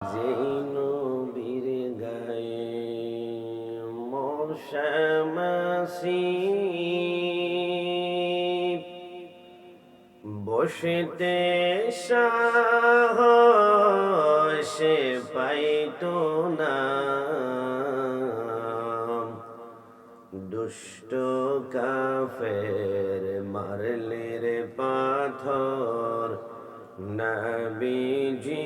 যেই নবীর গায়ে মশামাসি বসতে সাহসে পাইত না, দুষ্ট কাফের মারলে রে পাথর, নবীজিকে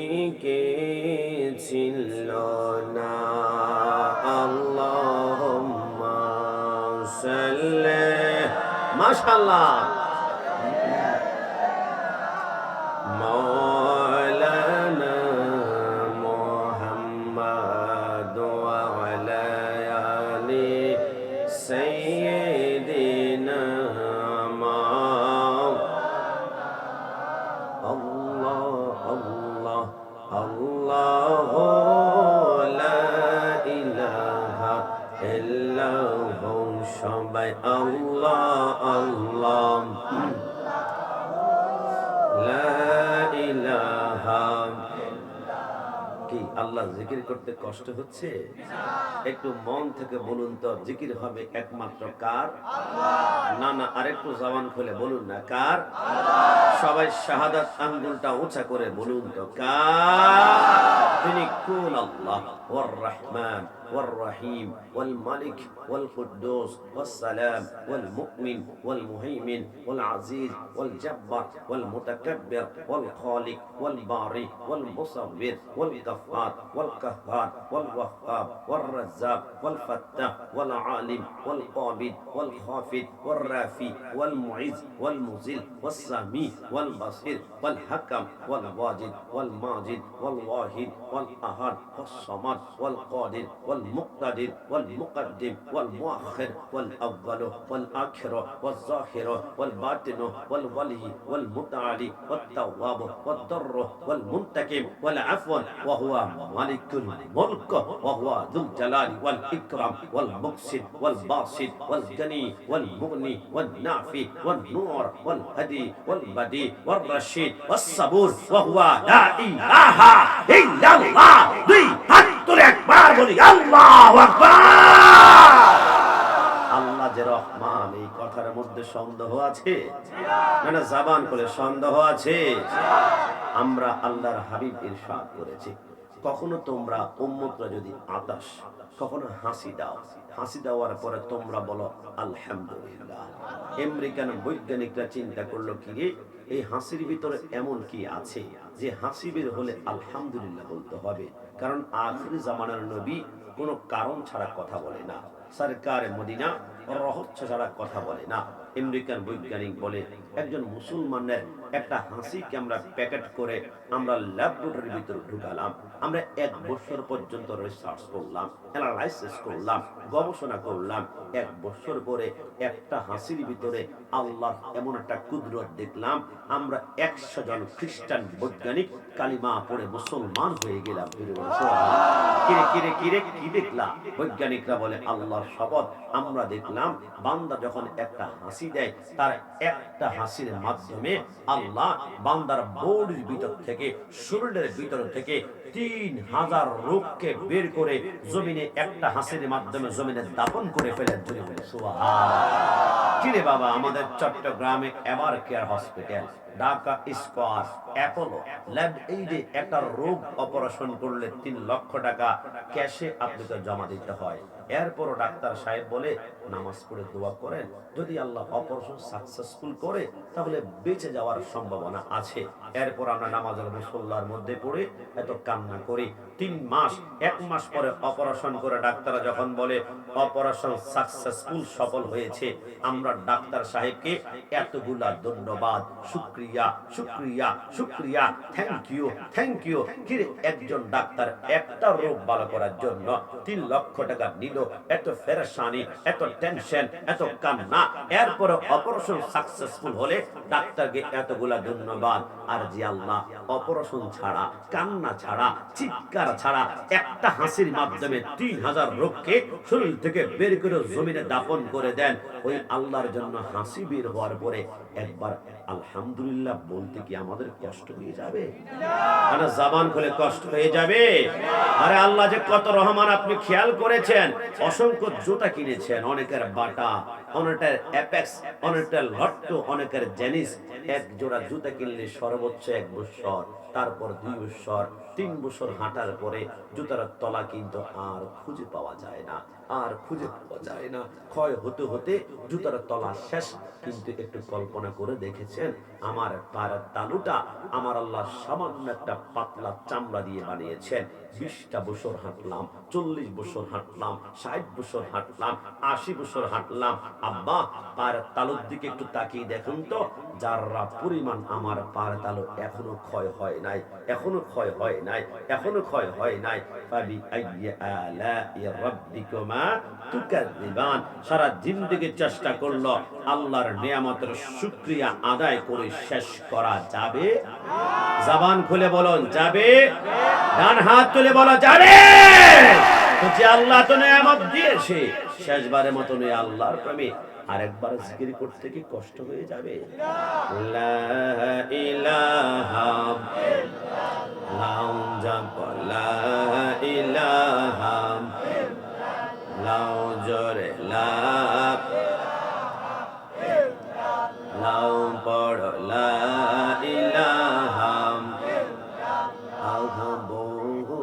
ছিল না। আল্লাহুম্মা সাল্লি, মাশাআল্লাহ, মাওলানা মুহাম্মদ ওয়া আলা আলি সাইয়্যিদিনা আল্লাহু লা ইলাহা ইল্লাহু, সবাই আল্লাহ আল্লাহ, লা ইলাহা। কি আল্লাহ জিকির করতে কষ্ট হচ্ছে? একটু মন থেকে বলুন তো, জিকির হবে একমাত্র কার? না না, আরেকটু জবান খুলে বলুন না, কার? সবাই শাহাদাত আঙ্গুলটা উঁচা করে বলুন তো, কার? তিনি কোন আল্লাহ? ওয়ার রহমান ওয়ার রহিম ওয়াল মালিক ওয়াল কুদ্দুস ওয়াস সালাম ওয়াল মুমিন ওয়াল মুহাইমিন ওয়াল আজিজ ওয়াল জব্বার ওয়াল মুতাকাব্বির ওয়াল খালিক ওয়াল বারি ওয়াল মুসাব্বির ওয়াল গাফফার ওয়াল কাহ্হার ওয়াল ওয়াহ্হাব ওয়াল রাজ্জাক ওয়াল ফাত্তাহ ওয়াল আলিম ওয়াল কাবিদ ওয়াল খাফিদ ওয়াল রাফি ওয়াল মুইজ ওয়াল মুজিল ওয়াস সামি ওয়াল বাসির ওয়াল হাকাম ওয়াল ওয়াজিদ ওয়াল মাজিদ ওয়াল ওয়াহিদ ওয়াল আহাদ ওয়াস সামাদ ওয়াল কাদির ওয়াল মুক্তাদির ওয়াল মুকদ্দিম ওয়াল মুআখির ওয়াল আউয়াল ওয়াল আখির ওয়াল যাহির ওয়াল বাতিন ওয়াল ওয়ালি ওয়াল মুতাআলি ওয়াত তাওয়াব ওয়াদ দারর ওয়াল মুনতাকিম ওয়াল আফওয়ান ওয়া হুয়া মালিকুল মুলক ওয়া হুয়া যুল জালালি ওয়াল ইকরাম ওয়াল মুকসিদ ওয়াল বাসিদ ওয়াল গানি ওয়াল মুগনি ওয়াল নাফি ওয়াল নূর ওয়াল হাদি ওয়াল বাদি ওয়াল রাশিদ ওয়াস সাবুর ওয়া হুয়া লা ইলাহা ইল্লাল্লাহ। দুই হাত তুলে একবার বলি আল্লাহু আকবার। আল্লাহ যে রহমান, এই কথার মধ্যে সন্দেহ আছে? না না, জবান করে সন্দেহ আছে? আমরা আল্লাহর হাবিব ইরশাদ করেছি, কখনো তোমরা উম্মতরা যদি আতাশ, কখনো হাসি দাও, হাসি দেওয়ার পরে তোমরা বলো আলহামদুলিল্লাহ। আমেরিকান বৈজ্ঞানিকরা চিন্তা করলো, কি রে, এই হাসির ভিতরে এমন কি আছে যে হাসি বের হলে আলহামদুলিল্লাহ বলতে হবে? কারণ আখির জামানার নবী কোনো কারণ ছাড়া কথা বলে না, সরকার মদিনা রহস্য ছাড়া কথা বলে না। আমেরিকান বৈজ্ঞানিক বলে, একজন মুসলমানের একটা হাসিকে আমরা প্যাকেট করে আমরা ল্যাবরেটরির ভিতরে ঢুকালাম, আমরা 1 বছর পর্যন্ত রিসার্চ করলাম, অ্যানালাইসিস করলাম, গবেষণা করলাম। 1 বছর পরে একটা হাসির ভিতরে আল্লাহ এমন একটা কুদরত দেখলাম, আমরা 100 জন খ্রিস্টান বৈজ্ঞানিক কালিমা পড়ে মুসলমান হয়ে গেলাম। কিরে কিরে কিরে কি দেখলাম? বৈজ্ঞানিকরা বলে, আল্লাহর শপথ, আমরা দেখলাম বান্দা যখন একটা হাসি দেয়, তার একটা হাসির মাধ্যমে আল্লাহ বান্দার বডির ভিতর থেকে, শরীরের ভিতর থেকে 3000 রোগকে বের করে জমিনে একটা হাসির মাধ্যমে জমিনে দাফন করে ফেলে। সুবহানাল্লাহ। কিরে বাবা, আমাদের চট্টগ্রামে ever care hospital, Dhaka square, Apollo, lab এইডে একটা রোগ অপারেশন করলে 3 লক্ষ টাকা ক্যাশে আপনাকে জমা দিতে হয়। এরপরও ডাক্তার সাহেব বলে, নামাজ পড়ে দোয়া করেন, যদি আল্লাহ অপারেশন সাকসেসফুল করে তাহলে বেঁচে যাওয়ার সম্ভাবনা আছে। এরপর আমরা নামাজের মুসল্লার মধ্যে পড়ে এত কান্না করি। 3 মাস, 1 মাস পরে অপারেশন করে ডাক্তাররা যখন বলে অপারেশন সাকসেসফুল, সফল হয়েছে, আমরা ডাক্তার সাহেবকে এতগুলা ধন্যবাদ, শুকরিয়া শুকরিয়া শুকরিয়া, থ্যাংক ইউ থ্যাংক ইউ। কিরে, একজন ডাক্তার একটা রোগ ভালো করার জন্য 3 লক্ষ টাকা নিল, এত পেরেশানি, এত টেনশন, এত কান্না, এরপরে অপারেশন সাকসেসফুল হলে ডাক্তারকে এতগুলা ধন্যবাদ। আর যে আল্লাহ অপারেশন ছাড়া, কান্না ছাড়া, চিৎকার ছাড়া একটা হাসির মাধ্যমে 3000 রোগকে শরীর থেকে বের করে জমিনে দাফন করে দেন, ওই আল্লাহর জন্য হাসি বের হওয়ার পরে একবার আলহামদুলিল্লাহ আলহামদুলিল্লাহ বলতে কি আমাদের কষ্ট হয়ে যাবে? মানে জবান খুলে কষ্ট হয়ে যাবে? আরে আল্লাহ যে কত রহমান আপনি খেয়াল করেছেন। অসংখ্য জুতা কিনেছেন, অনেকের বাটা, অনেকের অ্যাপেক্স, অনেকের লট্টো, অনেকের জেনিস। এক জোড়া জুতা কিনলে সর্বোচ্চ 1 বছর, তারপর 2 বছর, 3 বছর হাঁটার পরে জুতার তলা কিন্তু আর খুঁজে পাওয়া যায় না, আর খুঁজে পাওয়া যায় না। ক্ষয় হতে হতে জুতার তলা শেষ। কিন্তু একটু কল্পনা করে দেখেছেন, আমার পায়ের তালুটা আমার আল্লাহ সামান্য একটা পাতলা চামড়া দিয়ে বানিয়েছেন। 20টা বছর হাঁটলাম, 40 বছর হাঁটলাম, 60 বছর হাঁটলাম, 80 বছর হাঁটলাম। আব্বা, পায়ের তালুর দিকে একটু তাকিয়ে দেখুন তো, যারা পরিমাণ আমার পায়ের তালু এখনো ক্ষয় হয় নাই, এখনো ক্ষয় হয় নাই, এখনো ক্ষয় হয় নাই। ফাবি আইয়ি আলাই রাব্বিকুমা তুকাযিবান। সারা জিন্দেগি চেষ্টা করলো, আল্লাহর নিয়ামতের শুকরিয়া আদায় করে শেষ করা যাবে? জবান খুলে বলুন যাবে? ডান হাত তুলে বলো যাবে? তো যে আল্লাহ তো নিয়ামত দিয়েছে, শেষবারের মতো নিয়ে আল্লাহর প্রেমে আরেকবার জিকির করতে কি কষ্ট হয়ে যাবে? লা ইলাহা ইল্লাল্লাহ, জপ লা ইলাহা ইল্লাল্লাহ, জোরে লা লাউ পড়ো লা ইলাহা ইল্লাল্লাহ। বহু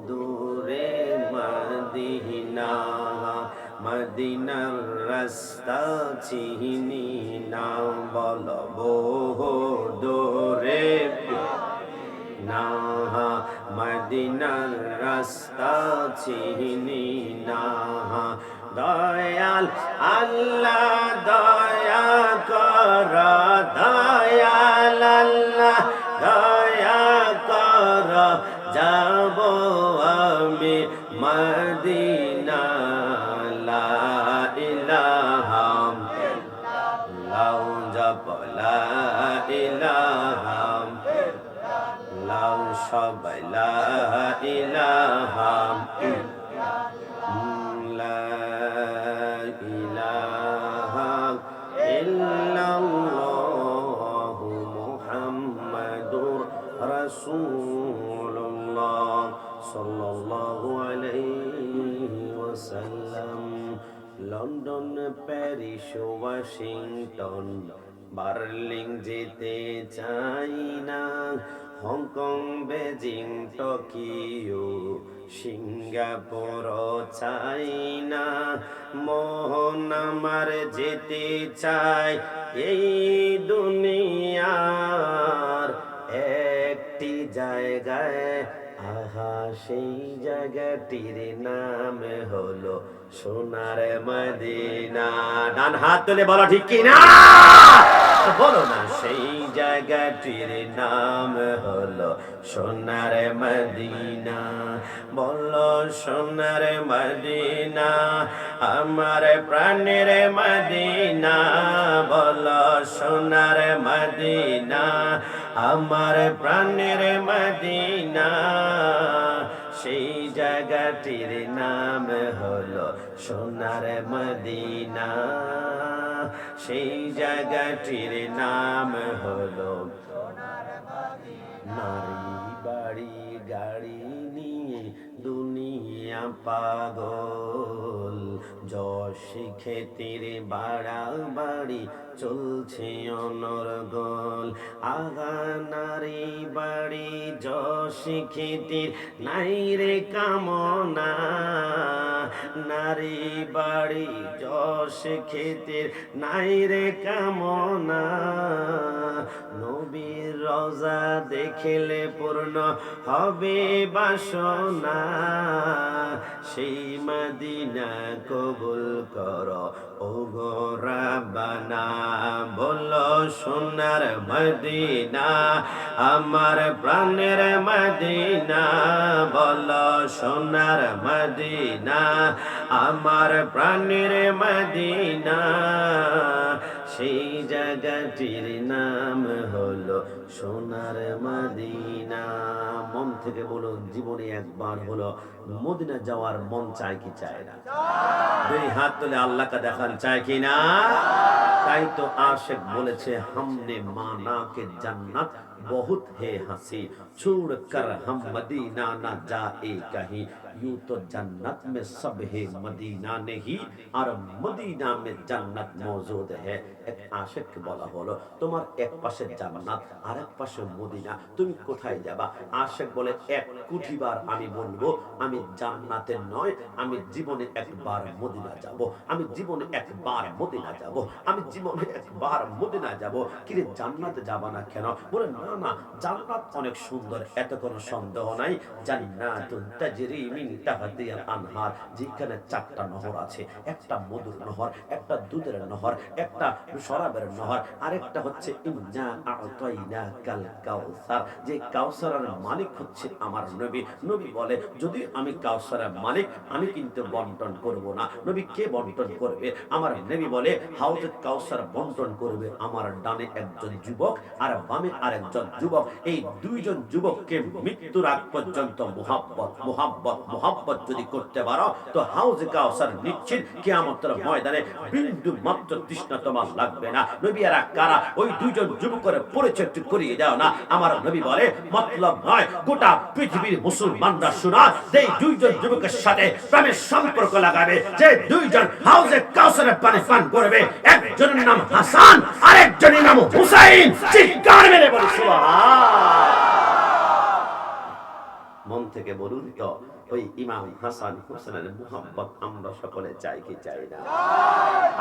দূরে মদিনা, মদিনার রাস্তা চিনি না, বলো বহু দূরে না, মদিনার রাস্তা চিনি না। দয়াল আল্লাহ দয়া কর, দয়াল আল্লাহ দয়া কর, যাব আমি মদিনা। লা ইলাহা ইল্লাল্লাহ, জপ লা ইলাহা ইল্লাল্লাহ, সবাই লা ইলাহা রাসূলুল্লাহ সাল্লাল্লাহু আলাইহি ওয়াসাল্লাম। লন্ডন, প্যারিস, ওয়াশিংটন, বার্লিন যেতে চাই না, হংকং, বেজিং, টোকিও, সিঙ্গাপুর চাই না। মোহন আমার যেতে চাই এই দুনিয়ার একটি জায়গায়, আহা সেই জায়গাটির নাম হলো সোনার মদিনা। ডান হাত তুলে বলো ঠিক কি না? বলো না, সেই জায়গাটির নাম হলো সোনার মদিনা। বলো সোনার মদিনা, আমার প্রাণের মদিনা। বলো সোনার মদিনা, আমার প্রাণের মদিনা। সেই জায়গাটির নাম হলো সোনার মদিনা, সেই জায়গাটির নাম হলো নারী বাড়ি গাড়ি নিয়ে দুনিয়া পাগল, যশ খ্যাতির বাড়াবাড়ি চলছে অনর্গল। আগা নারী বাড়ি যশ খ্যাতির নাই রে কামনা, নারী বাড়ি যশ খ্যাতির নাই রে কামনা। নবীর রওজা দেখলে পূর্ণ হবে বাসনা, সেই মদিনা কবুল করো ও গো রাব্বানা। বলো সোনার মদিনা, আমার প্রাণের মদিনা। বলো সোনার মদিনা, আমার প্রাণের মদিনা। সেই জায়গাটির নাম হলো সোনার মদিনা। মন থেকে বলুন, জীবনে একবার হলো মদিনা যাওয়ার মন চায় কি চায় না? দুই হাত তুলে আল্লাহকে দেখান, চায় কি না? তাই তো আশিক বলেছে, हमने माना के जन्नत बहुत है हंसी, छोड़ कर हम मदीना ना जाए कहीं, यूं तो जन्नत में सब है मदीना नहीं, और मदीना में जन्नत मौजूद है। এক আশিককে বলা হলো, তোমার এক পাশে জান্নাত আর এক পাশে মদিনা, তুমি কোথায় যাবা? আশিক বলে, এক কুঠিবার আমি বলবো আমি জান্নাতে নয়, আমি জীবনে একবার মদিনা যাব, আমি জীবনে একবার মদিনা যাব, আমি জীবনে একবার মদিনা যাব। কিরে, জান্নাতে যাবা না কেন? বলে, না না, জান্নাত অনেক সুন্দর, এত কোনো সন্দেহ নাই। জান্নাতুন তাজরি মিন তাহতিহাল আনহার, যেখানে চারটা নহর আছে, একটা মধুর নহর, একটা দুধের নহর, একটা শরাবের নহর, আরেকটা হচ্ছে ইন্না আ'তাইনাকাল কাউসার, যে কাউসারের মালিক হচ্ছে আমার নবী। নবী বলে, যদি আমি কাউসারের মালিক, আমি কিন্তু বন্টন করব না। নবী কে বন্টন করবে? আমার নবী বলে, হাউজে কাউসার বন্টন করবে আমার ডানে একজন যুবক আর বামে আরেকজন যুবক। এই দুইজন যুবককে মৃত্যুর আগ পর্যন্ত মুহাব্বত মুহাব্বত মুহাব্বত যদি করতে পারো, তো হাউজে কাউসার নিশ্চিত কিয়ামতের ময়দানে বিন্দু মাত্র তৃষ্ণা তোমার লাগবে না। নবী এরা কারা? ওই দুইজন যুবকের পরিচয় একটু করিয়ে দাও না। আমার নবী বলে, মতলব নয়, গোটা পৃথিবীর মুসলমানরা শোনা, যে দুইজন যুবকের সাথে প্রেমের সম্পর্ক লাগাবে, যে দুইজন হাউজে কাউসারের পানি পান করবে, একজনের নাম হাসান, আরেকজনের নাম হুসাইন। চিৎকার মেরে বলি সুবহান। মন থেকে বলুন তো, ওই ইমাম হাসান হোসেনের মুহাব্বত আমরা সকলে চাই কি চাই না?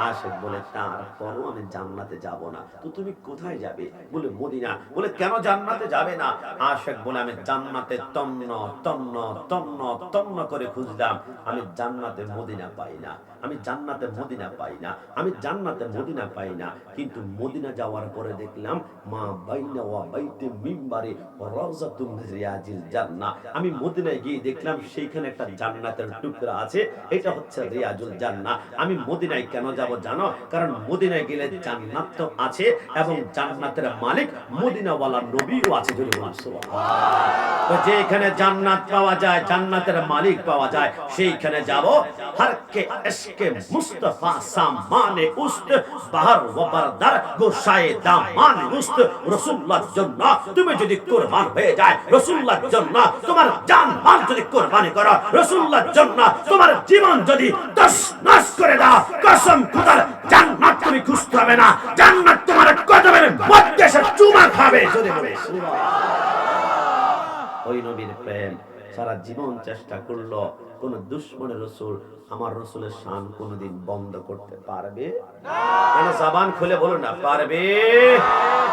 আশিক বলে, তারপরও আমি জান্নাতে যাব না। তো তুমি কোথায় যাবে? বলে, মদিনা। বলে, কেন জান্নাতে যাবে না? আশিক বলে, আমি জান্নাতে তন্ন তন্ন তন্ন তন্ন করে খুঁজলাম, আমি জান্নাতে মদিনা পাই না, আমি জান্নাতে মদিনা পাই না, আমি জান্নাতে মদিনা পাই না। কিন্তু মদিনা যাওয়ার পরে দেখলাম, মা বাইনা ওয়া বাইতি মিম্বারে রাউজাতুম মিন রিয়াজিল জান্নাহ। আমি মদিনায় গিয়ে দেখলাম সেইখানে একটা জান্নাতের টুকরা আছে, এটা হচ্ছে রিয়াজুল জান্নাহ। আমি মদিনায় কেন যাব জানো? কারণ মদিনায় গেলে জান্নাত তো আছে, এবং জান্নাতের মালিক মদিনাওয়ালা নবীও আছে। যদি বলেন সুবহানাল্লাহ। তো যেখানে জান্নাত পাওয়া যায়, জান্নাতের মালিক পাওয়া যায়, সেইখানে যাব। হর কে ইশকে মুস্তাফা সামানে উস্ত, বাহর ওয়া বারদার গোশায়ে দামান উস্ত। রাসূলুল্লাহর জন্য তুমি যদি কুরবান হয়ে যায়, রাসূলুল্লাহর জন্য তোমার জান মাল যদি কুরবানি করো, রাসূলুল্লাহর জন্য তোমার জীবন যদি তছনছ করে দাও, কসম খোদার, জান্নাত তুমি খুঁজতে হবে না, জান্নাত তোমার কদমের মধ্যে এসে চুমা খাবে। যদি বলে সুবহানাল্লাহ। ওই নবীর প্রেম সারা জীবন চেষ্টা করলো, কোন দুশমনের রাসূল আমার রাসূলের শান কোনদিন বন্ধ করতে পারবে না? কেন জবান খুলে বলুন না, পারবে?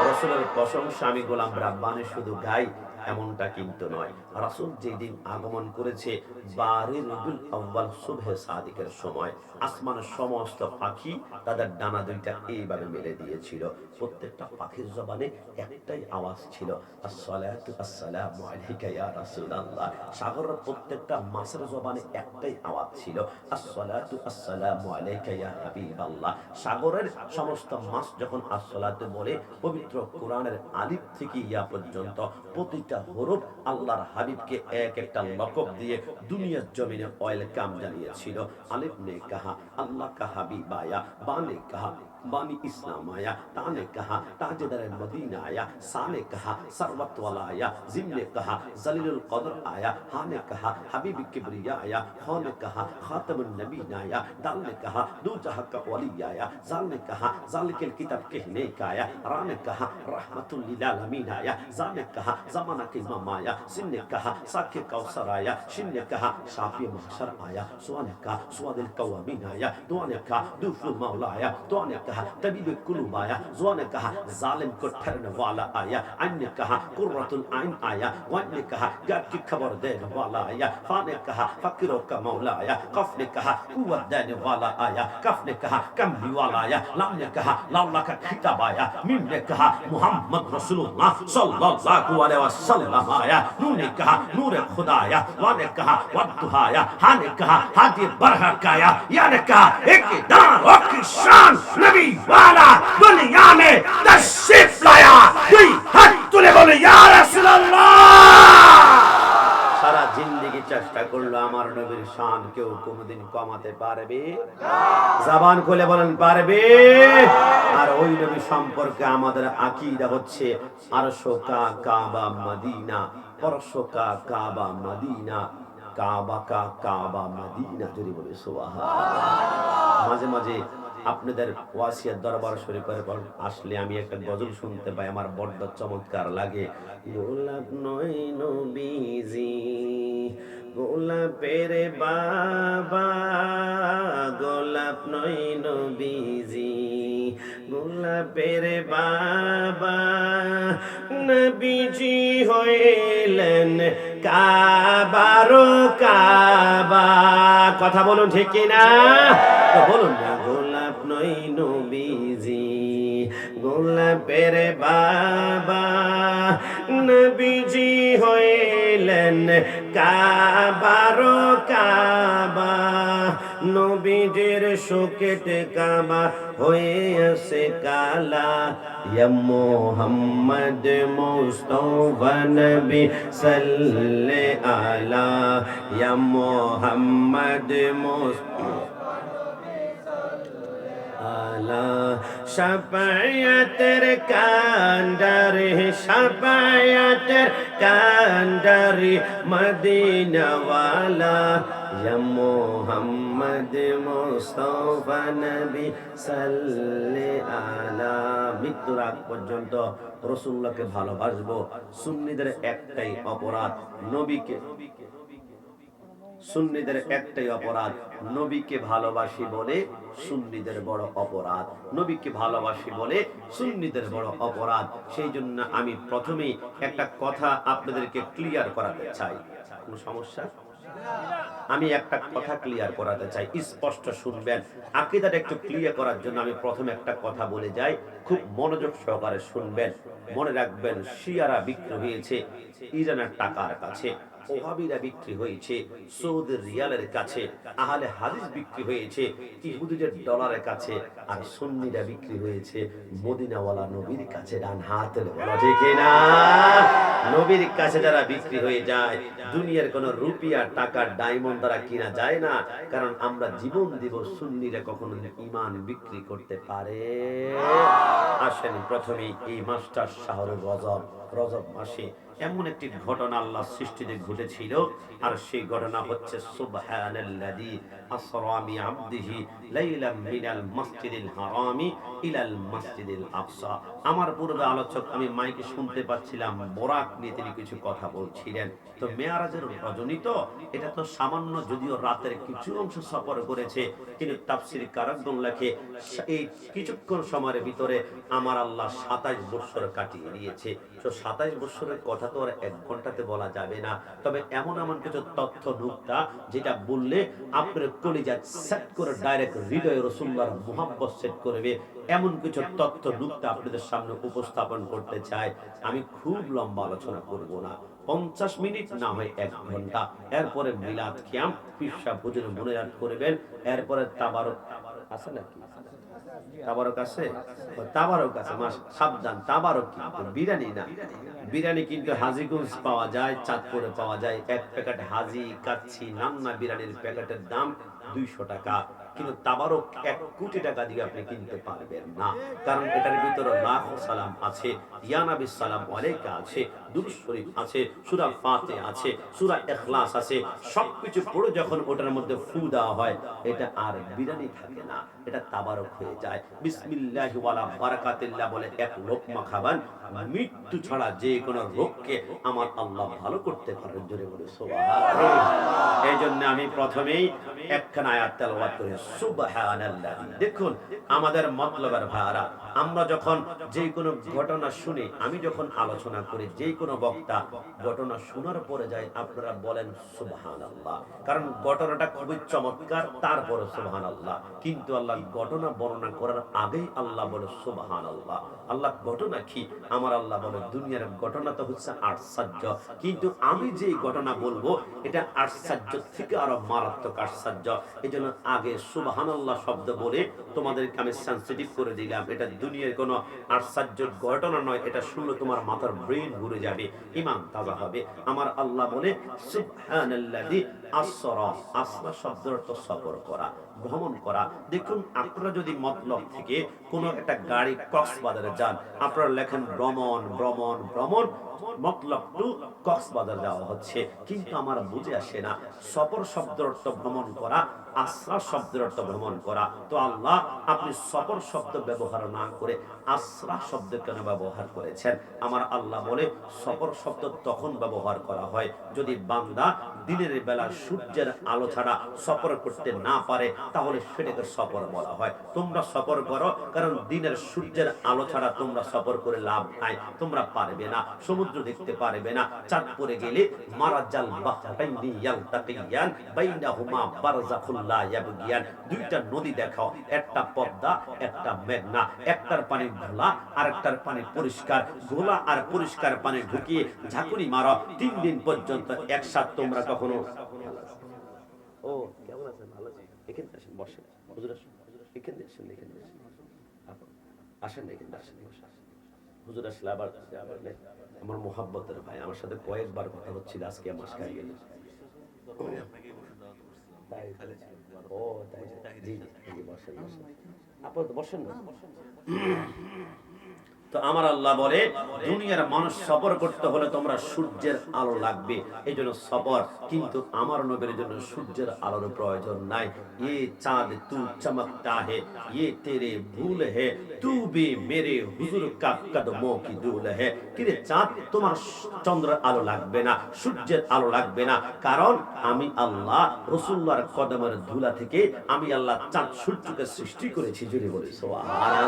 রাসূলের প্রশংসা আমি গোলাম রাব্বানি শুধু গাই, এমনটা কিন্তু নয়। রাসূল যেদিন আগমন করেছে 12 রবিউল আউয়াল সুবহে সাদিকের সময়, আসমানের সমস্ত পাখি তাদের ডানা দুইটা এইভাবে মেলে দিয়েছিল। প্রত্যেকটা পাখির জবানে একটাই আওয়াজ ছিল, আসসালাতু আসসালামু আলাইকা ইয়া রাসূলুল্লাহ। সাগরের প্রত্যেকটা মাছের জবানে একটাই আওয়াজ ছিল, আসসালাতু আসসালামু আলাইকা ইয়া হাবিবাল্লাহ। সাগরের সমস্ত মাছ যখন আসসালাতু বলে, পবিত্র কোরআনের আলিফ থেকে ইয়া পর্যন্ত প্রতিটা হরফ আল্লাহর হাবিবকে এক একটা লকব দিয়ে দুনিয়ার জমিনে ওয়েলকাম জানিয়েছিল। আলিফ নে কাহা अल्लाह का हबीब आया, बा ने कहा बानी इस्लाम आया, ता ने कहा ताजदार मदीना आया, सा ने कहा सरवत वाला आया, जिम ने कहा जलीलुल कद्र आया, हा ने कहा हबीब किबरिया आया, खौ ने कहा खातमुन नबीन आया, दाल ने कहा दो जहां का वली आया, जाल ने कहा जालिकल किताब कहने का आया, रा ने कहा रहमतुल लिल आलमीन आया, जा ने कहा जमाना के इमाम आया, सिन ने कहा साके कौसर आया, शिन ने कहा शाफी महशर आया, सुआ ने कहा सुआदिल कवामीन आया, दुआ ने कहा दुफुल मौला आया, दुआ ने कहा तबीब कुलूब आया, जुआ ने कहा जालिम को ठहरने वाला आया, आइन ने कहा कुर्रतुल आइन आया, वाइन ने कहा गैब की खबर देने वाला आया, फा ने कहा फकीरों का मौला आया, कफ ने कहा कुव्वत देने वाला आया, कफ ने कहा कमली वाला आया, लाम ने कहा लाला का खिताब आया, मीम ने कहा मुहम्मद रसूलुल्लाह सल्लल्लाहु अलैहि वसल्लम आया, नून ने कहा नूर खुदा आया, वा ने कहा वद्दुहा आया, हा ने कहा हादी बरहक आया, या ने कहा एक दान और की शान नबी वाला दुनिया में तशरीफ लाया दुई हाथ तुले बोले या রাসূলুল্লাহ সারা জিন্দেগি চেষ্টা করলো আমার নবীর শান কেউ কোনোদিন কমাতে পারবে জবান খুলে বলেন পারবে আর ওই নবী সম্পর্কে আমাদের আকীদা হচ্ছে আরশকা কাবা মদিনা পরশকা কাবা মদিনা কাবা কা কাবা মদিনা যদি বলে সুবহানাল্লাহ মাঝে মাঝে আপনাদের ওয়াসিয়াত দরবার শরীফের আসলে আমি একটা গজল শুনতে পাই আমার বড় চমৎকার লাগে গোলাপ নয় নবীজি গোলাপের বাবা গোলাপ নয় নবীজি গোলাপের বাবা নবীজি হইলেন কাবারো কাবা কথা বলুন ঠিক কি না বলুন না গোলাপ নয় নবীজি গোলাপের বাবা নবীজি হইলেন কাবারো কাবা নবীজির শোকেট কাবা হয়ে আছে কালা ইয়া মুহাম্মদ মুস্তাফা নবী সাল্লে আলা ইয়া মুহাম্মদ মুস্তাফা আলা শাফায়াতের কান্ডারে শাফায়াতের কান্ডারে মদিনা ওয়ালা ইয়া মুহাম্মদ মুস্তাফা নবী সাল্লে আলা মৃত্যুর আগ পর্যন্ত রাসূলুল্লাহকে ভালোবাসবো সুন্নিদের একটাই অপরাধ নবীকে সুন্নিদের একটাই অপরাধ নবীকে ভালোবাসি বলে সুন্নিদের বড় অপরাধ নবীকে ভালোবাসি বলে সুন্নিদের বড় অপরাধ সেই জন্য আমি প্রথমেই একটা কথা আপনাদেরকে ক্লিয়ার করাতে চাই কোনো সমস্যা আমি একটা কথা ক্লিয়ার করাতে চাই স্পষ্ট শুনবেন আকীদাটা একটু ক্লিয়ার করার জন্য আমি প্রথমে একটা কথা বলে যাই খুব মনোযোগ সহকারে শুনবেন মনে রাখবেন শিয়ারা বিক্রি হয়েছে ইরানের টাকার কাছে ওহাবিরা বিক্রি হয়েছে সৌদি রিয়ালের কাছে আহলে হাদিস বিক্রি হয়েছে ইহুদিদের ডলারের কাছে আর সুন্নিরা বিক্রি হয়েছে মদিনাওয়ালা নবীর কাছে ডান হাতের বলা ঠিক না নবীর কাছে যারা বিক্রি হয়ে যায় দুনিয়ার কোনো রুপিয়া টাকা ডায়মন্ড দ্বারা কিনা যায় না কারণ আমরা জীবন দিব সুন্নিরা কখনো ঈমান বিক্রি করতে পারে আসেন প্রথমে এই মাস্টার শাহরুর রজব মাসে এমন একটি ঘটনা আল্লাহ সৃষ্টিতে ঘটেছিল আর সেই ঘটনা হচ্ছে সুবহানাল্লাযী আসরা বিআবদিহি লাইলাম মিনাল মাসজিদিল হারামি ইলাল মাসজিদিল আকসা আমার পূর্বে আলোচক আমি মাইকে শুনতে পাচ্ছিলাম বরাক নিয়ে তিনি কিছু কথা বলছিলেন তো মেরাজের রজনী তো এটা তো সামান্য যদিও রাতের কিছু অংশ সফর করেছে কিন্তু তাফসীর কারকগণ লেখে এই কিছুক্ষণ সময়ের ভিতরে আমার আল্লাহ 27 বছর কাটিয়ে দিয়েছে তো 27 বছরের কথা তো আর এক ঘন্টাতে বলা যাবে না তবে এমন কিছু তথ্য নুকতা যেটা বললে আপনার কলিজা সেট করে ডাইরেক্ট হৃদয়ে রাসূলুল্লাহর মুহাব্বত সেট করবে এমন কিছু তথ্য নুকতা আপনাদের সামনে উপস্থাপন করতে চাই আমি খুব লম্বা আলোচনা করব না 50 মিনিট না হয় 1 ঘন্টা এরপরে মিলাদ কিয়াম পিসা হুজুর মুনাজাত করবেন এরপরে তাবারক আছে নাকি তাবারক আছে তাবারক আছে মাস সাবধান তাবারক কি বিরিয়ানি না বিরিয়ানি কিন্তু হাজীগঞ্জ পাওয়া যায় চাঁদপুরে পাওয়া যায় এক প্যাকেট হাজী কাচ্চি নান্না বিরিয়ানির প্যাকেটের দাম 200 টাকা কিন্তু তাবারক 1 কোটি টাকা দিয়ে আপনি কিনতে পারবেন না কারণ এটার ভিতরে লাখ সালাম আছে ইয়া নবী সালাম আলাইকা আছে দুরূদ শরীফ আছে সূরা ফাতিহা আছে সূরা ইখলাস আছে সবকিছু পড়ে যখন ওটার মধ্যে ফু দেওয়া হয় এটা আর বিরিয়ানি থাকে না এটা তাবারক হয়ে যায় বিসমিল্লাহি ওয়ালা বারাকাতিল্লাহ বলে এক লোকমা খাবেন মৃত্যু ছাড়া যে কোনো রোগকে আমার আল্লাহ ভালো করতে পারেন জোরে বলে সুবহানাল্লাহ এইজন্য আমি প্রথমেই একখানা আয়াত তেলাওয়াত করি সুবহানাল্লাহ দেখুন আমাদের মতলবের ভাইরা আমরা যখন যে কোনো ঘটনা শুনি আমি যখন আলোচনা করি যে কোনো বক্তা ঘটনা শোনার পরে যায় আপনারা বলেন সুবহানাল্লাহ কারণ ঘটনাটা খুবই চমৎকার তারপরে সুবহানাল্লাহ কিন্তু আল্লাহ ঘটনা বর্ণনা করার আগেই আল্লাহ বলে সুবহানাল্লাহ আল্লাহ ঘটনা কি আমার আল্লাহ বলে দুনিয়ার ঘটনা তো হচ্ছে আশ্চর্য কিন্তু আমি যে ঘটনা বলবো এটা আশ্চর্য থেকে আরো মারাত্মক আশ্চর্য আশ্চর্য। এই জন্য আগে সুবহানাল্লাহ শব্দ বলে তোমাদেরকে আমি সেন্সিটিভ করে দিলাম। এটা দুনিয়ার কোনো আশ্চর্য ঘটনা নয়, এটা শুনলে তোমার মাথার ব্রেন ঘুরে যাবে, ইমান তাজা হবে। আমার আল্লাহ বলে সুবহানাল্লাযী আসরা, আসরা শব্দের অর্থ সফর করা, ভ্রমণ করা। দেখুন আপনারা যদি মতলব থেকে কোনো একটা গাড়ি কক্সবাজারে যান, আপনারা লেখেন ভ্রমণ ভ্রমণ ভ্রমণ, মতলব টু কক্সবাজার যাওয়া হচ্ছে, কিন্তু আমার বুঝে আসে না সফর শব্দের অর্থ ভ্রমণ করা, আসরা শব্দের অর্থ ভ্রমণ করা। তো আল্লাহ আপনি সফর শব্দ ব্যবহার না করে আসরা শব্দ কেন ব্যবহার করেছেন? আমার আল্লাহ বলে সফর শব্দ তখন ব্যবহার করা হয় যদি বান্দা দিনের বেলা সূর্যের আলো ছাড়া সফর করতে না পারে, তাহলে সেটাকে সফর বলা হয়। তোমরা সফর করো, কারণ দিনের সূর্যের আলো ছাড়া তোমরা সফর করে লাভ নাই, তোমরা পারবে না, সমুদ্র দেখতে পারবে না। চাঁদপুরে গেলে মারাজাল বাহরাইনি ইয়ালতাকিয়ান বাইনাহুমা বারযাখুল লা ইয়াবগিয়ান, দুইটা নদী দেখাও, একটা পদ্মা একটা মেঘনা, একটার পানি ঘোলা আর একটার পানি পরিষ্কার। ঘোলা আর পরিষ্কার পানি ঢুকিয়ে ঝাঁকুনি মারো, 3 দিন পর্যন্ত একসাথে তোমরা কখনো। ও কেমন আছেন? ভালো আছেন? এখানে আসেন, বসেন। হুজুর আসেন, এখানে আসেন, এখানে আসেন, আসেন এখানে আসেন, বসেন। হুজুর আসলে আবার আমার মোহাব্বতের ভাই, আমার সাথে কয়েকবার কথা হচ্ছিল, আজকে মাস খাই গেল। ও তাই, জি জি, বসেন বসেন, আপনারা বসেন না। তো আমার আল্লাহ বলে দুনিয়ার মানুষ সফর করতে হলে তোমরা সূর্যের আলো লাগবে, এই জন্য সফর। কিন্তু আমার নবীর জন্য সূর্যের আলোর প্রয়োজন নাই। ये चांद तू चमकता है, ये तेरे भूल है, तू भी मेरे हुजूर का कदमों की धूल है। কিরে চাঁদ, তোমার চন্দ্রের আলো লাগবে না, সূর্যের আলো লাগবে না, কারণ আমি আল্লাহ রাসূলুল্লাহর কদমের ধুলা থেকে আমি আল্লাহ চাঁদ সূর্যকে সৃষ্টি করেছি। জুড়ে বলি সুবহানাল্লাহ।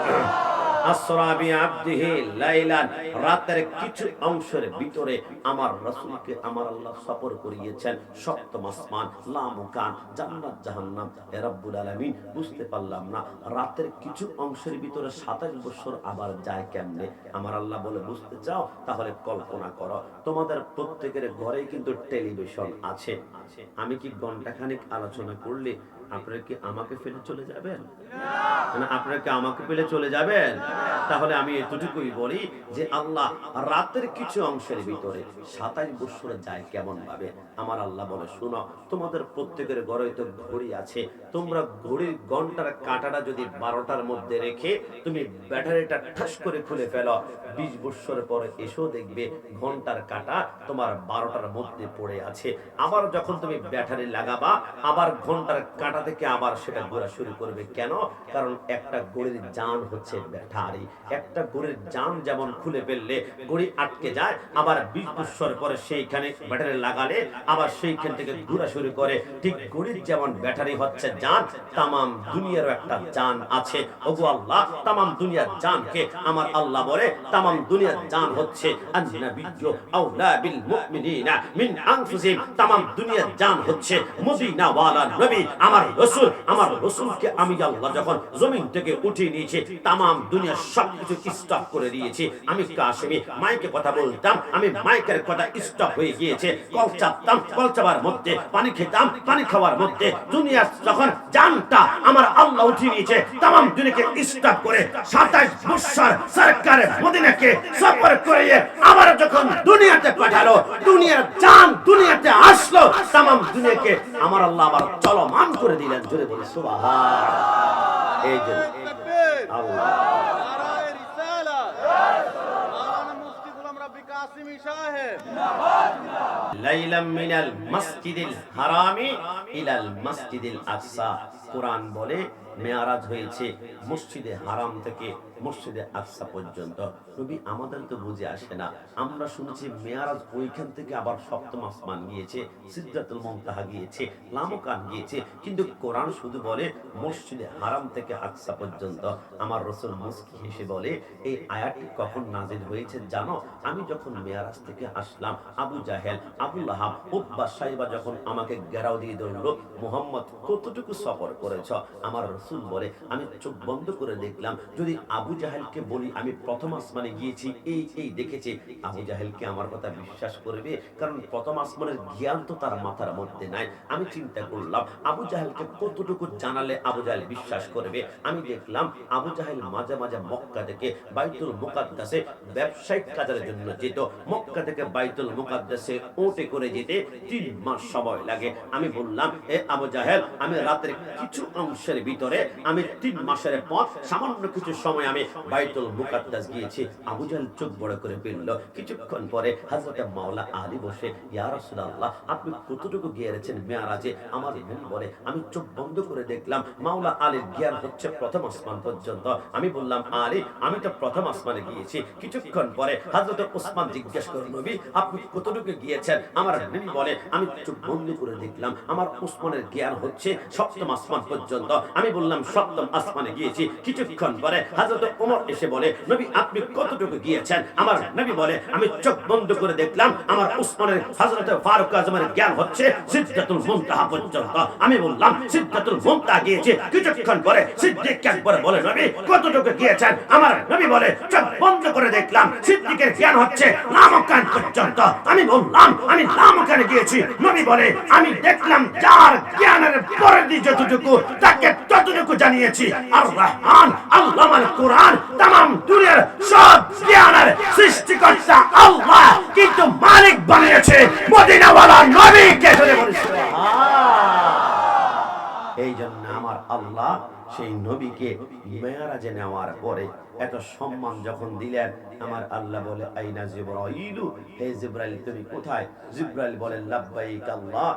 আসরা বিআবদিহি লাইলান, রাতের কিছু অংশের ভিতরে আমার রাসূলকে আমার আল্লাহ সফর করিয়েছেন। সপ্তম আসমান, লামকান, জান্নাত জাহান্নাম। এ রব্বুল আলামিন, বুঝতে পারলাম না রাতের কিছু অংশের ভিতরে 27 বছর আবার যায় কেমনে? আমার আল্লাহ বলে বুঝতে চাও, তাহলে কল্পনা করো তোমাদের প্রত্যেকের ঘরেই কিন্তু টেলিভিশন আছে। আমি কি ঘন্টাখানিক আলোচনা করলে আপনারা কি আমাকে ফেলে চলে যাবেন? না, আপনারা কি আমাকে ফেলে চলে যাবেন? তাহলে আমি এতটুকুই বলি যে আল্লাহ রাতের কিছু অংশের ভিতরে 27 বছর যায় কেমন ভাবে? আমার আল্লাহ বলে শুনো, তোমাদের প্রত্যেকের ঘরে তো ঘড়ি আছে, তোমরা ঘড়ির ঘন্টার কাঁটাটা যদি 12টার মধ্যে রেখে তুমি ব্যাটারিটা ঠাস করে খুলে ফেলো, 20 বছর পরে এসো দেখবে ঘন্টার কাঁটা তোমার 12টার মধ্যে পড়ে আছে। আবার যখন তুমি ব্যাটারি লাগাবা, আবার ঘন্টার কাঁটা থেকে আবার সেটা ঘোরা শুরু করবে। কেন? কারণ একটা ঘড়ির জান হচ্ছে ব্যাটারি। একটা ঘড়ির জান যেমন খুলে ফেললে ঘড়ি আটকে যায়, আবার 20 বছর পরে সেইখানে ব্যাটারি লাগালে আবার সেইখান থেকে ঘোরা শুরু করে, ঠিক ঘড়ির যেমন ব্যাটারি হচ্ছে জান, তামাম দুনিয়ারও একটা জান আছে। ওগো আল্লাহ, তামাম দুনিয়ার জানকে আমার আল্লাহ বলে তামাম দুনিয়ার জান হচ্ছে আন-নাবিয়্যু আওলা বিল মুমিনিনা মিন আনফুসিহিম। তামাম দুনিয়ার জান হচ্ছে মদিনা ওয়ালা নবী আমার রাসূল। আমার রাসূলকে আমি আল্লাহ যখন জমিন থেকে উঠিয়ে নিয়েছি, তামাম দুনিয়ার সবকিছু স্টপ করে দিয়েছি। আমি কাশেমি মাইকে কথা বলতাম, আমি মাইকের কথা স্টপ হয়ে গিয়েছে। কল চাপতাম, কল চাবার মধ্যে পানি খেতাম, পানি খাওয়ার মধ্যে দুনিয়ার যখন জানটা আমার আল্লাহ উঠিয়ে নিয়েছে, তামাম দুনিয়াকে স্টপ করে 27 বছর সরকার মদিনাকে সফর করিয়ে আবার যখন দুনিয়াতে পাঠালো, দুনিয়ার জান দুনিয়াতে আসলো, তামাম দুনিয়াকে আমার আল্লাহ আবার চলমান করে দিলেন। জোরে বলি সুবহানাল্লাহ। এই যে আল্লাহ লাইলাম মিনাল মাসজিদিল হারামি ইলাল মাসজিদিল আকসা। কুরআন বলে মেরাজ হয়েছে মসজিদে হারাম থেকে মসজিদে আকসা পর্যন্ত। নবী আমাদের তো বুঝে আসে না, আমরা শুনেছি মেরাজ ওইখান থেকে আবার সপ্তম আসমান গিয়েছে, সিদরাতুল মুনতাহা গিয়েছে, লামকান গিয়েছে, কিন্তু কোরআন শুধু বলে মসজিদে হারাম থেকে আকসা পর্যন্ত। আমার রাসূল মুস্কি হেসে বলে এই আয়াতটি কখন নাজিল হয়েছে জানো? আমি যখন মেরাজ থেকে আসলাম। আবু জাহেল, আবু লাহাব, উতবা, সাইবা যখন আমাকে ঘেরাও দিয়ে ধরলো, মুহাম্মদ কতটুকু সফর করেছ? আমার রাসূল বলে, আমি চোখ বন্ধ করে দেখলাম, যদি আবু জাহেলকে বলি আমি প্রথম আসমানে গিয়েছি, এই দেখেছি, আবু জাহেলকে আমার কথা বিশ্বাস করবে? কারণ প্রথম আসমানের জ্ঞান তো তার মাথার মধ্যে নাই। আমি চিন্তা করলাম আবু জাহেলকে কতটুকু জানালে আবু জাহেল বিশ্বাস করবে। আমি দেখলাম আবু জাহেল মাঝে মাঝে মক্কা থেকে বাইতুল মুকাদ্দাসে ব্যবসায়িক কাজের জন্য যেত। মক্কা থেকে বাইতুল মুকাদ্দাসে উটে করে যেতে 3 মাস সময় লাগে। আমি বললাম, এ আবু জাহেল, আমি রাতের কিছু অংশের ভিতরে আমি 3 মাসের পথ সামান্য কিছু সময় আমি বাইতুল মুকাদ্দাস গিয়েছি। আবু জাহেল চোখ বড় করে ফেলল। কিছুক্ষণ পরে হযরত মাওলা আলী বসে, ইয়া রাসূলুল্লাহ, আপনি কতটুকু গিয়েছেন মেরাজে? আমার মন বলে, আমি চোখ বন্ধ করে দেখলাম মাওলা আলীর জ্ঞান হচ্ছে প্রথম আসমান পর্যন্ত। আমি বললাম, আলী, আমি তো প্রথম আসমানে গিয়েছি। কিছুক্ষণ পরে হযরত ওসমান জিজ্ঞেস করলেন, নবী, আপনি কতটুকু গিয়েছেন? আমার নবী বলে, আমি চোখ বন্ধ করে দেখলাম আমার ওসমানের জ্ঞান হচ্ছে সপ্তম আসমান পর্যন্ত। আমি বললাম, সপ্তম আসমানে গিয়েছি। কিছুক্ষণ পরে হযরত ওমর এসে বলে, নবী, আপনি কতটুকু গিয়েছেন? আমার নবী বলে, আমি চোখ বন্ধ করে দেখলাম আমার ওসমানের, হযরত ফারুক আজমের জ্ঞান হচ্ছে সিদরাতুল মুনতাহা পর্যন্ত। আমি বললাম, সিদরাতুল মুনতাহা গিয়েছি। কিছুক্ষণ পরে সিদ্দিক একবার বলে, নবী, কতটুকু গিয়েছেন? আমার নবী বলে, চোখ বন্ধ করে দেখলাম সিদ্দিকের জ্ঞান হচ্ছে লামকান পর্যন্ত। আমি বললাম, আমি লামকানে গিয়েছি। নবী বলে, আমি দেখলাম যার জ্ঞানের পরের দিকে যতটুকু তাকে ততটুকু জানিয়েছি। আর রহমান, আল্লামাল কোরআন, तमाम দুনিয়ার সব জ্ঞানের সৃষ্টিকর্তা আল্লাহ, কিন্তু মালিক বানিয়েছে মদিনাওয়ালা নবীকে। ধরে বলিস এই জন্য আমার আল্লাহ সেই নবীকে মেরাজে নেওয়ার পরে এত সম্মান যখন দিলেন, আমার আল্লাহ বলে, আইনা জিবরাইল, হে জিবরাইল, তুমি কোথায়? জিবরাইল বলে, লাব্বাইক আল্লাহ,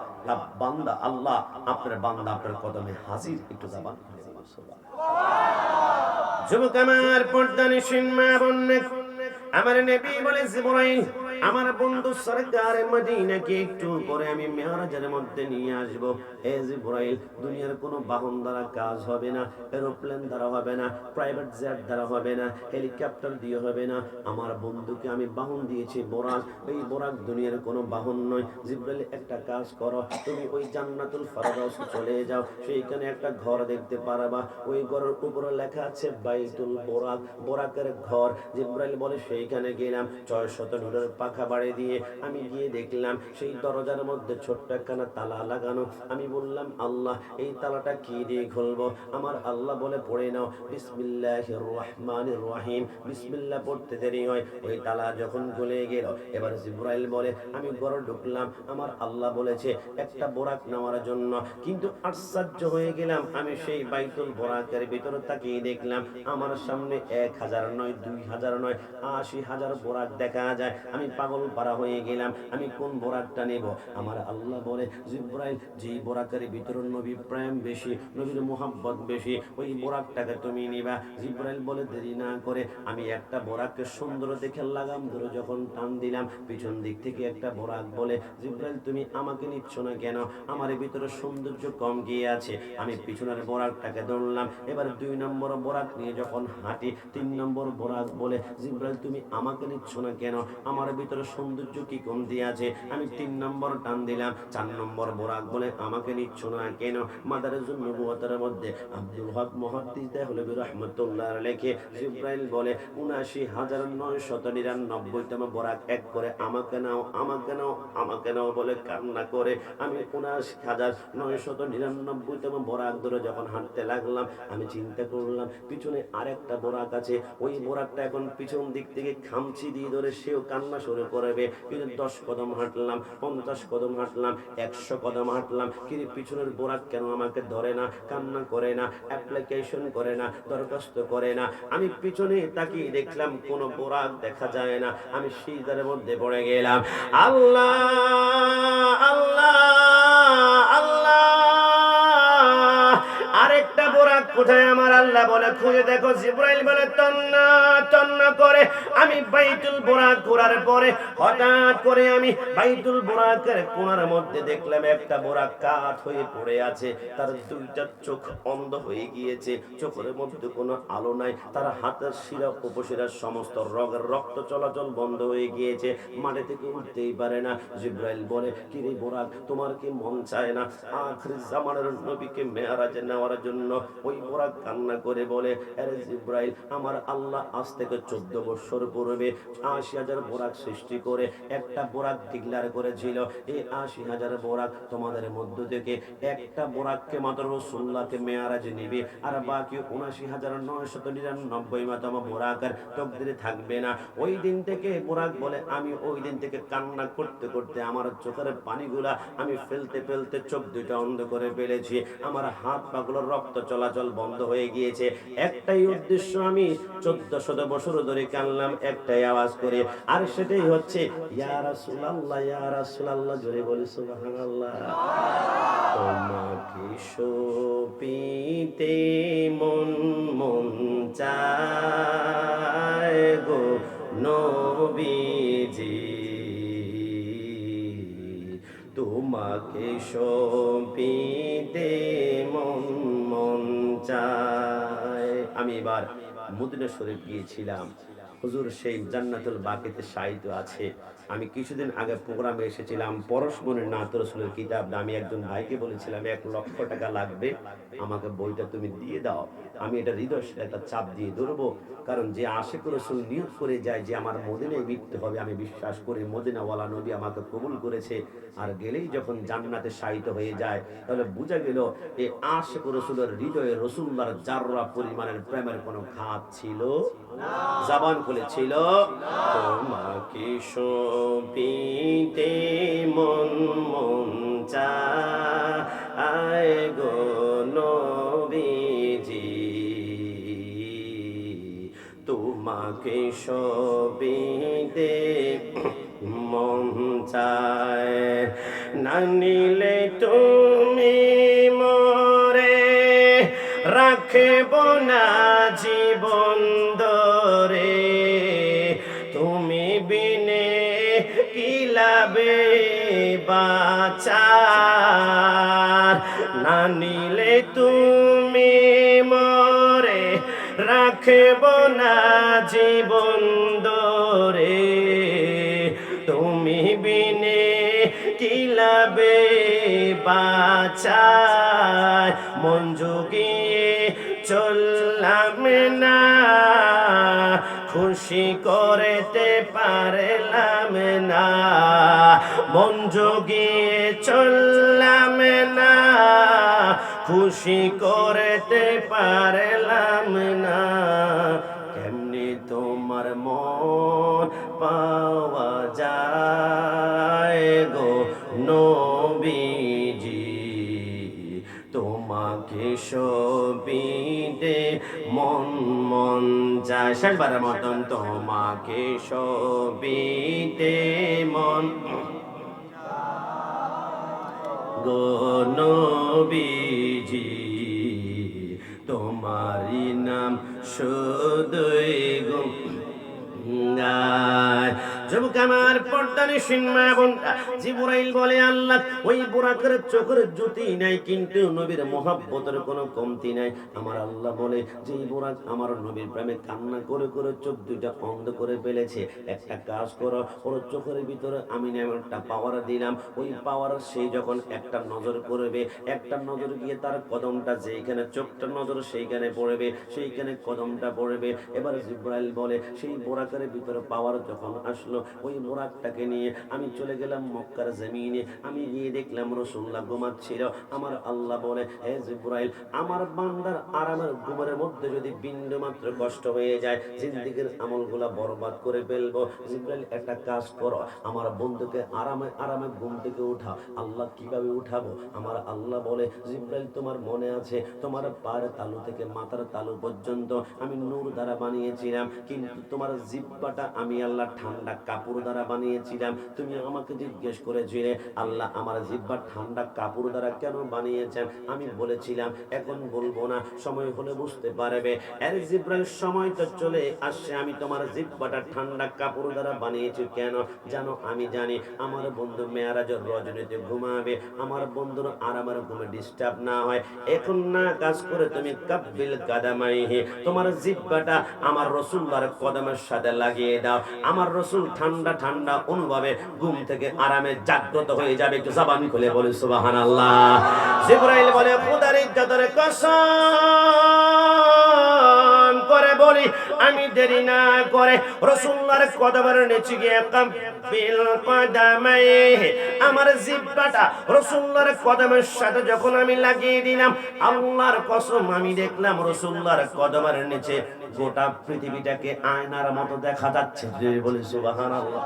বান্দা আল্লাহ, আপনার বান্দা আপনার কদমে হাজির। একটু যাবান যুবক আমার, পর্দানিশীন মা বোন, আমার নবী বলে, জিবরাইল, আমার বন্ধু সরকার মদিনাকে একটু পরে আমি মেরাজের মধ্যে নিয়ে আসব। হে জিবরাইল, দুনিয়ার কোনো বাহন দ্বারা কাজ হবে না, এরোপ্লেন দ্বারা হবে না, প্রাইভেট জেট দ্বারা হবে না, হেলিকপ্টার দিয়ে হবে না। আমার বন্ধুকে আমি বাহন দিয়েছি বোরাক। এই বোরাক দুনিয়ার কোনো বাহন নয়। জিবরাইল, একটা কাজ করো, তুমি ওই জান্নাতুল ফেরদাউসে চলে যাও, সেইখানে একটা ঘর দেখতে পারবা, ওই ঘরের উপরে লেখা আছে বাইতুল বোরাক, বোরাকের ঘর। জিবরাইল বলে, সেইখানে গেলাম, 600 নূরের পাখা বাড়ি দিয়ে আমি গিয়ে দেখলাম সেই দরজার মধ্যে ছোট্ট একখানা তালা লাগানো। আমি বললাম, আল্লাহ, এই তালাটা কি দিয়ে খুলবো? আমার আল্লাহ বলে, পড়ে নাও বিসমিল্লাহির রহমানির রহিম। বিসমিল্লাহ পড়তে দেরি হয়, ওই তালা যখন খুলে গেল, এবার জিবরাইল বলে, আমি ঘরে ঢুকলাম, আমার আল্লাহ বলেছে একটা বোরাক নেওয়ার জন্য। কিন্তু আশ্চর্য হয়ে গেলাম, আমি সেই বাইতুল বোরাকের ভিতরে তাকিয়ে দেখলাম আমার সামনে 1000 নয়, 2000 নয়, 80,000 বোরাক দেখা যায়। আমি পাগল পারা হয়ে গেলাম, আমি কোন বোরাকটা নেব? আমার আল্লাহ বলে, জিবরাইল, যেই বোরাকের ভিতরে নবী প্রেম বেশি, নবীর মুহাব্বত বেশি, ওই বোরাকটাকে তুমি নিবা। জিবরাইল বলে, দেরি না করে আমি একটা বোরাককে সুন্দর দেখে লাগাম ধরে যখন টান দিলাম, পিছন দিক থেকে একটা বোরাক বলে, জিবরাইল, তুমি আমাকে নিচ্ছ না কেন? আমার ভিতরে সৌন্দর্য কম গিয়ে আছে। আমি পিছনের বোরাকটাকে ধরলাম, এবার 2 নম্বর বোরাক নিয়ে যখন হাঁটি, 3 নম্বর বোরাক বলে, জিবরাইল, তুমি আমাকে নিচ্ছ না কেন? আমার ভিতরে সৌন্দর্য কি কম দিয়ে আছে? আমি 3 নম্বর টান দিলাম, 4 নম্বর বোরাক বলে, আমাকে নিচ্ছ না কেন? মাদারিজুন নবুওয়াতের মধ্যে আব্দুল হক মুহাদ্দিস দেহলভী রাহমাতুল্লাহ লেখে, জিবরাইল বলে, ৭৯,৯৯৯তম বোরাক এক করে আমাকে নাও, আমাকে নাও, আমাকে নাও বলে কান্না করে আমি ৭৯,৯৯৯তম বোরাক ধরে যখন হাঁটতে লাগলাম, আমি চিন্তা করলাম পিছনে আরেকটা বোরাক আছে, ওই বোরাকটা এখন পিছন দিক থেকে খামচি দিয়ে ধরে সেও কান্না শুরু করবে। কিন্তু 10 কদম হাঁটলাম, 50 কদম হাঁটলাম, 100 কদম হাঁটলাম, কিন্তু পিছনের বোরাক কেন আমাকে ধরে না, কান্না করে না, অ্যাপ্লিকেশন করে না, দরখাস্ত করে না। আমি পিছনে তাকিয়ে দেখলাম কোনো বোরাক দেখা যায় না। আমি সিজদার মধ্যে পড়ে গেলাম, আল্লাহ আল্লাহ আল্লাহ, আরেকটা বোরাক কোথায়? আমার আল্লাহ বলে খুঁজে দেখো। জিবরাইল বলে তন্না তন্না করে আমি বাইতুল বুরাক ঘোরার পরে হঠাৎ করে আমি বাইতুল বুরাকের কোণার মধ্যে দেখলাম একটা বুরাক কাত হয়ে পড়ে আছে, তার দুইটা চোখ অন্ধ হয়ে গিয়েছে, চোখের মধ্যে কোনো আলো নাই, তার হাতের শিরা উপশিরা সমস্ত রক্ত চলাচল বন্ধ হয়ে গিয়েছে, মাটি থেকে উঠতেই পারে না। জিবরাইল বলে কি রে বুরাক, তোমার কি মন চায় না আখির জামানের নবীকে মেরাজে নেওয়ার জন্য? ওই বুরাক কান্না করে বলে আরে জিবরাইল, আমার আল্লাহ আজ থেকে 14 বছর পূর্বে 80,000 বুরাক সৃষ্টি করে একটা বুরাক ডিক্লেয়ার করেছিল, এই 80,000 বুরাক তোমাদের মধ্য থেকে একটা বুরাককে মাত্র রাসূলুল্লাহকে মেরাজে নেবে, আর বাকি 79,999 মাতম বুরাকের তকদিরে থাকবে না। ওই দিন থেকে বুরাক বলে আমি ওই দিন থেকে কান্না করতে করতে আমার চোখের পানিগুলা আমি ফেলতে ফেলতে চোখ দুইটা অন্ধ করে ফেলেছি, আমার হাত পাগুলোর রক্ত চলাচল বন্ধ হয়ে গিয়েছে। একটাই উদ্দেশ্য, আমি 1400 বছর ধরে কানলাম একটাই আওয়াজ করে, আর সেটাই হচ্ছে ইয়া রাসূলুল্লাহ ইয়া রাসূলুল্লাহ। জোরে বলি সুবহানাল্লাহ। তোমাকে সপিতে মন মন চায় গো নবীজি, তোমাকে সপিতে মন মন চায়। আমি এবার মদিনা শরীফ গিয়েছিলাম, হুজুর সেই জান্নাতুল বাকিতে শায়িত আছে। আমি কিছুদিন আগে প্রোগ্রামে এসেছিলাম, পরশমণির নাত রাসূলের কিতাব, আমি একজন ভাইকে বলেছিলাম 1 লক্ষ টাকা লাগবে, আমাকে বইটা তুমি দিয়ে দাও। আমি এটা হৃদয় একটা চাপ দিয়ে ধরবো, কারণ যে আশিক রাসূল নিয়ত করে যায় যে আমার মদিনায় মৃত্যু হবে, আমি বিশ্বাস করি মদিনাওয়ালা নবী আমাকে কবুল করেছে, আর গেলেই যখন জান্নাতে শায়িত হয়ে যায় তাহলে বোঝা গেল এই আশিক রাসূলের হৃদয়ে রাসূলুল্লাহর যাররা পরিমাণের প্রেমের কোনো খাত ছিল না। জবান খুলেছিল তোমাকে সপিতে মন মন চায় গো নবীজি, তোমাকে সপিতে মন চায়, না নিলে তুমি মরে রাখব না জীবন ধরে, তুমি বিনে কি লাভে বাঁচার, না নিলে তুমি মরে রাখব না জীবন ধরে, তুমি বিনে কি লাভে বাঁচায়, মন জুগিয়ে চললাম না খুশি করতে পারলাম না, মন জুগিয়ে চললাম না খুশি করতে পারলাম না, কেমনে তোমার মন পাওয়া যায় গো নবীজি, তোমাকে সপিতে মন মন যায়। শেষবারের মতন তোমাকে সপিতে মন গো নবীজি, তোমারি নাম শুধুই গুনগান। যুবক আমার পর্দানি সিনমা বোনটা, জিবরাইল বলে আল্লাহ ওই বুরাকের চোখের জ্যোতি নাই, কিন্তু নবীর মহব্বতের কোনো কমতি নাই। আমার আল্লাহ বলে যে বুরাক আমার নবীর প্রেমে কান্না করে করে চোখ দুইটা অন্ধ করে ফেলেছে, একটা কাজ করো, ওর চোখের ভিতরে আমি একটা পাওয়ার দিলাম, ওই পাওয়ার সে যখন একটা নজর করবে, একটা নজর গিয়ে তার কদমটা যেখানে চোখটা নজর সেইখানে পড়বে, সেইখানে কদমটা পড়বে। এবার জিবরাইল বলে সেই বুরাকের ভিতরে পাওয়ার যখন আসলো, ওই বুরাকটাকে নিয়ে আমি চলে গেলাম মক্কার জমিনে, আমি গিয়ে দেখলাম রাসূলুল্লাহ ঘুমাচ্ছিল। আমার আল্লাহ বলে হে জিবরাইল, আমার বান্দার আরামের ঘুমের মধ্যে যদি বিন্দু মাত্র কষ্ট হয়ে যায়, জিন্দেগীর আমলগুলা বরবাদ করে ফেলবো। জিবরাইল একটা কাজ করো, আমার বন্ধুকে আরামে আরামে ঘুম থেকে উঠাও। আল্লাহ কিভাবে উঠাবো? আমার আল্লাহ বলে জিবরাইল, তোমার মনে আছে তোমার পায়ের তালু থেকে মাথার তালু পর্যন্ত আমি নূর দ্বারা বানিয়েছিলাম, কিন্তু তোমার জিহ্বাটা আমি আল্লাহ ঠান্ডা কাপড় দ্বারা বানিয়েছিলাম। বানিয়েছিলাম, তুমি আমাকে জিজ্ঞেস করেছিলে আল্লাহ আমার জিহ্বা ঠান্ডা কাপড় দ্বারা কেন বানিয়েছেন, আমি বলেছিলাম এখন বলবো না, সময় হলে বুঝতে পারবে। এর জিব্রাইল সময় তো চলে আসছে, আমি তোমার জিহ্বাটা ঠান্ডা কাপড় দ্বারা বানিয়েছি কেন জানো? আমি জানি আমার বন্ধু মেয়ারাজের রজনীতে ঘুমাবে, আমার বন্ধুর আরামের ঘুমে ডিস্টার্ব না হয়। এখন না কাজ করে তুমি কাব্বিল কাদামাইহি, তোমার জিহ্বাটা আমার রাসূলুল্লাহর কদমের সাথে লাগিয়ে দাও, আমার রাসূল ঠান্ডা ঠান্ডা অনুভবে ঘুম থেকে আরামে জাগ্রত হয়ে যাবে। একটু জবান খুলে বলি সুবহানাল্লাহ। জিবরাইল বলে খোদার ইজ্জতের কসম করে বলি আমি দেরি না করে রাসূলুল্লাহর কদমের নিচে গিয়ে কাব্বিল কদামাইহি, আমার জিহ্বাটা রাসূলুল্লাহর কদমের সাথে যখন আমি লাগিয়ে দিলাম, আল্লাহর কসম আমি দেখলাম রাসূলুল্লাহর কদমের নিচে গোটা পৃথিবীটাকে আয়নার মতো দেখা যাচ্ছে। বলি সুবহানাল্লাহ।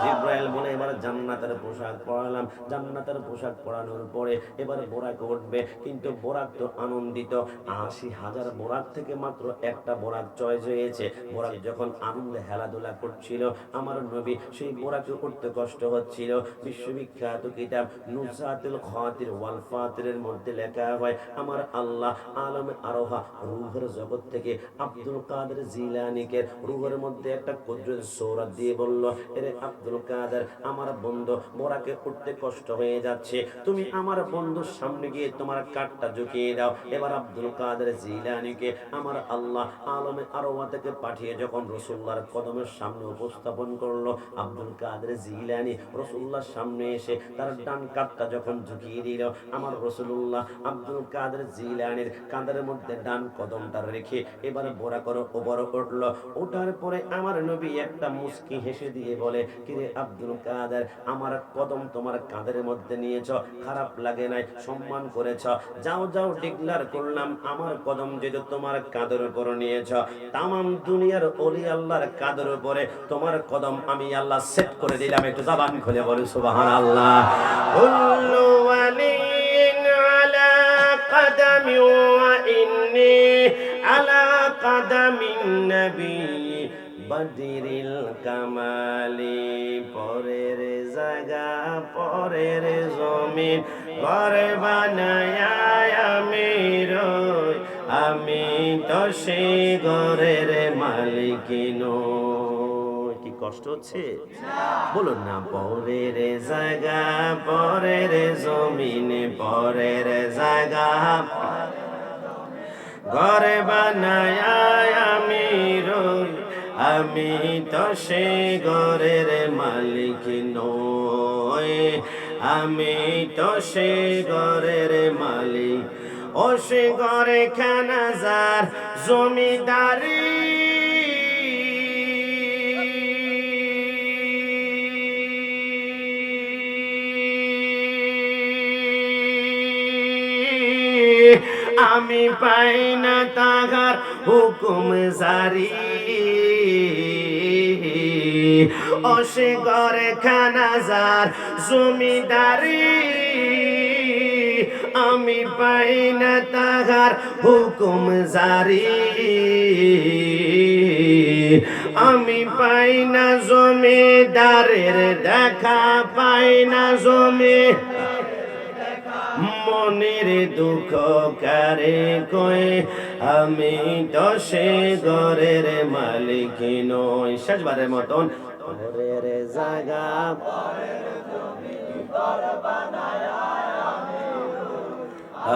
জিবরাইল বলে এবার জান্নাতের পোশাক পরালাম, জান্নাতের পোশাক পরানোর পরে এবার বোরাক উঠবে, কিন্তু বোরাক তো আনন্দিত, ৮০,০০০ বোরাক থেকে মাত্র একটা বোরাক চয়েস হয়েছে। বোরাক যখন আনন্দে হেলাধুলা করছিল আমার নবী সেই বোরাকে উঠতে কষ্ট হচ্ছিল। বিশ্ববিখ্যাত কিতাব নুসাতুল খাতির ওয়াল ফাতিরের মধ্যে লেখা হয় আমার আল্লাহ আলমে আরোহা রূহের জগৎ থেকে আব্দুল কাদের জিলানীকে রূহের মধ্যে একটা কুদরত সূরা দিয়ে বলল, এরে আব্দুল কাদের আমার বন্ধু বোরাকে উঠতে কষ্ট হয়ে যাচ্ছে, তুমি আমার বন্ধুর সামনে গিয়ে তোমার কাঠটা ঝুঁকিয়ে দাও। এবার আব্দুল কাদের জিলানীকে আমার আল্লাহ আলমে আরোহা থেকে পাঠিয়ে যখন রাসূলুল্লাহর কদমের সামনে উপস্থাপন করলো, আব্দুল কাদের জিলানী রাসূলুল্লাহর সামনে এসে তার ডান কাঠটা যখন ঝুঁকিয়ে দিল, আমার রাসূলুল্লাহ আব্দুল কাদের জিলানীর কাঁধের মধ্যে ডান কদমটা রেখে এবার বোরা করো উপরে উঠলো। ওঠার পরে আমার নবী একটা মুস্কি হেসে দিয়ে বলে, কিরে আব্দুল কাদের আমার কদম তোমার কাঁধের মধ্যে নিয়েছ, খারাপ লাগে নাই, সম্মান করেছ, যাও যাও ডিক্লার করলাম আমার কদম যেহেতু তোমার কাঁধের উপর নিয়েছ, তামাম দুনিয়ার ওলি আল্লাহর কাঁধের উপরে তোমার কদম আমি আল্লাহ সেট করে দিলাম। একটু জবান খুলে বলি সুবহানাল্লাহ। কুল্লু ওয়ালিন আলা কদমি ওয়া ইন্নী আলা কদমিন নবী বদরিল কামালি। পরের জায়গা পরের জমিন ঘরে বানায়া আমি রই, আমি তো সেই ঘরের মালিক নই। কি কষ্ট হচ্ছে বলুন না? পরের জায়গা পরের জমিন পরের জায়গা ঘরে বানায়া আমি রই, আমি তো সে ঘরের মালিক নই, আমি তো সে ঘরের মালিক। ও সে ঘরে খানাজার জমিদারি, আমি পাই না তাহার হুকুম জারি। অসে ঘরে খানাজার জমিদারি, আমি পাই না তাহার হুকুম জারি। আমি পাই না জমিদারের দেখা, পাই না জমি মনের দুঃখ কারে কই, আমি তো সে ঘরের মালিক নই। শেষবারের মতন ঘরের জায়গা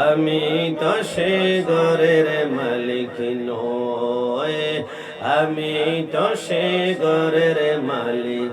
আমি তো সে ঘরের মালিক নই, আমি তো সে ঘরের মালিক।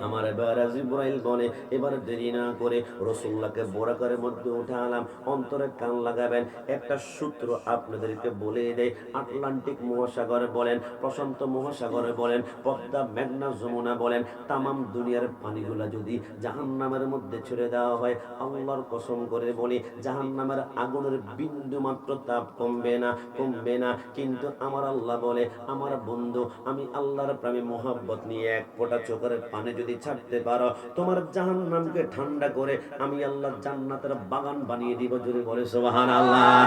আমার এবার জিবরাইল বলে এবার দেরি না করে রাসূলুল্লাহকে বোরাকের মধ্যে উঠালাম। অন্তরে কান লাগাবেন, একটা সূত্র আপনাদেরকে বলে দেয়। আটলান্টিক মহাসাগরে বলেন, প্রশান্ত মহাসাগরে বলেন, পদ্মা মেঘনা যমুনা বলেন, তামাম দুনিয়ার পানিগুলা যদি জাহান্নামের মধ্যে ছেড়ে দেওয়া হয়, আল্লাহর কসম করে বলি জাহান্নামের আগুনের বিন্দু মাত্র তাপ কমবে না, কমবে না। কিন্তু আমার আল্লাহ বলে, আমার বন্ধু আমি আল্লাহর প্রেমে মোহাব্বত নিয়ে এক ফোঁটা চোখের পানি যদি ছাড়তে পারো, তোমার জাহান্নামকে ঠান্ডা করে আমি আল্লাহ জান্নাতের বাগান বানিয়ে দিব। জোরে বলে সুবহানাল্লাহ।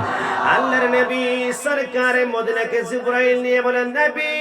আল্লাহর নবী সরকারে মদিনাকে জিবরাইল নিয়ে বলেন, নবী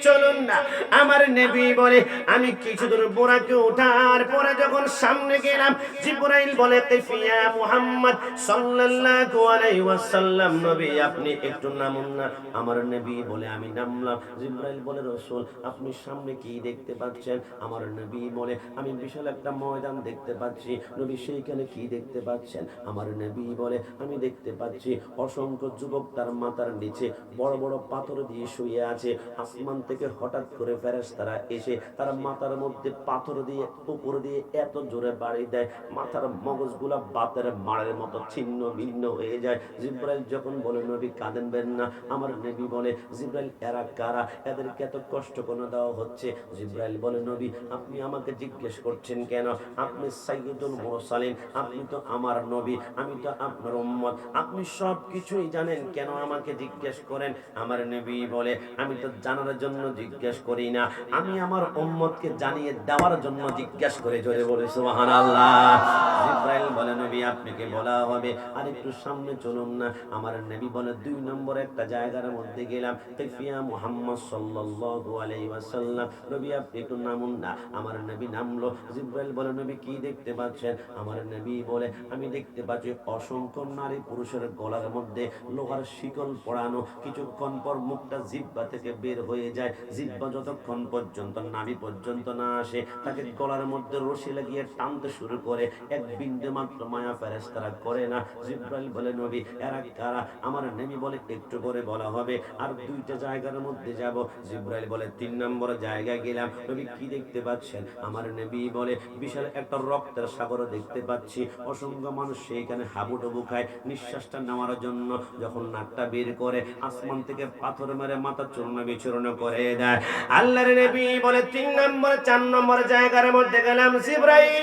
চলুন না। আমার নবী বলে আমি কিছু দূর বোরাকে ওঠার পরে যখন সামনে গেলাম, জিবরাইল বলে কিফিয়া মুহাম্মদ সাল্লাল্লাহু আলাইহি ওয়াসাল্লাম, নবী আপনি একটু নামুন না। আমার নবী বলে আমি নামলাম। জিবরাইল বলে রাসূল আপনি সামনে কি দেখতে পাচ্ছেন? আমার নবী বলে আমি বিশাল একটা ময়দান দেখতে পাচ্ছি। নবী সেইখানে কি দেখতে পাচ্ছেন? আমার নবী বলে আমি দেখতে পাচ্ছি অসংখ্য যুবক তার মাথার নিচে বড় বড় পাথর দিয়ে শুয়ে আছে। আসমান থেকে হঠাৎ করে ফেরেশতারা এসে তার মাথার মধ্যে পাথর দিয়ে উপর দিয়ে এত জোরে বাড়ি দেয়, মাথার মগজগুলা বাতের মারের মতো ছিন্ন ভিন্ন হয়ে যায়। জিবরাইল যখন বলে নবী কাঁদেনবেন না। আমার নবী বলে জিবরাইল এরা কারা, এদেরকে এত কষ্ট কেন দেওয়া হচ্ছে? জিবরাইল বলে নবী আপনি আমাকে জিজ্ঞেস করছেন কেন? আপনি সাইয়্যিদুল মুরসালিন, আপনি তো আমার নবী, আমি তো আপনার উম্মত, আপনি সব কিছুই জানেন, কেন আমাকে জিজ্ঞেস করেন? আমার নবী বলে আমি তো জানার জন্য জিজ্ঞেস করি না, আমি আমার উম্মতকে জানিয়ে দেওয়ার জন্য জিজ্ঞেস করে। জোরে বলে সুবহানাল্লাহ। জিবরাইল বলে নবী আপনাকে বলা হবে আর একটু সামনে চলুন না। আমার নবী বলে 2 নম্বর একটা জায়গার মধ্যে গেলাম। কিফিয়া মুহাম্মদ সাল্লাল্লাহু আলাইহি ওয়াসাল্লাম, নবী আপনি একটু নামুন না। আমার নবী নামলো। জিবরাইল বলে নবী কি দেখতে পাচ্ছেন? আমার নবী বলে আমি দেখতে পাচ্ছি অসংখ্য নারী পুরুষের গলার মধ্যে লোহার শিকল পরানো। কিছুক্ষণ পর মুখটা জিহ্বা থেকে বের হয়ে যায়। জিহ্বা যতক্ষণ পর্যন্ত নাভি পর্যন্ত না আসে তাকে গলার মধ্যে রশি লাগিয়ে টানতে শুরু করে। এক বিন্দু মাত্র মায়া ফেরেশতারা করে না। জিবরাইল বলে নবী এরা কারা? আমার নবী বলে একটু করে বলা হবে, আর 2টা জায়গার মধ্যে যাব। জিবরাইল বলে 3 নম্বর জায়গায় গেলাম। নবী কি দেখতে পাচ্ছেন? আমার নবী বলে বিশাল একটা রক্তের সাগর দেখতে পাচ্ছি। অসংখ্য মানুষ সেইখানে হাবুডুবু খায় নিঃশ্বাসটা নেওয়ার জন্য। যখন নাকটা বের করে আসমান থেকে পাথর মেরে মাথা চূর্ণ বিচূর্ণ করে দেয়। আল্লাহর নবী বলে 3 নম্বর 4 নম্বর জায়গার মধ্যে গেলাম। জিবরাইল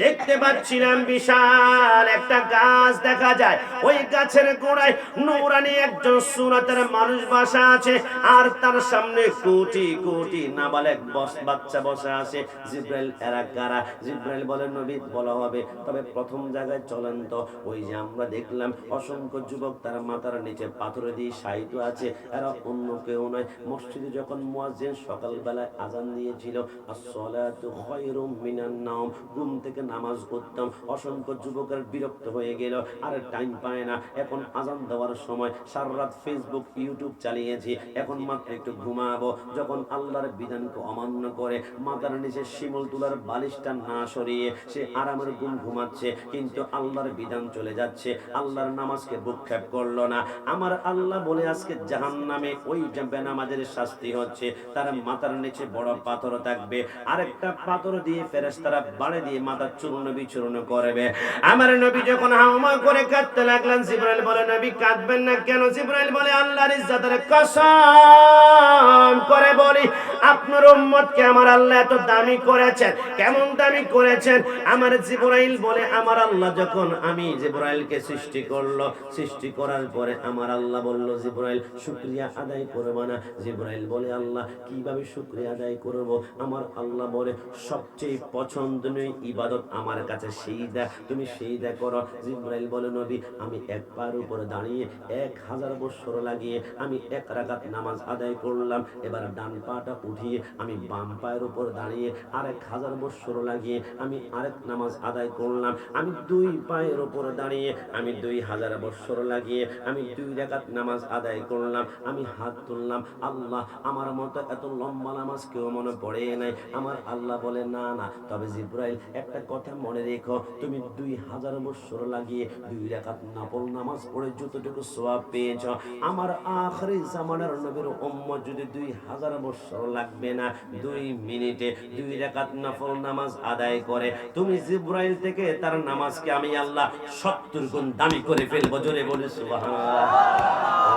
দেখতে পাচ্ছিলাম বিশাল একটা গাছ দেখা যায়। ওই গাছের গোড়ায় নূরানি একজন সুরাতের মানুষ বসা আছে, আর তার সামনে কোটি কোটি নাবালেগ বাচ্চা বসা আছে। জিবরাইল এরা কারা? জিবরাইল বলে নবী বলা হবে, তবে প্রথম জায়গায় চলেন তো। ওই যে আমরা দেখলাম অসংখ্য যুবক তার মাথার নিচে পাথর দিয়ে শায়িত আছে, এরা অন্য কেউ নয়। মসজিদে যখন মুয়াজ্জিন সকালবেলায় আজান দিয়েছিল আসসালাতু খায়রুম মিনান নাওম, ঘুম থেকে নামাজ পড়তাম, অসংখ্য যুবকের বিরক্ত হয়ে গেল, আর টাইম পায় না। এখন আজান দেওয়ার সময় সারা রাত ফেসবুক ইউটিউব চালিয়েছি, এখন মাত্র একটু ঘুমাবো। যখন আল্লাহর বিধানকে অমান্য করে মাথার নিচে শিমুল তুলার বালিশটা না সরিয়ে সে আরামের ঘুম ঘুমাচ্ছে, কিন্তু আল্লাহর বিধান চলে যাচ্ছে, আল্লাহর নামাজকে ভূক্ষেপ করলো না। আমার আল্লাহ বলে আজকে জাহান্নামে ওই বেনামাজের শাস্তি হচ্ছে, তার মাথার নিচে বড় পাথর থাকবে, আরেকটা পাথর দিয়ে ফেরেশতারা বাড়ি দিয়ে মাথা চূর্ণ বিচূর্ণ করবে। আমার নবী যখন হাওমা করে কাঁদতে লাগলেন, জিবরাইল বলে নবী কাঁদবেন না কেন? জিবরাইল বলে আল্লাহর ইজ্জতের কসম করে বলি আপনার উম্মতকে আমার আল্লাহ এত দামি করেছেন। কেমন দামি করেছেন? আমার জিবরাইল বলে আমার আল্লাহ যখন আমি জিবরাইলকে সৃষ্টি করলো, সৃষ্টি করার পরে আমার আল্লাহ বলল জিবরাইল শুকরিয়া আদায় করবে না। জিবরাইল বলে আল্লাহ কিভাবে শুকরিয়া আদায় করব? আমার আল্লাহ বলে সবচেয়ে পছন্দনীয় ইবাদত আমার কাছে সিজদা, তুমি সিজদা করো। জিবরাইল বলে নবী আমি এক পায়ের উপরে দাঁড়িয়ে 1000 বছর লাগিয়ে আমি 1 রাকাত নামাজ আদায় করলাম, এবার ডান পাটা উঠিয়ে আমি বাম পায়ের উপর দাঁড়িয়ে আরেক 1000 বছর লাগিয়ে আমি আরেক নামাজ আদায় করলাম, আমি 2 পায়ের উপর দাঁড়িয়ে আমি 2000 বছর লাগিয়ে আমি 2 রাকাত নামাজ আদায় করলাম। আমি হাত তুললাম, আল্লাহ আমার মতো এত লম্বা নামাজ কেউ মনে পড়ে নাই। আমার আল্লাহ বলে না না, তবে জিবরাইল একটা কথা মনে রেখো, তুমি 2000 বছর লাগিয়ে 2 রাকাত নফল নামাজ পড়ে যতটুকু সওয়াব পেয়েছ, আমার আখিরি জামানার নবীর উম্মত যদি 2000 বছর লাগবে না, 2 মিনিটে 2 রাকাত নফল নামাজ আদায় করে, তুমি জিবরাইল থেকে তার নামাজকে আমি আল্লাহ 70 গুণ দামি করে ফেলবো। জোরে বলে সুবহানাল্লাহ।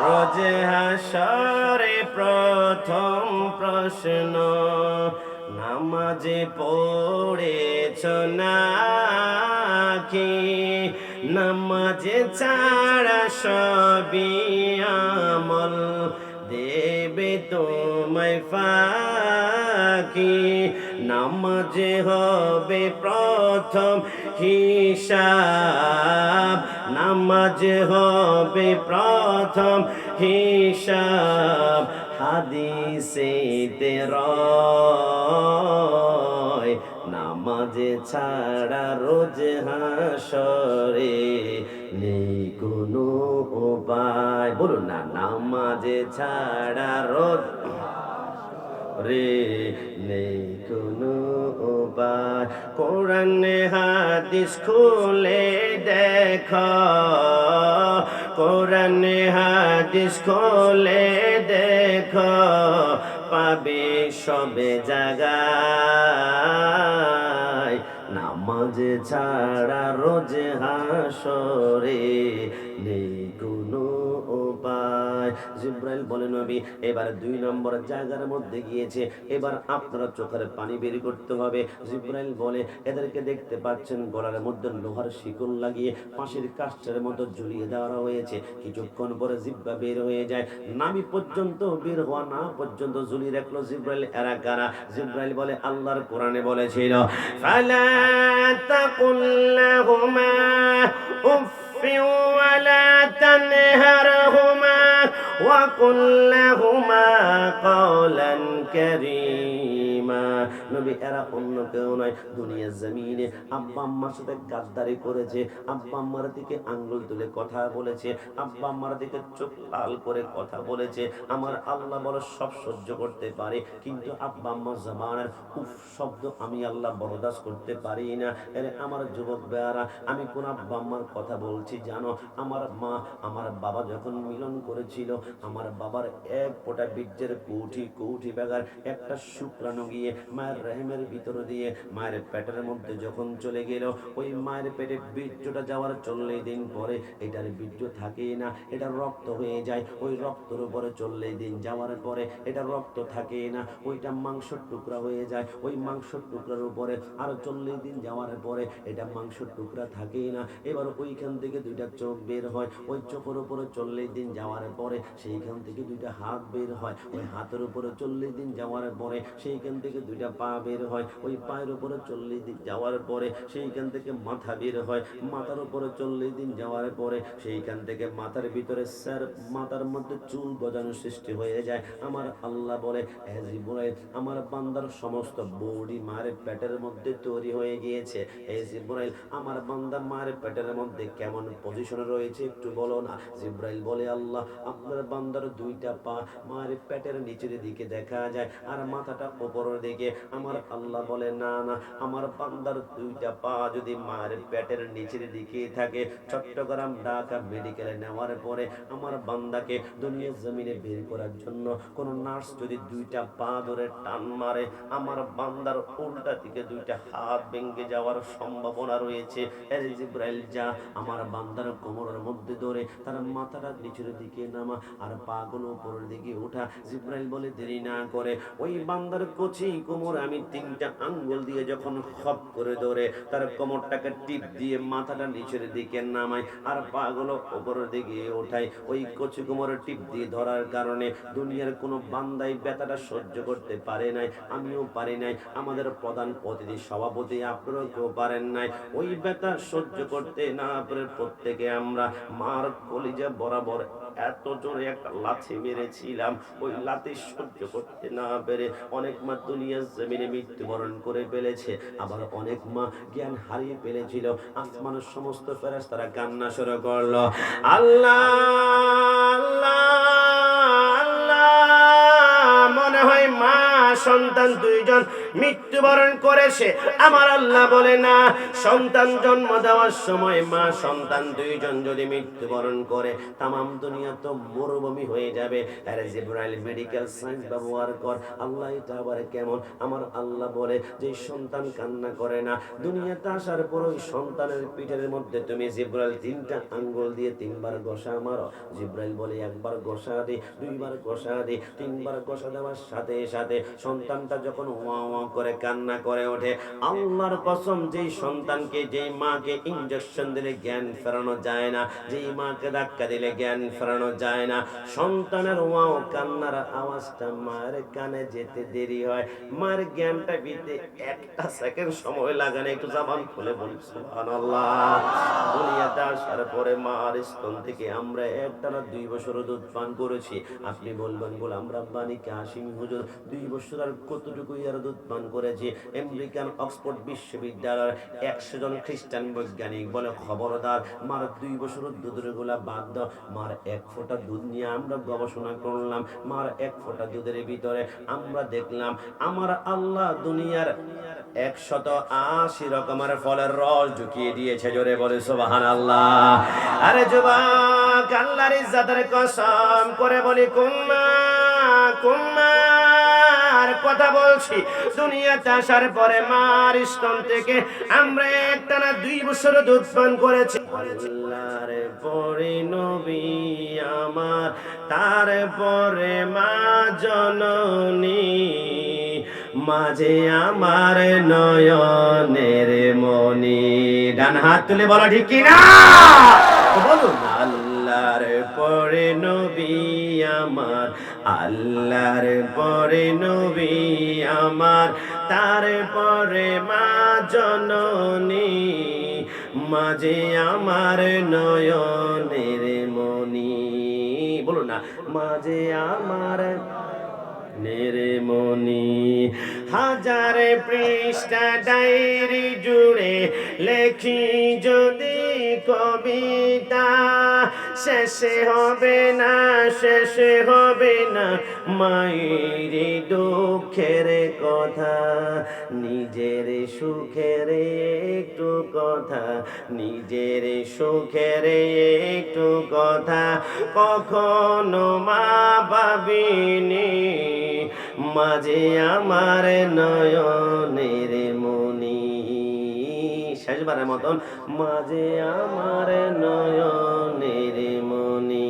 রোজে হাশরে প্রথম প্রশ্ন নামাজে পড়েছ নাকি? নামাজে ছাড়া সবই আমল দেবে তোমায় ফাঁকি, নামাজে হবে প্রথম হিসাব, নামাজে হবে প্রথম হিসাব, হাদিসেতে রয় নামাজে ছাড়া রোজ হাসরে নেই কোনো উপায়। বলুন না, নামাজে ছাড়া রোজ রে নেই কোনো উপায়। কোরআন হাদিস খুলে দেখো, কোরআন হাদিস খুলে দেখো, পাবে সবে জায়গায় নামাজ ছাড়া রোজ হাসরে নেই কোনো উপায়। জিব্রাইল বলে নবী এবার 2 নম্বর জায়গার মধ্যে গিয়েছে, এবার আপনারা চোখের পানি বের করতে হবে। জিব্রাইল বলে এদেরকে দেখতে পাচ্ছেন গলার মধ্যে লোহার শিকল লাগিয়ে পাশের কাষ্ঠের মতো ঝুলিয়ে দেওয়া হয়েছে। কিছুক্ষণ পরে জিব্বা বের হয়ে যায়, নাভি পর্যন্ত বের হওয়া না পর্যন্ত ঝুলিয়ে রাখলো। জিব্রাইল এরা কারা? জিব্রাইল বলে আল্লাহর কোরআনে বলেছিল ফালা তাকুল লাহুমা উফফি ওয়ালা তানহারহুমা ওয়া কুল লাহুমা কওলান কারীমা। নবী এরা অন্য কেউ নয়, দুনিয়ার জমিনে আব্বা আম্মার সাথে গাদ্দারি করেছে, আব্বা আম্মার দিকে আঙ্গুল তুলে কথা বলেছে, আব্বা আম্মার দিকে চোখ লাল করে কথা বলেছে। আমার আল্লাহ বলে সব সহ্য করতে পারে, কিন্তু আব্বা আম্মার জবানের উফ শব্দ আমি আল্লাহ বরদাস্ত করতে পারি না। এর আমার যুবক ভাইয়ারা, আমি কোন আব্বা আম্মার কথা বলছি জানো? আমার মা আমার বাবা যখন মিলন করেছিল, আমার বাবার এক ফোঁটা বীর্যের কোটি বেগার একটা শুক্রাণু গিয়ে মায়ের রহিমের ভিতর দিয়ে মায়ের পেটের মধ্যে যখন চলে গেল, ওই মায়ের পেটে বীর্যটা যাওয়ার 40 দিন পরে এটার বীর্য থাকে না, এটা রক্ত হয়ে যায়। ওই রক্তের উপরে 40 দিন যাওয়ার পরে এটা রক্ত থাকে না, ওইটা মাংসের টুকরা হয়ে যায়। ওই মাংসের টুকরার উপরে আরো 40 দিন যাওয়ার পরে এটা মাংসের টুকরা থাকে না। এবার ওইখান থেকে 2টা চোখ বের হয়, ওই চোখের উপরে 40 দিন যাওয়ার পরে সেইখান থেকে 2টা হাত বের হয়, ওই হাতের উপরে 40 দিন যাওয়ার পরে সেইখান থেকে 2টা পা বের হয়, ওই পায়ের উপরে 40 দিন যাওয়ার পরে সেইখান থেকে মাথা বের হয়, মাথার উপরে 40 দিন যাওয়ার পরে সেইখান থেকে মাথার ভিতরে মাথার মধ্যে চুল গজানো সৃষ্টি হয়ে যায়। আমার আল্লাহ বলে জিবরাইল আমার বান্দার সমস্ত বডি মায়ের পেটের মধ্যে তৈরি হয়ে গিয়েছে। জিবরাইল আমার বান্দা মায়ের পেটের মধ্যে কেমন পজিশনে রয়েছে একটু বলো না। জিবরাইল বলে আল্লাহ আপনার বান্দার 2টা পা মায়ের পেটের নিচের দিকে দেখা যায় আর মাথাটা উপরের দিকে। আমার আল্লাহ বলে না না, আমার বান্দার 2টা পা যদি মায়ের পেটের নিচের দিকে থাকে, চট্টগ্রাম ঢাকা মেডিকেলে নেওয়ার পরে আমার বান্দাকে দুনিয়ার জমিনে বের করার জন্য কোন নার্স যদি 2টা পা ধরে টান মারে, আমার বান্দার উল্টা দিকে 2টা হাত ভেঙে যাওয়ার সম্ভাবনা রয়েছে। এর জিবরাইল যা আমার বান্দার কোমরের মধ্যে ধরে তার মাথাটা নিচের দিকে নামা আর পাগুলো উপরের দিকে ওঠা। জিবরাইল বলে দেরি না করে ওই বান্দার কচি কোমর আমি 3টা আঙ্গুল দিয়ে যখন খপ করে ধরে তার কোমরটাকে টিপ দিয়ে মাথাটা নিচের দিকে নামাই আর পাগুলো উপরের দিকে ওঠাই, ওই কচি কোমরের টিপ দিয়ে ধরার কারণে দুনিয়ার কোনো বান্দাই ব্যথাটা সহ্য করতে পারে নাই, আমিও পারি নাই, আমাদের প্রধান অতিথি সভাপতি আপনারাও কেউ পারেন নাই। ওই ব্যথা সহ্য করতে না পারে প্রত্যেকে আমরা মার কলিজা বরাবর এত জোরে একটা লাথি মেরেছিলাম, ওই লাথি সহ্য করতে না পেরে অনেক মা দুনিয়ার জমিনে মৃত্যুবরণ করে ফেলেছে, আবার অনেক মা জ্ঞান হারিয়ে ফেলেছিল। আসমানের সমস্ত ফেরেশতারা কান্না শুরু করলো, আল্লাহ আল্লাহ আল্লাহ, মনে হয় মা সন্তান 2জন মৃত্যুবরণ করেছে। আমার আল্লাহ বলে না, সন্তান জন্ম দেওয়ার সময় মা সন্তান 2জন যদি মৃত্যুবরণ করে তামাম দুনিয়া তো মরুভূমি হয়ে যাবে। আরে জিবরাইল মেডিকেল সায়েন্স ব্যবহার কর। আল্লাহ এটা আবার কেমন? আমার আল্লাহ বলে যে সন্তান কান্না করে না, দুনিয়াতে আসার পর ওই সন্তানের পিঠের মধ্যে তুমি জিবরাইল 3টা আঙ্গুল দিয়ে 3বার ঘষা মারো। জিবরাইল বলে 1বার ঘষা দে, 2বার ঘষা দে, 3বার ঘষা দেওয়ার সাথে সাথে সন্তানটা যখন ওয়া ওয়া করে কান্না করে ওঠে। আল্লাহর কসম, যেই সন্তানকে, যেই মাকে ইনজেকশন দিলে জ্ঞান ফেরানো যায় না, যেই মাকে ধাক্কা দিলে জ্ঞান ফেরানো যায় না, সন্তানের ওয়াও কান্নার আওয়াজটা মায়ের কানে যেতে দেরি হয়, মার জ্ঞানটা পেতে একটা সেকেন্ড সময় লাগে না। একটু জবান খুলে বলি সুবহানাল্লাহ। দুনিয়াতে আসার পরে মার স্তন থেকে আমরা একটানা 2 বছর দুধ পান করেছি। আপনি বলবেন গোলাম রাব্বানি কাশিম হুজুর 2 বছর আর কতটুকু ইয়ার দুধ পান করেছি? আমেরিকান অক্সফোর্ড বিশ্ববিদ্যালয়ের 100 জন খ্রিস্টান বৈজ্ঞানিক বলে, খবরদার, মার 2 বছর দুধের গোলা বাদ দাও। মার 1 ফোঁটা দুধ নিয়ে আমরা গবেষণা করলাম, মার 1 ফোঁটা দুধের ভিতরে আমরা দেখলাম আমার আল্লাহ দুনিয়ার 180 রকমের ফলের রস ঢুকিয়ে দিয়েছে। জোরে বলে সুবহানাল্লাহ। আরে যুবক, আল্লাহর ইজ্জতের কসম করে বলি, কুম্মার কথা বলছি, দুনিয়াতে আসার পরে মার স্তন থেকে আমরা একটানা 2 বছর দুধ পান করেছি। আল্লাহর পরে নবী আমার, তারপরে মা জননী, মাঝে আমার নয়নের মনি। ডান হাত তুলে বলো ঠিক কিনা, বলুন। আল্লাহর পরে নবী আমার, আল্লাহর পরে নবী আমার, তারপরে মা জননী, মাঝে আমার নয়নের মনি। বলুন না, মাঝে আমার নির্মনি। হাজার পৃষ্ঠা ডায়েরি জুড়ে লেখি যদি কবিতা, শেষে হবে না, শেষে হবে না মায়ের দুঃখের কথা, নিজের সুখের একটু কথা, নিজের সুখের একটু কথা কখনো মা ভাবিনি, মাঝে আমার নয়নের মনি। শেষবারের মতন, মাঝে আমার নয়নের মনি।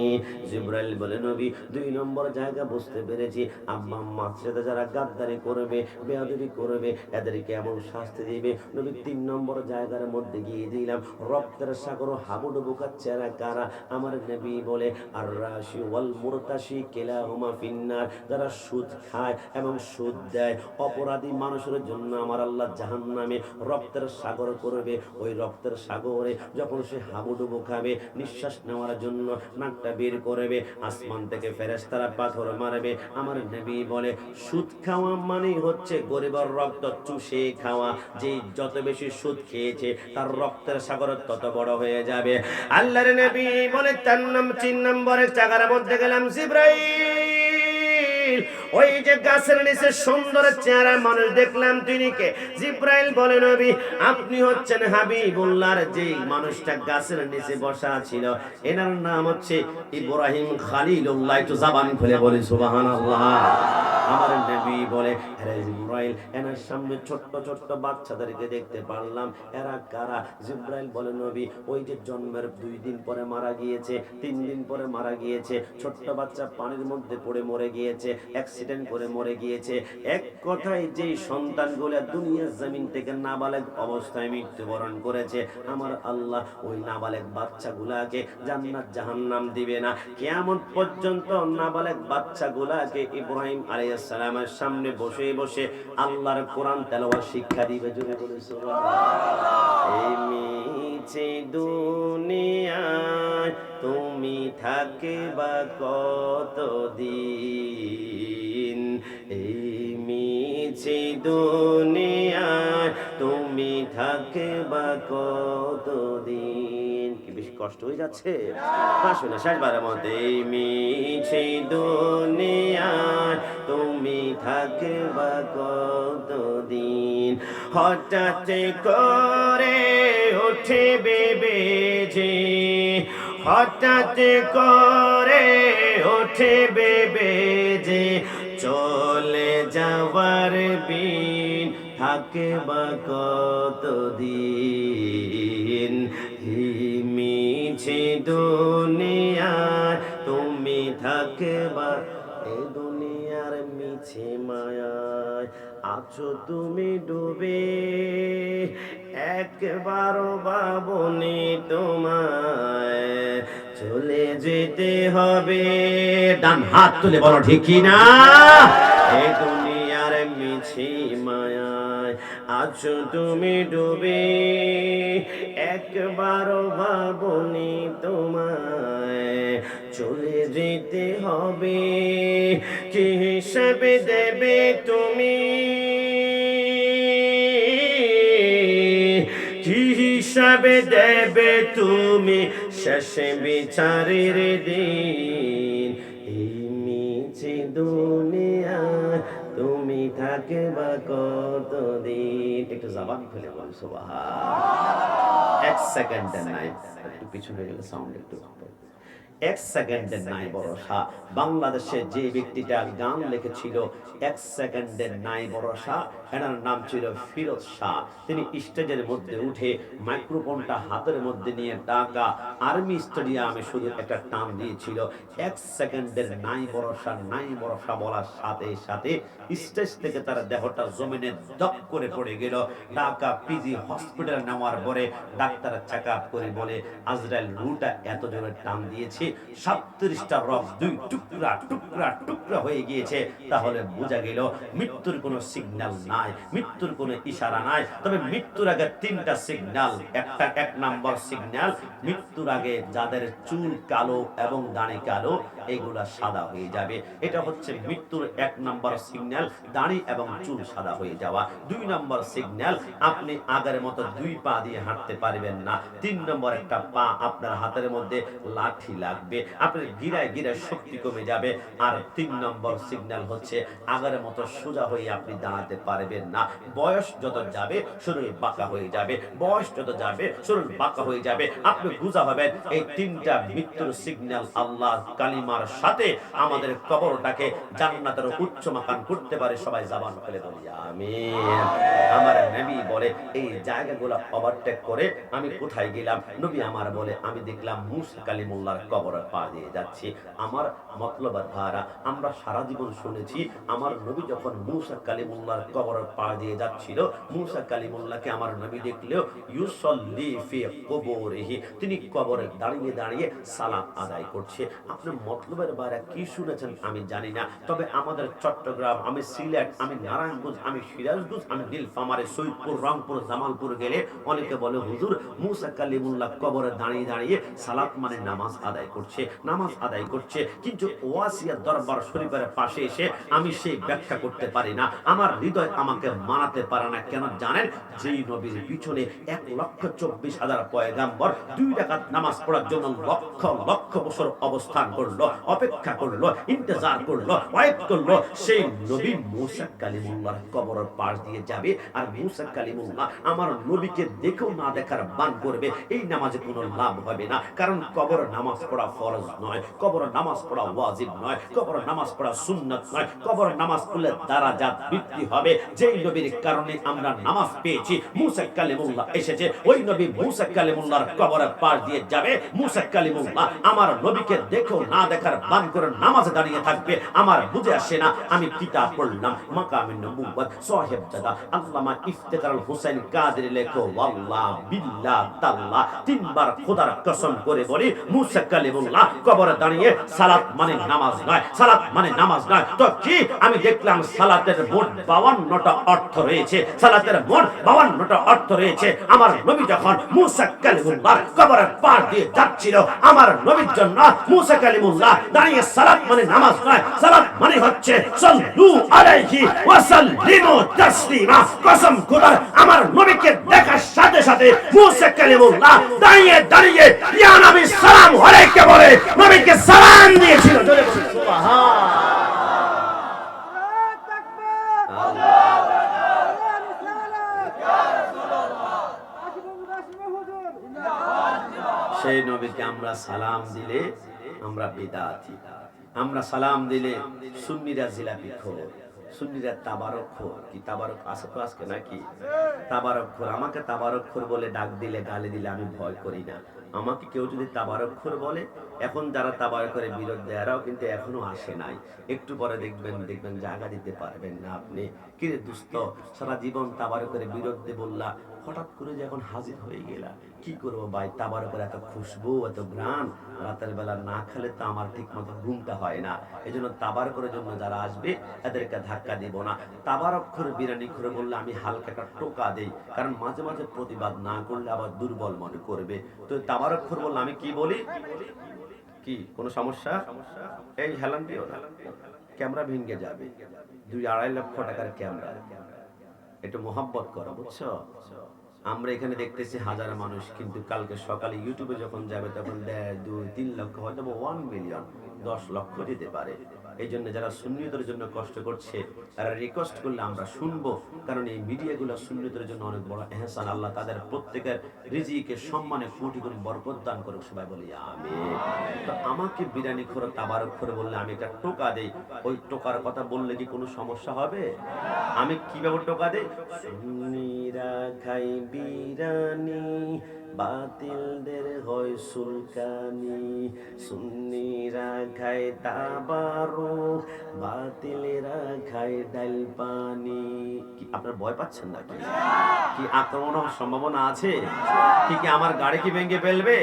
জিবরাইল বলে, নবী 2 নম্বর জায়গা বুঝতে পেরেছি, আব্বা আম্মার সাথে যারা গাদ্দারি করবে, বেয়াদবি করবে, এদেরকে এমন শাস্তি দিবে। নবী 3 নম্বর জায়গার মধ্যে গিয়ে দিলাম, রক্তের সাগর হাবুডুবু খাচ্ছে এরা কারা? আমার নবী বলে, আর রাশি ওয়াল মুরতাশি কিলাহুমা ফিন্নার, যারা সুদ খায় এবং সুদ দেয়, অপরাধী মানুষের জন্য আমার আল্লাহ জাহান্নামে রক্তের সাগর করবে। ওই রক্তের সাগরে যখন সে হাবুডুবু খাবে, নিঃশ্বাস নেওয়ার জন্য নাকটা বের করবে, আসমান থেকে ফেরেশতারা পাথর মারবে। আমার নবী বলে, সুদ খাওয়া মানে হচ্ছে গরিবের রক্ত চুষে খাওয়া। যে যত বেশি সুদ খেয়েছে তার রক্তের সাগর তত বড় হয়ে যাবে। আল্লাহর নবী বলে, 3 নম্বরের জায়গার মধ্যে গেলাম, জিবরাইল ওই যে গাছের নিচে সুন্দর চেহারা মানুষ দেখলাম, তিনি কে? জিবরাইল বলে, নবী আপনি হচ্ছেন হাবিবুল্লাহর যে মানুষটা গাছের নিচে বসা ছিল, এনার নাম হচ্ছে ইব্রাহিম খলিলুল্লাহ। একটু জবান খুলে বলি সুবহানাল্লাহ। আমার নবী বলে, আরে জিবরাইল, এনার সামনে ছোট্ট ছোট্ট বাচ্চাদেরকে দেখতে পারলাম, এরা কারা? জিবরাইল বলে, নবী ওই যে জন্মের 2 দিন পরে মারা গিয়েছে, 3 দিন পরে মারা গিয়েছে, ছোট্ট বাচ্চা পানির মধ্যে পড়ে মরে গিয়েছে, অ্যাক্সিডেন্ট করে মরে গিয়েছে। এক কথায় যেই সন্তানগুলো দুনিয়ার জমিন থেকে নাবালেগ অবস্থায় মৃত্যুবরণ করেছে, আমার আল্লাহ ওই নাবালেগ বাচ্চাগুলাকে জান্নাত জাহান্নাম দিবে না। কিয়ামত পর্যন্ত নাবালেগ বাচ্চাগুলাকে ইব্রাহিম আলাইহিস সালামের সামনে বসে বসে আল্লাহর কোরআন তেলাওয়াত শিক্ষা দিবে। জোরে বলে সুবহানাল্লাহ। এই মিছে দুনিয়ায় তুমি থাকবা কতদিন, এই মিছে দুনিয়ায় তুমি থাকবা কতদিন। কি বেশি কষ্ট হয়ে যাচ্ছে? আসলে শেষবারের মধ্যে, এই মিছে দুনিয়ায় তুমি থাকবা কতদিন, হঠাৎ করে ওঠে বেজে, হঠাৎ করে ওঠে বেজে, চলে যাওয়ার বিন থাকবা কতদিন, মিছে দুনিয়ায় তুমি থাকবা, এ দুনিয়ার মিছে মায়ায় আছো তুমি ডুবে, একবারও ভাবনি তোমায় চলে যেতে হবে। ডান হাত তুলে বলো ঠিক কি না? এই দুনিয়ার মিছি মায়ায় আছো তুমি ডুবে, একবারও ভাবনি তোমায় চলে যেতে হবে। কি হিসাবে দেবে তুমি, কি হিসাবে দেবে তুমি শেষে বিচারের দিন। এই মিছে দুনিয়ায় তুমি থাকবা কতদিন। একটু জবান খুলে বল সুবহান। এক সেকেন্ডের নাই, একটু পিছনে গেলে সাউন্ড একটু এক সেকেন্ডের নাই ভরসা। বাংলাদেশে যে ব্যক্তিটা গান লিখেছিল এক সেকেন্ডের নাই ভরসা, এনার নাম ছিল ফিরোজ শাহ। তিনি স্টেজের মধ্যে উঠে মাইক্রোফোনটা হাতের মধ্যে নিয়ে ঢাকা আর্মি স্টেডিয়ামে শুধু একটা টান দিয়েছিল। এক সেকেন্ডের নাই ভরসা, নাই ভরসা বলার সাথে সাথে স্টেজ থেকে তার দেহটা জমিনে দপ করে পড়ে গেল। ঢাকা পিজি হসপিটাল নেওয়ার পরে ডাক্তার চেক আপ করে বলে আজরাইল রুটা এত জোরে টান দিয়েছে 37টা রক দুই টুকরা টুকরা টুকরা হয়ে গিয়েছে। তাহলে বোঝা গেল মৃত্যুর কোনো সিগন্যাল নাই, মৃত্যুর কোনো ইশারা নাই। তবে মৃত্যুর আগে 3টা সিগন্যাল। একটা, 1 নাম্বার সিগন্যাল, মৃত্যুর আগে যাদের চুল কালো এবং দাড়ি কালো এগুলা সাদা হয়ে যাবে। এটা হচ্ছে মৃত্যুর 1 নাম্বার সিগন্যাল, দাড়ি এবং চুল সাদা হয়ে যাওয়া। 2 নাম্বার সিগন্যাল, আপনি আগের মতো 2 পা দিয়ে হাঁটতে পারবেন না। 3 নম্বর, একটা পা আপনার হাতের মধ্যে লাঠি লাগবে, আপনার গিরায় গিরায় শক্তি কমে যাবে। আর 3 নম্বর সিগন্যাল হচ্ছে আগের মতো সোজা হয়ে আপনি দাঁড়াতে পারবেন না। বয়স যত যাবে শরীর বাঁকা হয়ে যাবে, বয়স যত যাবে শরীর বাঁকা হয়ে যাবে, আপনি বুঝা হবেন। এই 3টা মৃত্যুর সিগন্যাল আল্লাহ কালিমার সাথে আমাদের কবরটাকে জান্নাতের উচ্চ মাকান করতে পারে। সবাই জবান খুলে বলি আমিন। আমার নবী বলে এই জায়গাগুলো ওভারটেক করে আমি কোথায় গেলাম? নবী আমার বলে আমি দেখলাম মুসা কালিমুল্লাহর কবরে পা দিয়ে যাচ্ছি। আমার মতলবের ভাড়া আমরা সারা জীবন শুনেছি আমার নবী যখন মুসা কালিমুল্লাহর কবরে পা দিয়ে যাচ্ছিল, মুসা কালিমুল্লাহকে আমার নবী দেখলেও ইউসাল্লি ফি কবরিহি, তিনি কবরে দাঁড়িয়ে দাঁড়িয়ে সালাত আদায় করছে। আপনি মতলবের ভাড়া কি শুনেছেন আমি জানি না, তবে আমাদের চট্টগ্রাম, আমি সিলেট, আমি নারায়ণগঞ্জ, আমি সিরাজগঞ্জ, আমি নীলফামারী, সৈয়দপুর, রংপুর, জামালপুর গেলে অনেকে বলে হুজুর মুসা কালিমুল্লাহ কবরে দাঁড়িয়ে দাঁড়িয়ে সালাত মানে নামাজ আদায় করছে, নামাজ আদায় করছে। কিন্তু ওয়াসিয়া দরবার শরীফের পাশে এসে আমি সেই ব্যাখ্যা করতে পারি না, আমার হৃদয় আমাকে মানাতে পারে না। কেন জানেন? যেই নবীর পিছনে 1,24,000 পয়গাম্বর 2 রাকাত নামাজ পড়ার জন্য লক্ষ লক্ষ বছর অবস্থান করলো, অপেক্ষা করলো, ইন্তজার করলো, ওয়েট করলো, সেই নবী মুসা কালিমুল্লাহর কবরের পাশ দিয়ে যাবে। আর মুসা কালিমুল্লাহ আমার নবীকে দেখেও না দেখার বান করবে, এই নামাজে কোনো লাভ হবে না। কারণ কবরে নামাজ পড়া ফরজ নয়, কবরে নামাজ পড়া ওয়াজিব নয়, কবরে নামাজ পড়া সুন্নাত নয়। কবরে নামাজ পড়লে দারাজাত বৃদ্ধি হবে। যেই নবীর কারণে আমরা নামাজ পেয়েছি, মুসা কালিমুল্লাহ এসেছে, ওই নবী মুসা কালিমুল্লাহর কবরের পাশ দিয়ে যাবে। মুসা কালিমুল্লাহ আমার নবীকে দেখেও না দেখার বান করে নামাজে দাঁড়িয়ে থাকবে। আমার বুঝে আসে না। আমি কিতাব পড়লাম মাকামে নবুয়ত সাহেবজাদা আল্লামা ইফতেখারুল হোসেন কাদরি লেখো ওয়াল্লাহ বিল্লাহ তাআলা 3 বার খোদার কসম করে বলি মুসা কালিমুল্লাহ কবরে দাঁড়িয়ে সালাত মানে নামাজ নয়, সালাত মানে নামাজ নয়। তো কি? আমি দেখলাম সালাতের মোট 52টা অর্থ রয়েছে, সালাতের মোট 52টা অর্থ রয়েছে। আমার নবী যখন মুসা কালিমুল্লাহ কবরের পার দিয়ে যাচ্ছিল, আমার নবীর জন্য মুসা কালিমুল্লাহ দাঁড়িয়ে সালাত মানে নামাজ নয়, সালাত মানে হচ্ছে সাল্লু আলাইহি ওয়া সাল্লিমু তাসলিমা। কসম খোদার আমার নবীকে দেখার সাথে সাথে মুসা কালিমুল্লাহ দাঁড়িয়ে দাঁড়িয়ে ইয়া নবী সালাম আলাইকা বলে নবীকে সালাম দিয়েছিল। সুবহান। সেই নবীকে আমরা সালাম দিলে আমরা বিদআতি, আমরা সালাম দিলে সুন্নিরা জিলাপি খোর, সুন্নিরা তাবারকখোর। কি তাবারক আছে তো আজকে নাকি? তাবারকখোর। আমাকে তাবারকখোর বলে ডাক দিলে, গালি দিলে আমি ভয় করি না। আমাকে কেউ যদি তাবারকখোর বলে, এখন যারা তাবারকের বিরুদ্ধে এরাও কিন্তু এখনো আসে নাই। একটু পরে দেখবেন জায়গা দিতে পারবেন না আপনি। কিরে দুস্থ, সারা জীবন তাবারকের বিরুদ্ধে বললা, হঠাৎ করে যে এখন হাজির হয়ে গেলা, কি করবো ভাই? তাবারকের এত খুশবু, এত ঘ্রাণ, রাতের বেলা না খেলে তো আমার ঠিক মতো ঘুমটা হয় না। এই জন্য তাবারকের জন্য যারা আসবে এদেরকে ধাক্কা দিব না। তাবারকখোর বিরানি করে বললে আমি হালকা একটা টোকা দেই, কারণ মাঝে মাঝে প্রতিবাদ না করলে আবার দুর্বল মনে করবে। তো তাবারকখোর বললে আমি কি বলি? কি কোনো সমস্যা? এই হেলান দিও না, ক্যামেরা ভেঙে যাবে। 2-2.5 লক্ষ টাকার ক্যামেরা, একটু মোহাব্বত করো, বুঝছো? আমরা এখানে দেখতেছি হাজার মানুষ, কিন্তু কালকে সকালে ইউটিউবে যখন যাবে তখন 1.5, 2, 3 লক্ষ, হয়তো 1 মিলিয়ন, 10 লক্ষ দিতে পারে। এই জন্য যারা সুন্নিয়তের জন্য কষ্ট করছে তারা রিকোয়েস্ট করলে আমরা শুনবো, কারণ এই মিডিয়াগুলো সুন্নিয়তের জন্য অনেক বড় ইহসান। আল্লাহ তাদের প্রত্যেকের রিজিকে সম্মানে কোটি কোটি বরকত দান করুক, সবাই বলি আমিন। তো আমাকে বিরানি খোর তাবারক করে বললে আমি একটা টোকা দেই, ওই টোকার কথা বললে কি কোনো সমস্যা হবে? আমি কিভাবে টোকা দেই? সুন্নিরা খাই বিরানি, বাতিলদের হয় সুলকানি। সুন্নিরা খায় তাবারক, বাতিলেরা খায় ডাল পানি। কি আপনারা ভয় পাচ্ছেন নাকি? কি আক্রমণ হওয়ার সম্ভাবনা আছে? কি আমার গাড়ি কি ভেঙে ফেলবে?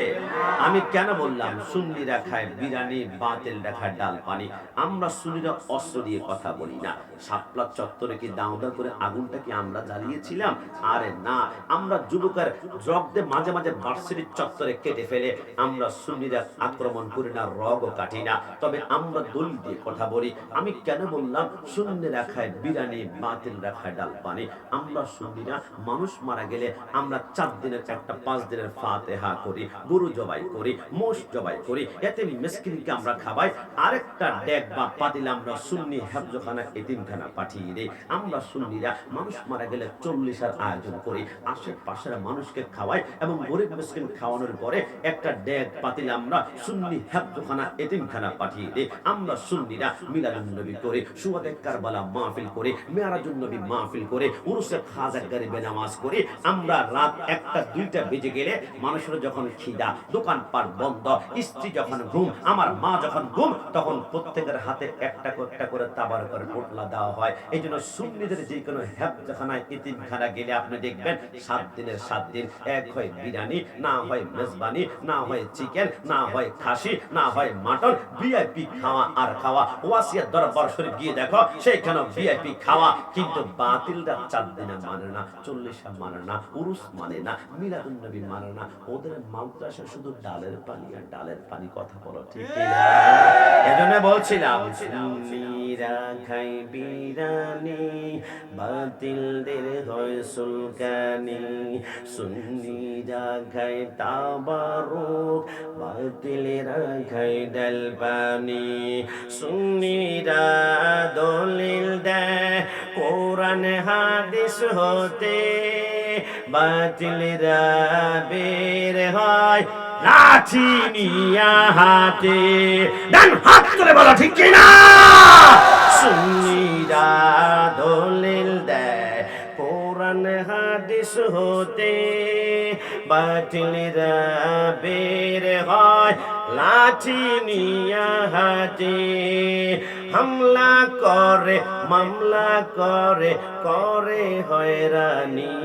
আমি কেন বললাম সুন্নিরা খায় বিরিয়ানি, বাতিলরা খায় ডাল পানি? আমরা সুন্নিরা অস্ত্র দিয়ে কথা বলি না। শাপলা চত্বরে কি দাউদা করে আগুনটা কি আমরা জ্বালিয়েছিলাম? আরে না, আমরা যুবকের জগদে মাঝে মাঝে ভার্সিটির চত্বরে কেটে ফেলে। আমরা সুন্নিরা আক্রমণ করি না, রগও কাটি না, তবে আমরা দলিল দিয়ে কথা বলি। আমি কেন বললাম সুন্নিরা খায় বিরিয়ানি, বাতিলরা খায় ডাল পানি? আমরা সুন্নিরা মানুষ মারা গেলে আমরা 4 দিনের একটা 5 দিনের ফাতিহা করি, গরু জবাই করি, মোষ জবাই করি, এতে মিসকিনকে আমরা খাওয়াই। আরেকটা ডেক বা পাতিল আমরা সুন্নি হেফজখানা এতিমখানা পাঠিয়ে দিই। আমরা সুন্নিরা মানুষ মারা গেলে 40-এর আয়োজন করি, আশেপাশের মানুষকে খাওয়াই, এবং গরিব মিসকিন খাওয়ানোর পরে একটা ডেক পাতিল আমরা সুন্নি হেফজখানা এতিমখানা পাঠিয়ে দিই। আমরা সুন্নিরা মিলাদুন নবী করি, শুহাদায়ে কারবালা মাহফিল করি, মেরাজুন নবী মাহফিল করে, উরুসে খাজা গরিবে নামাজ করি। আমরা রাত 1টা 2টা বেজে গেলে মানুষের যখন খিদা, দোকানপাট বন্ধ, স্ত্রী যখন ঘুম, আমার মা যখন ঘুম, তখন প্রত্যেকের হাতে একটা করে তাবারকের পোটলা দেওয়া হয়। এই জন্য সুন্নিদের যে কোনো হেফজখানায় এতিমখানা গেলে আপনি দেখবেন 7 দিনের 7 দিন এক হয় বিরিয়ানি, না হয় মেজবানি, না হয় চিকেন, না হয় খাসি, না হয় মাটন, ভিআইপি খাওয়া আর খাওয়া। ওয়াসিয়া দরবার শরীফ গিয়ে দেখো, সেইখানে ভিআইপি খাওয়া। কিন্তু বাতিলরা 4 দিনে মানে না, 40 মানে না, উরুস মানে না, মিলাদুন নবী মানে না। ওদের মাদ্রাসা শুধু ডালের পানি আর ডালের পানি। কথা বলো ঠিক কিনা? এজন্য বলছিলাম সুন্নিরা খাই বিরিয়ানি, বাতিলদের হয় সুলকানি। সুন্নিরা খাই তাবারক, বাতিলেরা খাই ডাল পানি। সুন্নিরা দলিল দেয় কোরআন হাদিস হতে, বাতিলরা বের হয় লাঠি নিয়া হাতে। ডান হাত করে বলো ঠিক কিনা? সুন্নিরা দলিল দেয় কোরআন হাদিস হতে, বাতিলরা বের হয় লাঠি নিয়া হাতে। হামলা করে, মামলা করে, করে হয়রানি।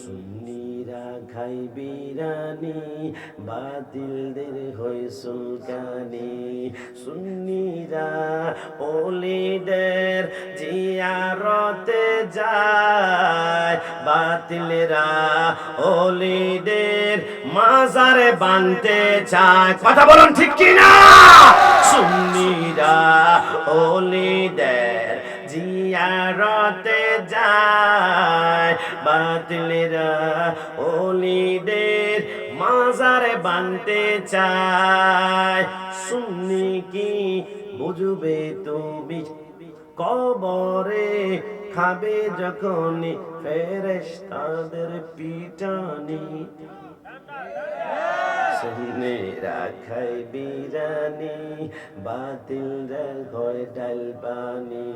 সুন্নিরা খাই বিরিয়ানি, বাতিলদের হয় সুলকানি। সুন্নিরা ওলিদের জিয়ারতে যায়, বাতিলরা ওলিদের মাজারে বানতে চায়। কথা বলুন ঠিক কিনা? সুন্নিরা ওলিদের জিয়ারতে যায়, বাতিলরা ওলিদের মাজারে বানতে চায়। সুন্নি কি বুঝবে তুমি? কবরে খাবে যখন ফেরেশতাদের পিটানি। সুন্নিরা খায় বিরানি, বাতিলরা হয় ডাল পানি।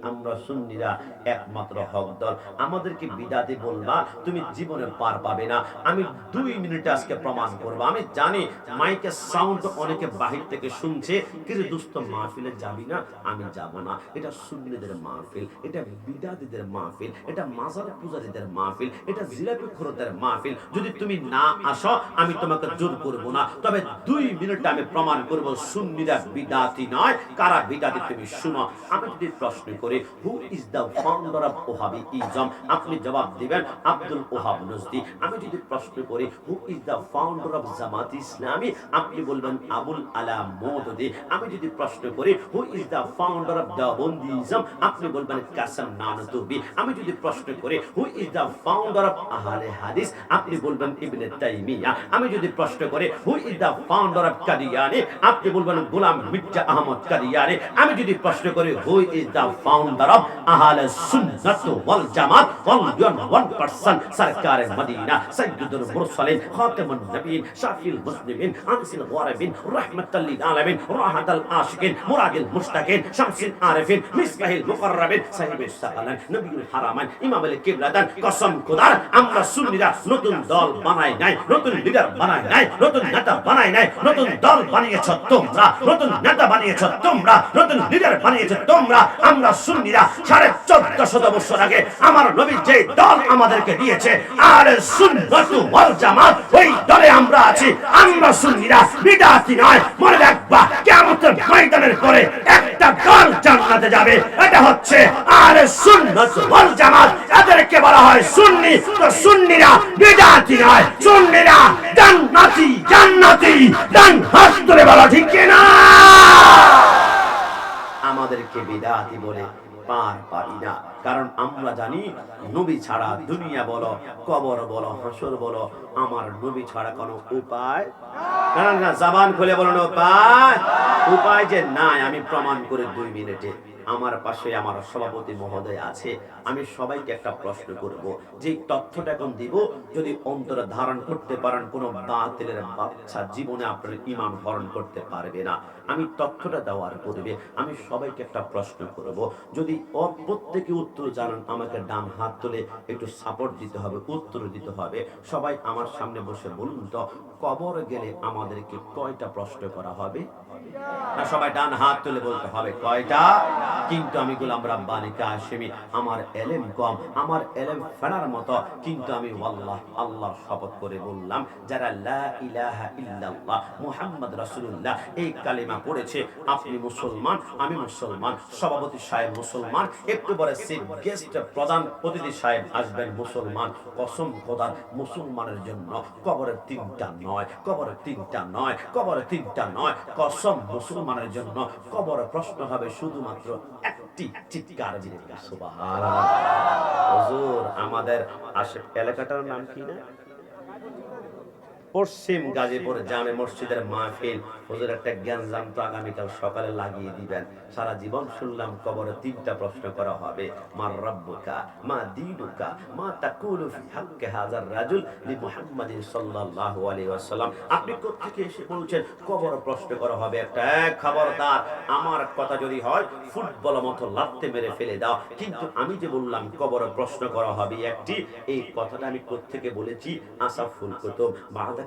আমরা সুন্নিরা একমাত্র হক দল। আমাদেরকে বিদাতি বলবা, তুমি জীবনে পার পাবে না। আমি 2 মিনিটে আজকে প্রমাণ করব। আমি জানি মাইকের সাউন্ড অনেকে বাহির থেকে শুনছে, কিন্তু দোস্ত মাহফিলে যাবি না? আমি যাব না। এটা সুন্নিদের মাহফিল, এটা বিদাতিদের মাহফিল, এটা মাজার পূজারীদের মাহফিল, এটা জিলাপি খোরদের মাহফিল। যদি তুমি না আসো আমি তোমাকে জোর করব না, তবে 2 মিনিটে আমি প্রমাণ করব সুন্নিরা বিদাতি নয়। কারা বিদাতি তুমি শুনো। আমি যদি প্রশ্ন করি who is the founder of Wahhabism, আপনি জবাব দিবেন আব্দুল ওহাব নজদি। আমি যদি প্রশ্ন করি who is the founder of Jamaat Islami, আপনি বলবেন আবুল আলা মওদুদি। আমি যদি প্রশ্ন করি who is the founder of Deobandism, আপনি বলবেন কাসেম নানতুবি। আমি যদি প্রশ্ন করি who is the founder of Ahle Hadith, আপনি বলবেন ইবনে তাইমিয়া। আমি যদি প্রশ্ন করি who is the founder of Qadiani, আপনি বলবেন গোলাম মির্জা আহমদ কাদিয়ানি। আমি যদি প্রশ্ন করি who is the founder of আহলে সুন্নাত ওয়াল জামাত ওয়ান পারসন সরকারে মদিনা সাইয়্যিদুল মুরসালিন খাতামুন নবিয়্যিন শাফিউল মুসলিমিন আনসিল গরাবিন রাহমাতাল লিল আলামিন রাহাতাল আশিকিন মুরাদিল মুশতাকিন শামসুল আরিফিন মিসবাহিল মুকাররাবিন সাহিবুস সাকালান নবিয়ুল হারামাইন ইমামুল কিবলাতান। কসম খোদার আমরা সুন্নিরা নতুন দল বানাই নাই, নতুন লিডার বানাই নাই, নতুন নেতা বানাই নাই। নতুন দল বানিয়েছো তোমরা, নতুন নেতা বানিয়েছো তোমরা, নতুন লিডার বানিয়েছো তোমরা। আমরা সুন্নিরা 1450 বছর আগে আমার নবী যে দল আমাদেরকে দিয়েছে আহলে সুন্নাত ওয়াল জামাত, ওই দলে আমরা আছি। আমরা সুন্নিরা বিদআতি নয়। মনে রাখবা কিয়ামতের ময়দানের পরে একটা দল জান্নাতে যাবে, এটা হচ্ছে আহলে সুন্নাত ওয়াল জামাত। এদেরকে বলা হয় সুন্নি। তো সুন্নিরা বিদআতি নয়, সুন্নিরা জান্নাতি। জান্নাতি ডান হাত তুলে বলা ঠিক কিনা? আমাদেরকে বিদআতি বলে পার পারি না, কারণ আমরা জানি নবী ছাড়া দুনিয়া বলো, কবর বলো, হাসর বলো, আমার নবী ছাড়া কোনো উপায় না। জবান খুলে বলো না উপায় যে নাই। আমি প্রমাণ করে 2 মিনিটে। আমার পাশে আমার সভাপতি মহোদয় আছে। আমি সবাইকে একটা প্রশ্ন করব, যে তথ্যটা এখন দিব, যদি অন্তরে ধারণ করতে পারেন কোন বাতিলের বাচ্চা জীবনে আপনার ঈমান হরণ করতে পারবে না। আমি তথ্যটা দেওয়ার পূর্বে আমি সবাইকে একটা প্রশ্ন করব, যদি প্রত্যেকে উত্তর জানেন আমাকে ডান হাত তুলে একটু সাপোর্ট দিতে হবে, উত্তর দিতে হবে। সবাই আমার সামনে বসে বলুন তো, কবরে গেলে আমাদেরকে কয়টা প্রশ্ন করা হবে? না, সবাই ডান হাত তুলে বলতে হবে কয়টা। কিন্তু আমি গোলাম রাব্বানী কাশেমি, আমার এলেম কম, আমার এলেম ফেরার মতো, কিন্তু আমি আল্লাহর শপথ করে বললাম, যারা লা ইলাহা ইল্লাল্লাহ মুহাম্মদ রাসূলুল্লাহ এই কালিমা পড়েছে, আপনি মুসলমান, আমি মুসলমান, সভাপতি সাহেব মুসলমান, একটু পরে চিফ গেস্ট প্রধান অতিথি সাহেব আসবেন মুসলমান। কসম খোদার, মুসলমানের জন্য কবরের 3টা নয়, কবরের 3টা নয়, কবরের 3টা নয়। কসম, মুসলমানের জন্য কবরের প্রশ্ন হবে শুধুমাত্র একটি। চিৎকার দিয়ে সুবহানাল্লাহ। হুজুর, আমাদের এলাকাটার নাম কি না? পশ্চিম গাজীপুর জামে মসজিদের মাহফিল। হুজুর একটা জ্ঞানজাম তো আগামীকাল সকালে লাগিয়ে দিবেন। সারা জীবন শুনলাম কবরে 3টা প্রশ্ন করা হবে, মার রাব্বুকা, মা দীনুকা, মা তাকুলু ফি হাক্কি হাযার রাজুল লি মুহাম্মাদিন সাল্লাল্লাহু আলাইহি ওয়াসাল্লাম। আপনি কোত্থেকে এসে বলছেন কবরে প্রশ্ন করা হবে একটা? খবরদার, আমার কথা যদি হয় ফুটবল মতো লাত্তে মেরে ফেলে দাও। কিন্তু আমি যে বললাম কবরে প্রশ্ন করা হবে একটি, এই কথাটা আমি কোত্থেকে বলেছি? আসাফুল কুতুব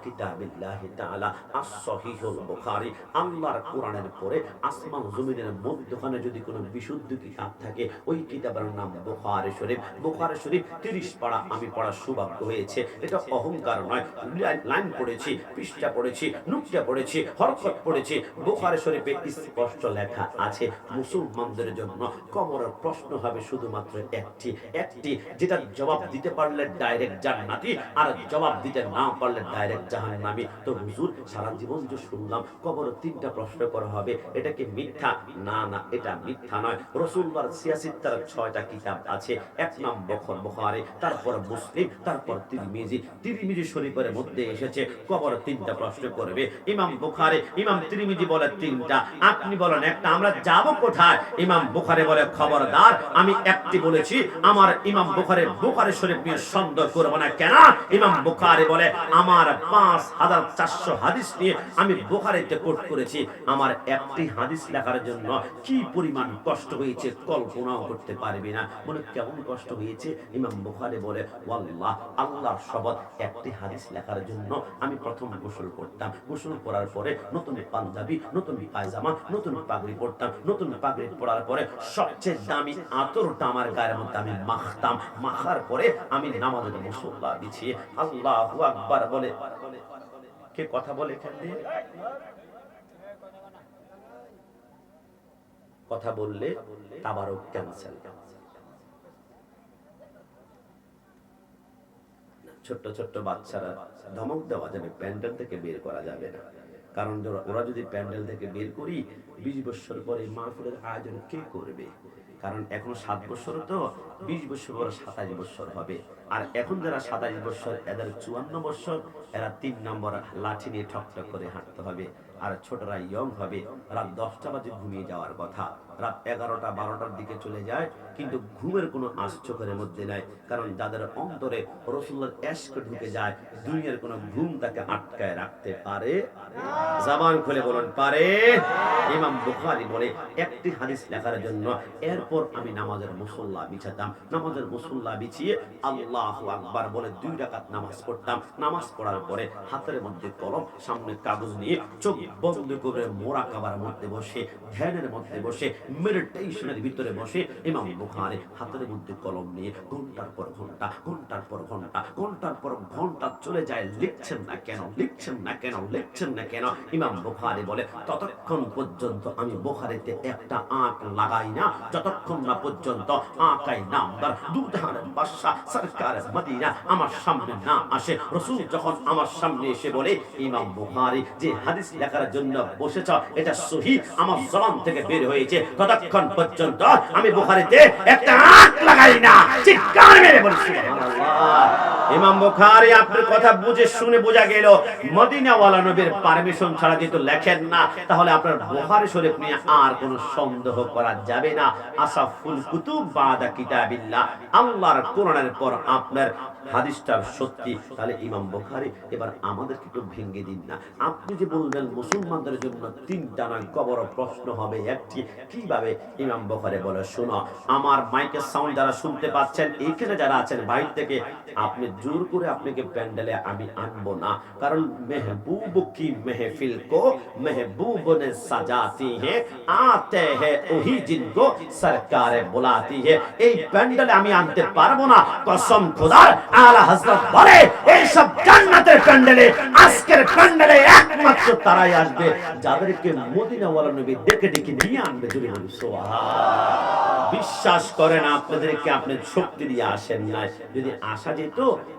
কিতাবিল্লাহি তাআলা as-সহিহুল বুখারী। আল্লাহর কোরআনের পরে আসমান জমিনের মধ্যখানে যদি কোনো বিশুদ্ধ কিতাব থাকে, ওই কিতাবের নাম বুখারী শরীফ। বুখারী শরীফ 30 পারা আমি পড়ার সৌভাগ্য হয়েছে। এটা অহংকার নয়। লাইন পড়েছি, পৃষ্ঠা পড়েছি, নুকতা পড়েছি, হরকত পড়েছি। বুখারী শরীফে স্পষ্ট লেখা আছে, মুসলমানদের জন্য কবরের প্রশ্ন হবে শুধুমাত্র একটি, যেটা জবাব দিতে পারলে ডাইরেক্ট জান্নাতি, আর জবাব দিতে না পারলে ডাইরেক্ট জাহান্নামী। তো হুজুর, সারা জীবন যে শুনলাম কবরে 3টা প্রশ্ন করা হবে, এটা কি মিথ্যা? না, এটা মিথ্যা নয়। রাসূলুল্লাহর 6টা কিতাব আছে। 1 নম্বর বুখারী, তারপর মুসলিম, তারপর তিরমিজি শরীফের মধ্যে এসেছে কবরে 3টা প্রশ্ন করবে। ইমাম বুখারী, ইমাম তিরমিজি বলে 3টা, আপনি বলেন একটা। আমরা যাব কোথায়? ইমাম বুখারী বলে খবরদার, আমি একটি বলেছি। আমার ইমাম বুখারী শরীফ নিয়ে সন্দেহ করব না। কেন? ইমাম বুখারী বলে আমার 5400 হাদিস নিয়ে আমি বুখারীতে কোট করেছি। আমার একটি হাদিস লেখার জন্য কি পরিমাণ কষ্ট হয়েছে কল্পনাও করতে পারবে না। বলে কেমন কষ্ট হয়েছে? ইমাম বুখারী বলে, ওয়াল্লাহ, আল্লাহর শপথ, একটি হাদিস লেখার জন্য আমি প্রথম গোসল করতাম। গোসল করার পরে নতুন পাঞ্জাবি, নতুন পায়জামা, নতুন পাগড়ি পরতাম। নতুন পাগড়ি পরার পরে সবচেয়ে দামি আতরটা আমার গায়ের মধ্যে আমি মাখতাম। মাখার পরে আমি নামাজের মুসল্লা বিছিয়ে আল্লাহু আকবার বলে, কে কথা বলে এখান দিয়ে? কথা বললে তাবারক ক্যান্সেল। ছোট্ট ছোট্ট বাচ্চারা ধমক দেওয়া যাবে, প্যান্ডেল থেকে বের করা যাবে না। কারণ ওরা যদি প্যান্ডেল থেকে বের করি, 20 বছর পরে মাহফিলের আয়োজন কে করবে? কারণ এখন 7 বছর, তো 20 বছর পরে 27 বছর হবে। আর এখন যারা 27 বছর, এদের 54 বছর, এরা 3 নম্বর লাঠি নিয়ে ঠকঠক করে হাঁটতে হবে। আর ছোটরা ইয়ং হবে, রাত 10টা বাজে ঘুমিয়ে যাওয়ার কথা, রাত 11টা 12টার দিকে চলে যায়, কিন্তু ঘুমের কোনো আশ চোখের মধ্যে নাই। কারণ যাদের অন্তরে রাসূলুল্লাহর ইশক ঢুকে যায়, দুনিয়ার কোনো ঘুম তাকে আটকায় রাখতে পারে? জবান খুলে বলুন, পারে? ইমাম বুখারী বলে, একটি হাদিস লেখার জন্য এরপর আমি নামাজের মুসল্লা বিছাতাম। নামাজের মুসল্লা বিছিয়ে আল্লাহু আকবার বলে 2 রাকাত নামাজ পড়তাম। নামাজ পড়ার পরে হাতের মধ্যে কলম, সামনে কাগজ নিয়ে চোখ বন্ধ করে মুরাকাবার মধ্যে বসে, ধ্যানের মধ্যে বসে, মেডিটেশনের ভিতরে বসে ইমাম বুখারী হাতের মধ্যে কলম নিয়ে ঘন্টার পর ঘন্টা, ঘন্টার পর ঘন্টা, ঘন্টার পর ঘন্টা চলে যায়। লিখছেন না কেন? লিখছেন না কেন? লিখছেন না কেন? ইমাম বুখারী বলে, ততক্ষণ পর্যন্ত আমি বুখারীতে একটা আঁক লাগাই না, যতক্ষণ না পর্যন্ত আকাই নামদার দুধানের বাদশা সরকার মদিনা আমার সামনে না আসে। রাসূল যখন আমার সামনে এসে বলে, ইমাম বুখারী যে হাদিস লেখার জন্য বসেছ, এটা সহিহ আমার জবান থেকে বের হয়েছে, ততক্ষণ পর্যন্ত আমি বুখারীতে একটা আঁক লাগাই না। চিৎকার মেরে বলি সুবহানাল্লাহ। ইমাম বুখারী আপনার কথা বুঝে শুনে বোঝা গেল মদিনাওয়ালা নবীর পারমিশন ছাড়া যেহেতু লেখেন না, তাহলে আপনার বুখারী শরীফ নিয়ে আর কোনো সন্দেহ করা যাবে না। আসাফুল কুতুব বাদা কিতাবিল্লাহ, আল্লাহর কোরআনের পর আপনার হাদিসটা সত্যি। তাহলে ইমাম বুখারী এবার আমাদেরকে একটু ভেঙে দিন না। আপনি যে বলবেন মুসলমানদের জন্য 3টা নয়, কবর প্রশ্ন হবে একটি, কিভাবে? ইমাম বুখারী বলে, শোনো, আমার মাইকের সাউন্ড যারা শুনতে পাচ্ছেন, এইখানে যারা আছেন বাইরে থেকে, আপনি জোর করে আপনাকে প্যান্ডেলে আমি আনবো না। কারণ মেহবুব কি মেহফিল কো মেহবুব নে সাজাতি হে, আতে হে ওহি জিनको সরকারে বুলাতি হে। এই প্যান্ডেলে আমি আনতে পারবো না, কসম খোদার। আলা হযরত বলে, এই সব জান্নাতের প্যান্ডেলে, আজকের প্যান্ডেলে একমাত্র তারাই আসবে যাদেরকে মদিনাওয়ালা নবী ডেকে ডেকে নিয়ে আনবে। জোরে বলি সুবহানাল্লাহ। বিশ্বাস করেন, আপনাদেরকে আপনি শক্তি দিয়ে আসেন না। যদি আসা যেত,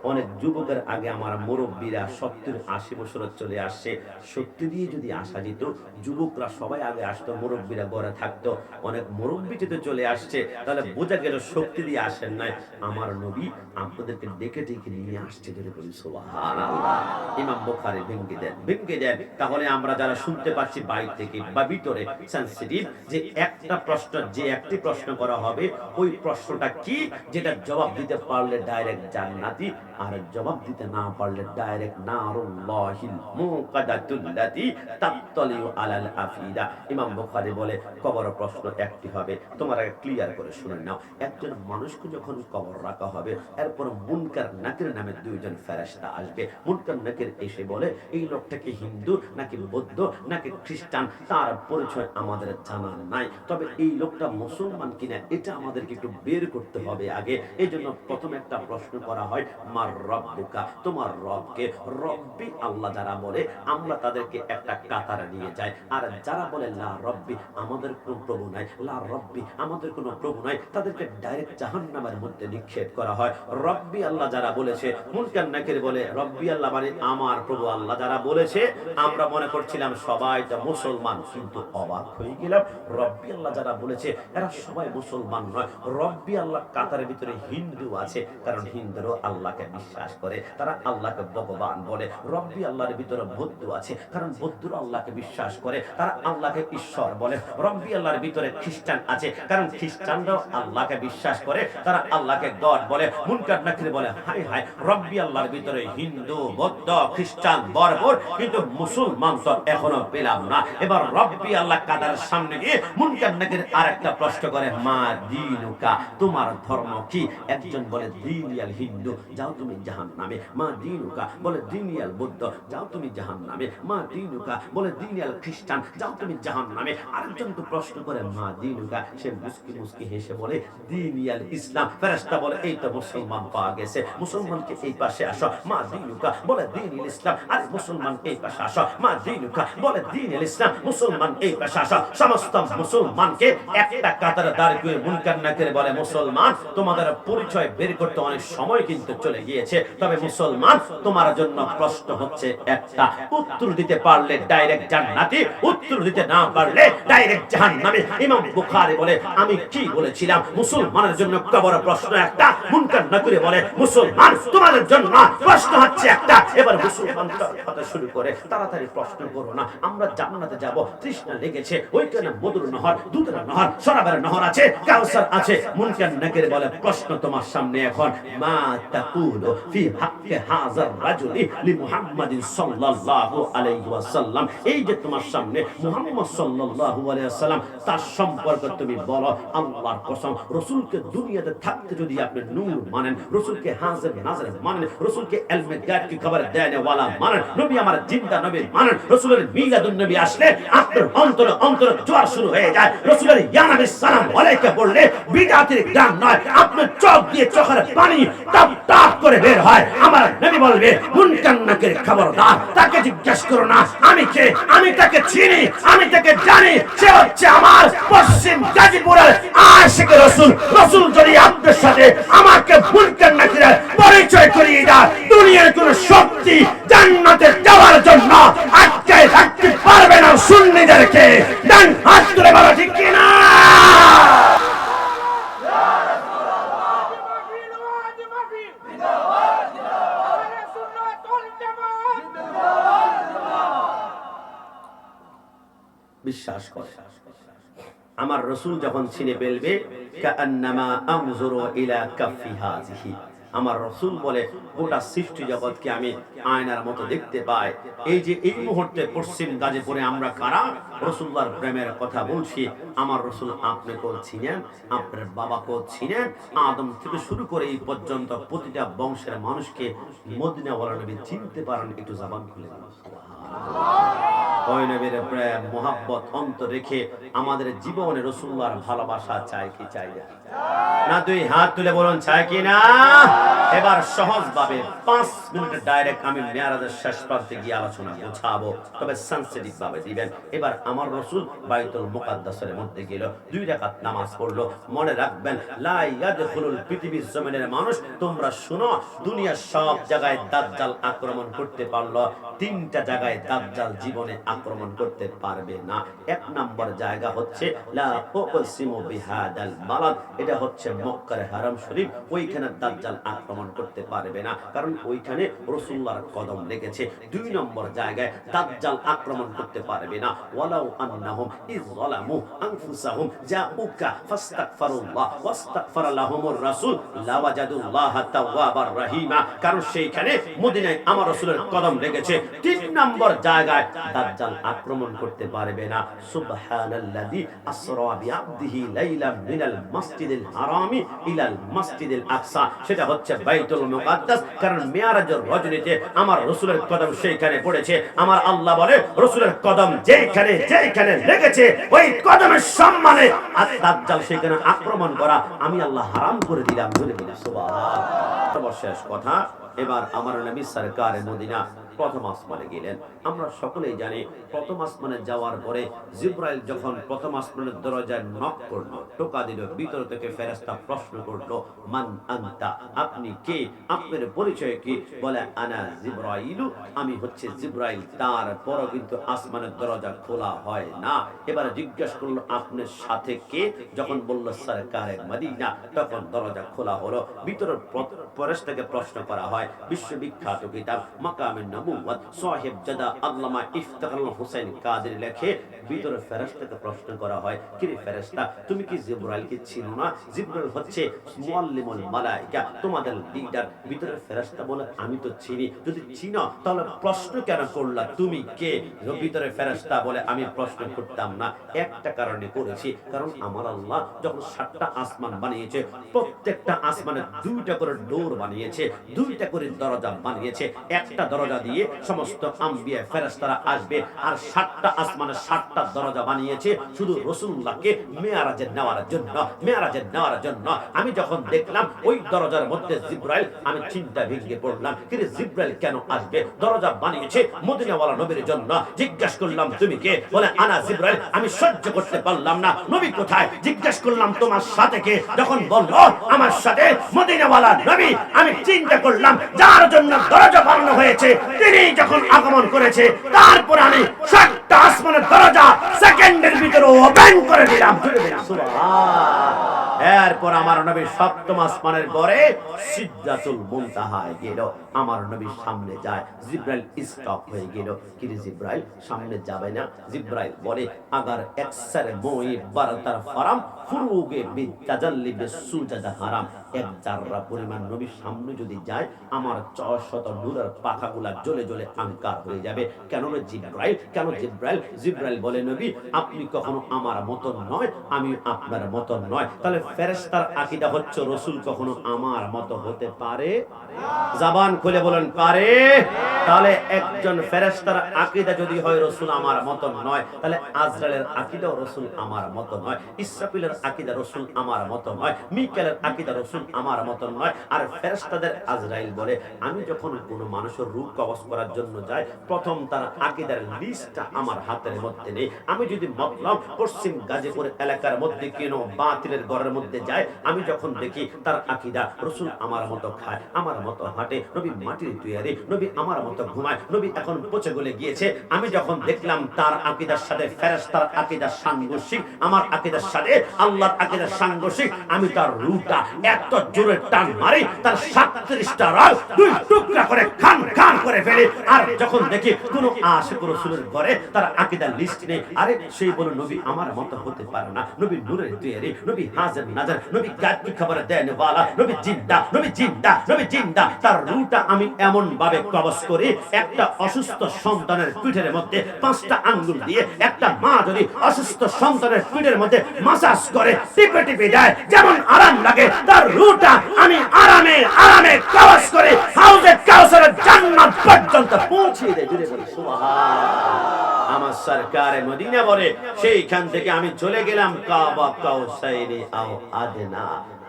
অনেক যুবকের আগে আমার মুরব্বীরা 70-80 বছর চলে আসছে, শক্তি দিয়ে যদি আসা যেত, যুবকরা সবাই আগে আসতো, মুরব্বীরা ঘরে থাকতো। অনেক মুরব্বী যদি চলে আসছে, তাহলে বোঝা গেল শক্তি দিয়ে আসেন নাই, আমার নবী আপনাদেরকে ডেকে ডেকে নিয়ে আসছে। যদি বলি সুবহানাল্লাহ। ইমাম বুখারী ভেঙে দেন, ভেঙে দেন। তাহলে আমরা যারা শুনতে পাচ্ছি বাইরে থেকে বা ভিতরে সেনসিটিভ, যে একটা প্রশ্ন, যে একটি প্রশ্ন করা হবে, ওই প্রশ্নটা কি, যেটা জবাব দিতে পারলে ডাইরেক্ট জান্নাতি, আর জবাব দিতে না পারলে ডাইরেক্ট নারুল্লাহিল মুকাদ্দাতুল্লাতি তাত্তালিউ আলাল আফিদা। ইমাম বুখারী বলে, কবর প্রশ্ন একটি হবে। তোমরা ক্লিয়ার করে শুনে নাও। একজন মানুষকে যখন কবর রাখা হবে, এরপর মুনকার নাকির নামে 2 জন ফেরেশতা আসবে। মুনকার নাকির এসে বলে, এই লোকটা কি হিন্দু নাকি বৌদ্ধ নাকি খ্রিস্টান, তার পরিচয় আমাদের জানা নাই, তবে এই লোকটা মুসলমান কিনা এটা আমাদেরকে একটু বের করতে হবে আগে। এই জন্য প্রথম একটা প্রশ্ন করা হয়, মার রব্বুকা, তোমার রবকে? রব্বি আল্লাহ যারা বলে, আমরা তাদেরকে একটা কাতারে নিয়ে যাই। আর যারা বলে লা রব্বি, আমাদের কোনো প্রভু নাই, লা রব্বি, আমাদের কোনো প্রভু নাই, তাদেরকে ডাইরেক্ট জাহান্নামের মধ্যে নিক্ষেপ করা হয়। রব্বি আল্লাহ যারা বলেছে, মুনকার নাকির বলে রব্বি আল্লাহ মানে আমার প্রভু আল্লাহ যারা বলেছে, আমরা মনে করছিলাম সবাই তো মুসলমান, কিন্তু অবাক হয়ে গেলাম, রব্বি আল্লাহ যারা বলেছে এরা সবাই মুসলমান নয়। রব্বি আল্লাহ কাতারের ভিতরে হিন্দু আছে, কারণ হিন্দুরও আল্লাহকে বিশ্বাস করে, তারা আল্লাহকে ভগবান বলে। রব্বি আল্লাহর ভিতরে বৌদ্ধ আছে, কারণ বৌদ্ধরা আল্লাহকে বিশ্বাস করে, তারা আল্লাহকে ঈশ্বর বলে। রব্বি আল্লাহর ভিতরে খ্রিস্টান আছে, কারণ খ্রিস্টানরাও আল্লাহকে বিশ্বাস করে, তারা আল্লাহকে গড বলে। মুনকার নাকির বলে হাই হাই, রব্বি আল্লাহর ভিতরে হিন্দু, বৌদ্ধ, খ্রিস্টান বরাবর, কিন্তু মুসলমান তো এখনো পেলাম না। এবার রব্বি আল্লাহ কাদার সামনে গিয়ে মুনকার নাকির আরেকটা প্রশ্ন করে, মা দীনুকা, তোমার ধর্ম কি? একজন বলে দীনিয়াল হিন্দু, যাও তুমি জাহান্নামে। মা দীনুকা বলে দীনিয়াল বৌদ্ধ, যাও তুমি জাহান্নামে। মা দীনুকা বলে দীনিয়াল খ্রিস্টান, যাও তুমি জাহান্নামে। আরেকজন তো প্রশ্ন করে মা দীনুকা, সে মুস্কি মুস্কি হেসে বলে দীনিয়াল ইসলাম। ফেরেশতা বলে এই তো মুসলমান পাওয়া গেছে, মুসলমানকে এই পাশে আসো। মা দীনুকা বলে দীনিল ইসলাম, আরে মুসলমান এই পাশে আসো। মা দীনুকা বলে দীনিল ইসলাম, মুসলমান এই পাশে আসো। সমস্ত মুসলমানকে একটা কাতারে দাঁড় করিয়ে মুনকার নাকির বলে, মুসলমান তোমাদের পরিচয় বের করতে অনেক সময় কিন্তু চলে গিয়েছে, তবে মুসলমান তোমার জন্য প্রশ্ন হচ্ছে একটা, উত্তর দিতে পারলে ডাইরেক্ট জান্নাতি, উত্তর দিতে না পারলে ডাইরেক্ট জাহান্নামে। ইমাম বুখারী বলে আমি কি বলেছিলাম, মুসলমানের জন্য কবর প্রশ্ন একটা। মুনকার নাকির বলে মুসলমান তোমাদের জন্য প্রশ্ন হচ্ছে একটা। এবার মুসলমান কথা শুরু করে, তাড়াতাড়ি প্রশ্ন করো না, আমরা জান্নাতে যাব, তৃষ্ণা লেগেছে, ওইখানে মধুর নহর, দুধের নহর, শরাবের নহর আছে, কাউসার আছে। মুনকার নাকির বলে প্রশ্ন তোমার সামনে এখন, মা তাকুলু ফি হাক্কি হাযার রাজুলি লি মুহাম্মাদিন সাল্লাল্লাহু আলাইহি ওয়াসাল্লাম, এই যে তোমার সামনে মুহাম্মদ সাল্লাল্লাহু আলাইহি ওয়াসাল্লাম, তার সম্পর্কে তুমি বলো। আল্লাহর কসম, রাসূলকে দুনিয়াতে থাকতে যদি আপনি নূর মানেন, রাসূলকে হাজির নাজির মানেন, রাসূলকে ইলমে গায়ব কি খবর দেনে ওয়ালা মানেন, নবী আমার জিন্দা নবী মানেন, রাসূলের মিলাদুন নবী আসলে আপনার অন্তরে জোয়ার শুরু হয়ে যায়। রাসূলের ইয়া নবী সালাম আলাইকা বললে বিদআতের গান নয়, আপনার চোখ দিয়ে চোখের পানি টপ টপ করে বের হয়। আমার নবী বলবে মুনকার নাকির খবরদার, তাকে জিজ্ঞেস করো না আমি কে, আমি তাকে চিনি, আমি তাকে জানি, সে হচ্ছে আমার পশ্চিম গাজীপুরের আশিক রাসূল। রাসূল যদি আপনার সাথে আমাকে মুনকার নাকিরের পরিচয় করিয়ে দেয়, দুনিয়ার কোন শক্তি জান্নাতে যাওয়ার জন্য আটকায় রাখতে পারবে না সুন্নিদেরকে। ডান হাত তুলে বলো ঠিক কিনা? বিশ্বাস করে আমার রাসূল যখন ছিনে ফেলবে, কাআন্নামা আনজুরু ইলা কাফি হাযিহি, আমার রাসূল বলে গোটা সৃষ্টি জগৎকে আমি আয়নার মতো দেখতে পাই। এই যে এই মুহূর্তে পশ্চিম গাজীপুরে আমরা কারা রাসূলুল্লাহর প্রেমের কথা বলছি, আমার রাসূল আপনাকেও ছিলেন, আপনার বাবাকেও ছিলেন, আদম থেকে শুরু করে এই পর্যন্ত প্রতিটা বংশের মানুষকে মদিনাওয়ালা নবী চিনতে পারেন। একটু জবান খুলে বলুন সুবহানাল্লাহ। ওই নবীর প্রেম মোহাব্বত অন্তর রেখে আমাদের জীবনে রাসূলুল্লাহর ভালোবাসা চাই কি চাই না? দুই হাত তুলে বলুন চাই কি না? এবার সহজ ভাবে 5 মিনিটে ডাইরেক্ট আমি মেরাজের শেষ প্রান্তে গিয়ে আলোচনা গোছাবো, তবে সেনসিটিভ ভাবে দিবেন। এবার আমার রাসূল বাইতুল মুকাদ্দাসের মধ্যে গেল, 2 রাকাত নামাজ পড়লো। মনে রাখবেন লা ইয়াদখুলুল পৃথিবীর জমিনের মানুষ, তোমরা শুনো, দুনিয়ার সব জায়গায় দাজ্জাল আক্রমণ করতে পারলো, 3টা জায়গায় দাজ্জাল জীবনে আক্রমণ করতে পারবে না। 1 নম্বর জায়গা হচ্ছে লা উকসিমু বিহাদাল বালাদ, এটা হচ্ছে মক্কার হারাম শরীফ, ওইখানে দাজ্জাল আক্রমণ করতে পারবে না, কারণ ওইখানে রাসূলুল্লাহর কদম লেগেছে। 2 নম্বর জায়গায় দাজ্জাল আক্রমণ করতে পারবে না, ওয়ালাউ আন্নাহুম ইয যালামু আনফুসাহুম জাউকা ফাস্তাগফিরুল্লাহ ওয়াস্তাগফারা লাহুমুর রাসূল লাওয়াজাদুল্লাহ তাওয়াবার রহিমা, কারণ সেইখানে মদিনায় আমার রাসূলের কদম লেগেছে। 3 নম্বর জায়গায় দাজ্জাল আক্রমণ করতে পারবে না। সুবহানাল্লাযী আসরা বিআবদিহি লাইলাম মিনাল মাসজিদিল হারামি ইলাল মাসজিদিল আকসা, সেটা হচ্ছে বাইতুল মুকাদ্দাস, কারণ মিরাজের রজনীতে আমার রাসূলের কদম সেইখানে পড়েছে। আমার আল্লাহ বলে রাসূলের কদম যেখানে যেখানে লেগেছে ওই কদমের সম্মানে আর দাজ্জাল সেখানে আক্রমণ করা আমি আল্লাহ হারাম করে দিলাম, বলে দিলাম সুবহানাল্লাহ। সর্বশেষ কথা, এবার আমার নবী সরকার মদিনা প্রথম আসমানে গেলেন। আমরা সকলেই জানি প্রথম আসমানে যাওয়ার পরে জিবরাইল যখন প্রথম আসমানের দরজায় নক করলো, টোকা দিল, ভিতর থেকে ফেরেশতা প্রশ্ন করলো, মান আনতা, আপনি কে, আপনার পরিচয় কি? বলে আনা জিবরাইলু, আমি হচ্ছে জিবরাইল। তারপরও কিন্তু আসমানের দরজা খোলা হয় না। এবার জিজ্ঞেস করলো আপনার সাথে কে? যখন বলল সরকারে মদিনা, তখন দরজা খোলা হলো। ভিতরের ফেরেশতাকে প্রশ্ন করা হয়। বিশ্ববিখ্যাত কিতাব মাকামে নবুওয়াত সাহেব জাদা আল্লামা ইফতেখারুল হোসেন কাদের লেখে, ভিতরে ফেরেশতাকে প্রশ্ন করা হয়, কি রে ফেরেশতা, তুমি কি জিবরাইলকে চিনো না? জিবরাইল হচ্ছে মুআল্লিমুল মালায়েকা, তোমাদের লিডার। ভিতরে ফেরেশতা বলে, আমি তো চিনি। যদি চিনো তাহলে প্রশ্ন কেন করলা, তুমি কে? ভিতরে ফেরেশতা বলে, আমি প্রশ্ন করতাম না, একটা কারণে করেছি, কারণ আমার আল্লাহ যখন 7টা আসমান বানিয়েছে, প্রত্যেকটা আসমানে 2টা করে ডোর বানিয়েছে, 2টা করে দরজা বানিয়েছে। একটা দরজা দিয়ে সমস্ত আম্বিয়া ফেরেশতারা আসবে, আর 7টা আসমানে 7টা দরজা বানিয়েছে শুধু রাসূলুল্লাহকে মেরাজে নেওয়ার জন্য। মেরাজে নেওয়ার জন্য আমি যখন দেখলাম ওই দরজার মধ্যে জিবরাইল, আমি চিন্তা ভেঙে পড়লাম, কিন্তু জিবরাইল কেন আসবে? দরজা বানিয়েছে মদিনাওয়ালা নবীর জন্য। জিজ্ঞাসা করলাম, তুমি কে? বলে আনা জিবরাইল। আমি সহ্য করতে পারলাম না, নবী কোথায়? জিজ্ঞাসা করলাম, তোমার সাথে কে? যখন বলল আমার সাথে মদিনাওয়ালা নবী, আমি চিন্তা করলাম যার জন্য দরজা বানানো হয়েছে তিনি যখন আগমন করেছে, তারপর আমি 7টা আসমানের দরজা সেকেন্ডের ভিতরে ওপেন করে দিলাম। সুবহান। এরপর আমার নবী 7ম আসমানের পরে সিদরাতুল মুনতাহায় গেল। আমার নবীর সামনে যায়, জিবরাইল স্টপ হয়ে গেল। কি রে জিবরাইল, সামনে যাবে না? জিবরাইল বলে, আগার একসার মই বারতার ফারাম ফুরুগে বিতাজাল্লি বিসুজাদা হারাম। এক জাররা পরিমাণ নবীর সামনে যদি যায়, আমার 600 নূরের পাখাগুলা জ্বলে জ্বলে আঙ্কার হয়ে যাবে। কেন রে জিবরাইল, কেন জিবরাইল? জিবরাইল বলে, নবী আপনি কখনো আমার মত নয়, আমি আপনার মত নয়। তাহলে ফেরেশতার আকীদা হচ্ছে রাসূল কখনো আমার মত হতে পারে? জবান খুলে বলেন, পারে? তাহলে একজন ফেরেশতার আকীদা যদি হয় রাসূল আমার মত নয়, তাহলে আজরাইলের আকীদাও রাসূল আমার মত নয়, ইসরাফিলের আকীদা রাসূল আমার মত নয়, মিকাইলের আকীদা রাসূল আমার মত নয়। আর ফেরেশতাদের আজরাইল বলে, আমি যখন কোনো মানুষের রূহ কবজ করার জন্য যাই, প্রথম তার আকীদার লিস্টটা আমার হাতের মধ্যে নেই। আমি যদি মতলব পশ্চিম গাজীপুর এলাকার মধ্যে কোনো বাতিলের ঘরের মধ্যে যায়, আমি যখন দেখি তার আকীদা রাসূল আমার মত খায়, আমার মত হাঁটে, নবী মাটির তৈরি, নবী আমার মত ঘুমায়, নবী এখন পচে গলে গিয়েছে, আমি যখন দেখলাম তার আকীদার সাথে ফেরেশতার আকীদা সাংঘর্ষিক, আমার আকীদার সাথে আল্লাহর আকীদা সাংঘর্ষিক, আমি তার রূহটা এত জোরে টান মারি, তার 37টা রগ 2 টুকরা করে খান খান করে ফেলি। আর যখন দেখি কোন আশিক রাসূলের ঘরে তার আকীদার লিস্ট নেই, আরে সেই বলে নবী আমার মত হতে পারে না, নবী নূরের তৈরি, নবী হাজির নাজর, নবী গায়ব কি খবর দেন ওয়ালা, নবী জিন্দা, নবী জিন্দা, নবী জিন্দা। তার রূহটা আমি এমন ভাবে কবজ করি, একটা অসুস্থ সন্তানের পিঠের মধ্যে 5টা আঙ্গুল দিয়ে একটা মা যদি অসুস্থ সন্তানের পিঠের মধ্যে মাসাজ করে টিপে টিপে যায়, যেমন আরাম লাগে, তার রূহটা আমি আরামে আরামে কবজ করে হাউজে কাউসারের জান্নাত পর্যন্ত পৌঁছে দেই। জুড়ে বলি সুবহান। আমার সরকারে মদিনা বলে, সেইখান থেকে আমি চলে গেলাম কাবা কাউসাইরে আও আদনা।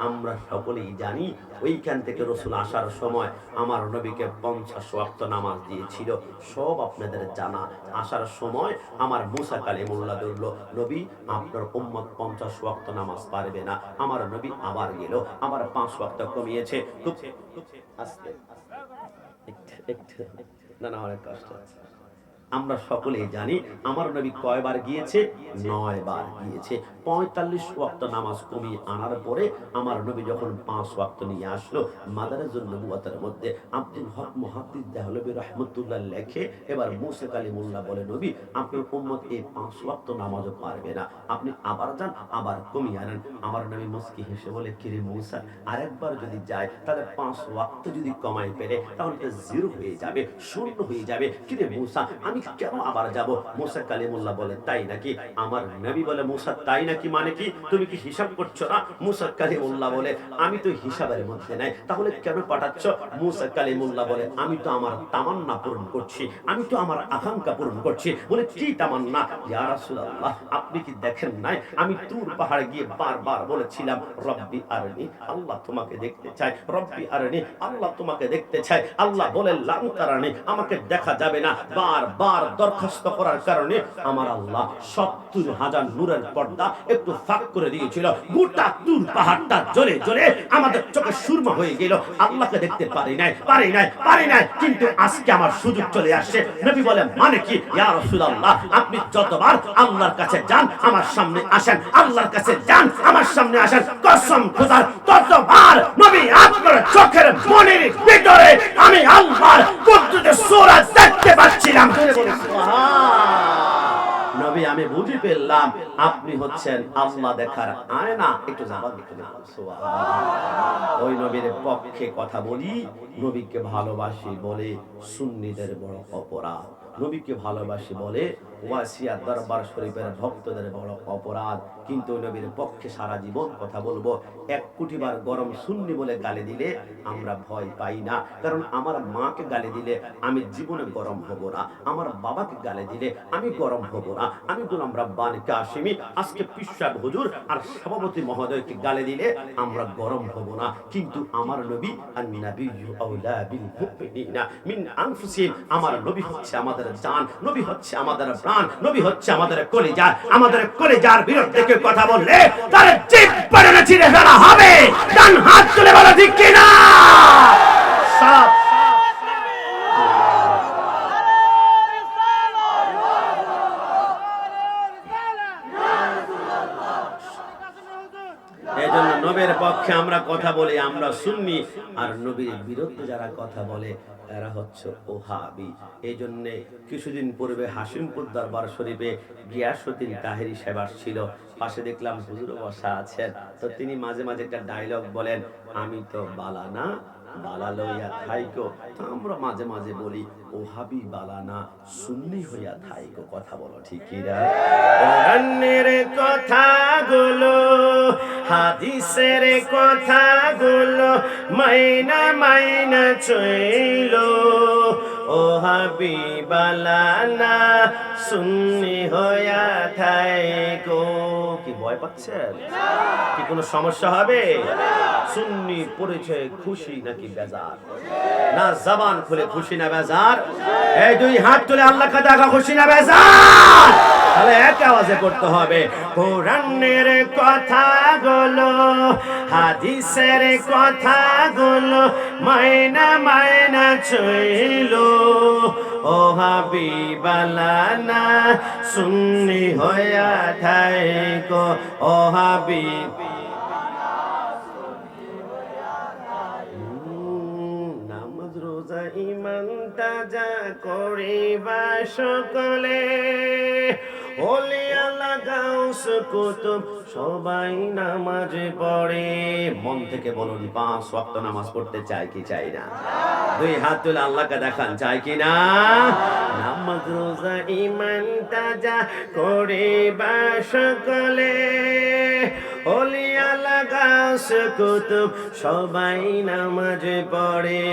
আমরা সকলেই জানি ওইখান থেকে রাসূল আসার সময় আমার নবীকে 50 ওয়াক্ত নামাজ দিয়েছিল, সব আপনাদের জানা। আসার সময় আমার মুসা কালিমুল্লাহ বলল, নবী আপনার উম্মত 50 ওয়াক্ত নামাজ পারবে না। আমার নবী আবার গেল, আবার 5 ওয়াক্ত কমিয়েছে। খুব আস্তে একটু না না, অনেক কষ্ট আছে। আমরা সকলেই জানি আমার নবী কয়বার গিয়েছে? 9 বার গিয়েছে। 45 ওয়াক্ত নামাজ কমিয়ে আনার পরে আমার নবী যখন 5 ওয়াক্ত নিয়ে আসলো, মাদারিজুন নবুওয়াতের মধ্যে আব্দুল হক মুহাদ্দিস দেহলভী রাহমাতুল্লাহ লেখে, এবার মুসা কালিমুল্লাহ বলে, নবী আপনার উম্মত এই 5 ওয়াক্ত নামাজও পারবে না, আপনি আবার যান, আবার কমিয়ে আনেন। আমার নবী মুস্কি হেসে বলে, কিরে মুসা, আরেকবার যদি যায় তাহলে 5 ওয়াক্ত যদি কমাই পেরে তাহলে তো 0 হয়ে যাবে, শূন্য হয়ে যাবে। কিরে মুসা, আমি কেন আবার যাব? মুসা কালিমুল্লাহ বলে, তাই নাকি? আমার নবী বলে, মুসা তাই নাকি মানে কি? তুমি কি হিসাব করছো না? মুসা কালিমুল্লাহ বলে, আমি তো হিসাবের মধ্যে নাই, তাহলে কেন পাঠাচ্ছ? মুসা কালিমুল্লাহ বলে, আমি তো আমার তামান্না পূরণ করছি, আমি তো আমার আকাঙ্ক্ষা পূরণ করছি। বলে, কি তামান্না? ইয়া রাসূলুল্লাহ, আপনি কি দেখেন নাই আমি তুর পাহাড়ে গিয়ে বারবার বলেছিলাম, রব্বি আরনি, আল্লাহ তোমাকে দেখতে চাই, রব্বি আরনি, আল্লাহ তোমাকে দেখতে চাই। আল্লাহ বলে, লান তারানি, আমাকে দেখা যাবে না। বারবার দরখাস্ত করার কারণে আমার আল্লাহ ৭০,০০০ নূরের পর্দা একটু ফাঁক করে দিয়েছিল। গোটা তুর পাহাড়টা জ্বলে জ্বলে আমাদের চোখে সুরমা হয়ে গেল। আল্লাহকে দেখতে পারি নাই। কিন্তু আজকে আমার সুযোগ চলে আসছে। নবী বলে, মানে কি? ইয়া রাসূলুল্লাহ, আপনি যতবার আল্লাহর কাছে যান আমার সামনে আসেন, আল্লাহর কাছে যান আমার সামনে আসেন, কসম খোদার ততবার নবী আপনার চোখের মনের ভিতরে আমি আল্লাহর কুদরতের সূরা দেখতে পাচ্ছিলাম। নবী, আমি বুঝে ফেললাম আপনি হচ্ছেন আল্লাহ দেখার আয়না। একটু জবাব দিতে সুবহানাল্লাহ। ওই নবীর পক্ষে কথা বলি, নবীকে ভালোবাসি বলে সুন্নিদের বড় অপরাধ। নবীকে ভালোবাসি বলে ওয়াসিয়া দরবার শরীফের ভক্তদের বড় অপরাধ। কিন্তু নবীর পক্ষে সারা জীবন কথা বলবো। ১ কোটি বার গরম সুন্নি বলে গালি দিলে আমরা ভয় পাই না, কারণ আমার মাকে গালি দিলে আমি জীবনে গরম হব না, আমার বাবাকে গালি দিলে আমি গরম হব না। আমি গোলাম রাব্বানী কাশিমি আজকে পীর সাহেব হুজুর আর সভাপতি মহোদয়কে গালি দিলে আমরা গরম হব না। কিন্তু আমার নবী আন-নাবিয়্যু আওলা বিল মুমিনিনা মিন আনফুসিহিম, আমার নবী হচ্ছে আমাদের জান, নবী হচ্ছে আমাদের প্রাণ, নবী হচ্ছে আমাদের কলিজা। আমাদের কলিজার বিরুদ্ধে কেউ কথা বললে তার জিভ পড়ে ছিঁড়ে ফেলা হবে। ডান হাত তুলে বলো ঠিক কিনা? সব এজন্য নবীর পক্ষে আমরা কথা বলি, আমরা সুন্নি। আর নবীর বিরুদ্ধে যারা কথা বলে এরা হচ্ছে ওহাবি। এই জন্য কিছুদিন পূর্বে হাসিমপুর দরবার শরীফে গিয়াসউদ্দিন তাহেরি সাহেব আসছিল, পাশে দেখলাম হুজুর বসা আছেন। তো তিনি মাঝে মাঝে একটা ডায়লগ বলেন, আমি তো বালানা বালা লইয়া থাইকো। তো আমরা মাঝে মাঝে বলি, ওহাবি বালানা সুন্নি হইয়া থাইকো। কথা বলো ঠিক কিনা? কোরআনের কথাগুলো, হাদিসের কথাগুলো মাইনা মাইনা চইলো, ওহাবি বালানা সুন্নি হইয়া থাইকো। কি ভয় পাচ্ছেন? কি কোনো সমস্যা হবে? সুন্নি পড়েছে খুশি নাকি বেজার? না জবান খুলে খুশি না বেজার? এই দুই হাত তুলে আল্লাহকে দেখা, খুশি না বেজার? তাহলে এক আওয়াজে করতে হবে, কোরআনের কথাগুলো, হাদিসের কথাগুলো মাইনা মাইনা চইলো, ওহাবি বালানা সুন্নি হইয়া থাইকো, ওহাবি। নামাজ রোজা ঈমান তাজা করিবা সকলে, ওলিয়া লাগাউস কুতুব সবাই নামাজ পড়ে। মন থেকে বলুন, 5 ওয়াক্ত নামাজ পড়তে চাই কি চাই না? দুই হাত তুলে আল্লাহকে দেখান, চাই কি না? নামাজ রোজা ঈমান তাজা করিবা সকলে, ওলিয়া লাগাউস কুতুব সবাই নামাজ পড়ে।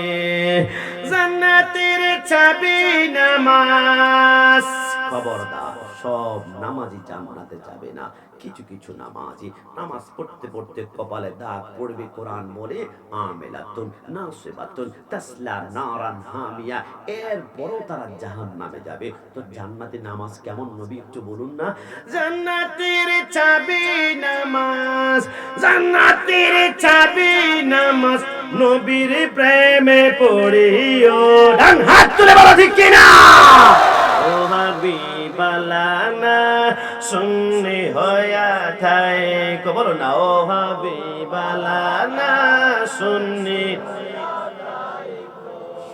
জান্নাতের চাবি নামাজ। খবরদার, সব নামাজি জান্নাতে যাবে না। কিছু কিছু নামাজি নামাজ পড়তে পড়তে কপালে দাগ পড়বে, কোরআন বলে আমিলাতুন নাসিবাতুন তাসলা নারান হামিয়া, এরপরও তারা জাহান্নামে যাবে। তো জান্নাতি নামাজ কেমন নবী একটু বলুন না? জান্নাতের চাবি নামাজ, জান্নাতের চাবি নামাজ, নবীর প্রেমে পড়িও। ডান হাত তুলে বলো ঠিক কিনা? ওহাবি বালানা সুন্নি হইয়া থাইকো। বলো না, ওহাবি বালানা সুন্নি।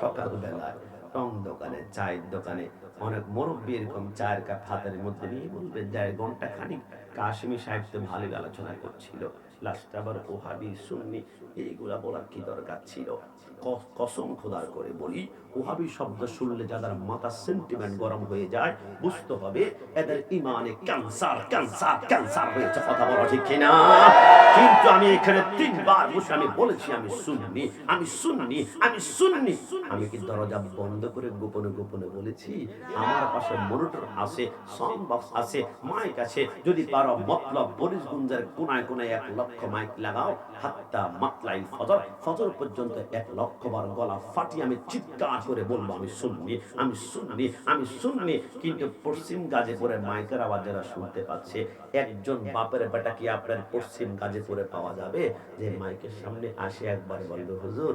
সকালবেলা টং দোকানে, চায়ের দোকানে অনেক মুরব্বী এরকম চায়ের কাপ হাতের মধ্যে নিয়ে বলবে, 1.5 ঘন্টা খানিক কাশিমি সাহেব তো ভালোই আলোচনা করছিল। লাস্ট আবার ওহাবি সুন্নি এইগুলা বলার কি দরকার ছিল? কসম খোদার করে বলি, ওহাবি শব্দ শুনলে যাদের মাথা সেন্টিমেন্ট গরম হয়ে যায়, বুঝতে হবে এদের ইমানে ক্যান্সার ক্যান্সার ক্যান্সার হয়েছে। কথা বলা ঠিক কিনা? কিন্তু আমি এখানে 3 বার বসে আমি বলেছি আমি সুন্নি, আমি সুন্নি, আমি সুন্নি। আমি কি দরজা বন্ধ করে গোপনে গোপনে বলেছি? আমার পাশে মনিটর আছে, সাউন্ড বক্স আছে, মাইক আছে। যদি পারো মতলব বরিশগঞ্জের কোনায় কোনায় 1 লক্ষ মাইক লাগাও, হাত্তা মাতলাই ফজর, ফজর পর্যন্ত 1 লক্ষ বার গলা ফাটিয়ে আমি চিৎকার করে বলবো আমি সুন্নি, আমি সুন্নি, আমি সুন্নি। কিন্তু পশ্চিম গাজীপুরের মাইকের আওয়াজ যারা শুনতে পাচ্ছে, একজন বাপের বেটা কি আপনার পশ্চিম গাজীপুরে পাওয়া যাবে যে মাইকের সামনে আসে একবার বলবে হুজুর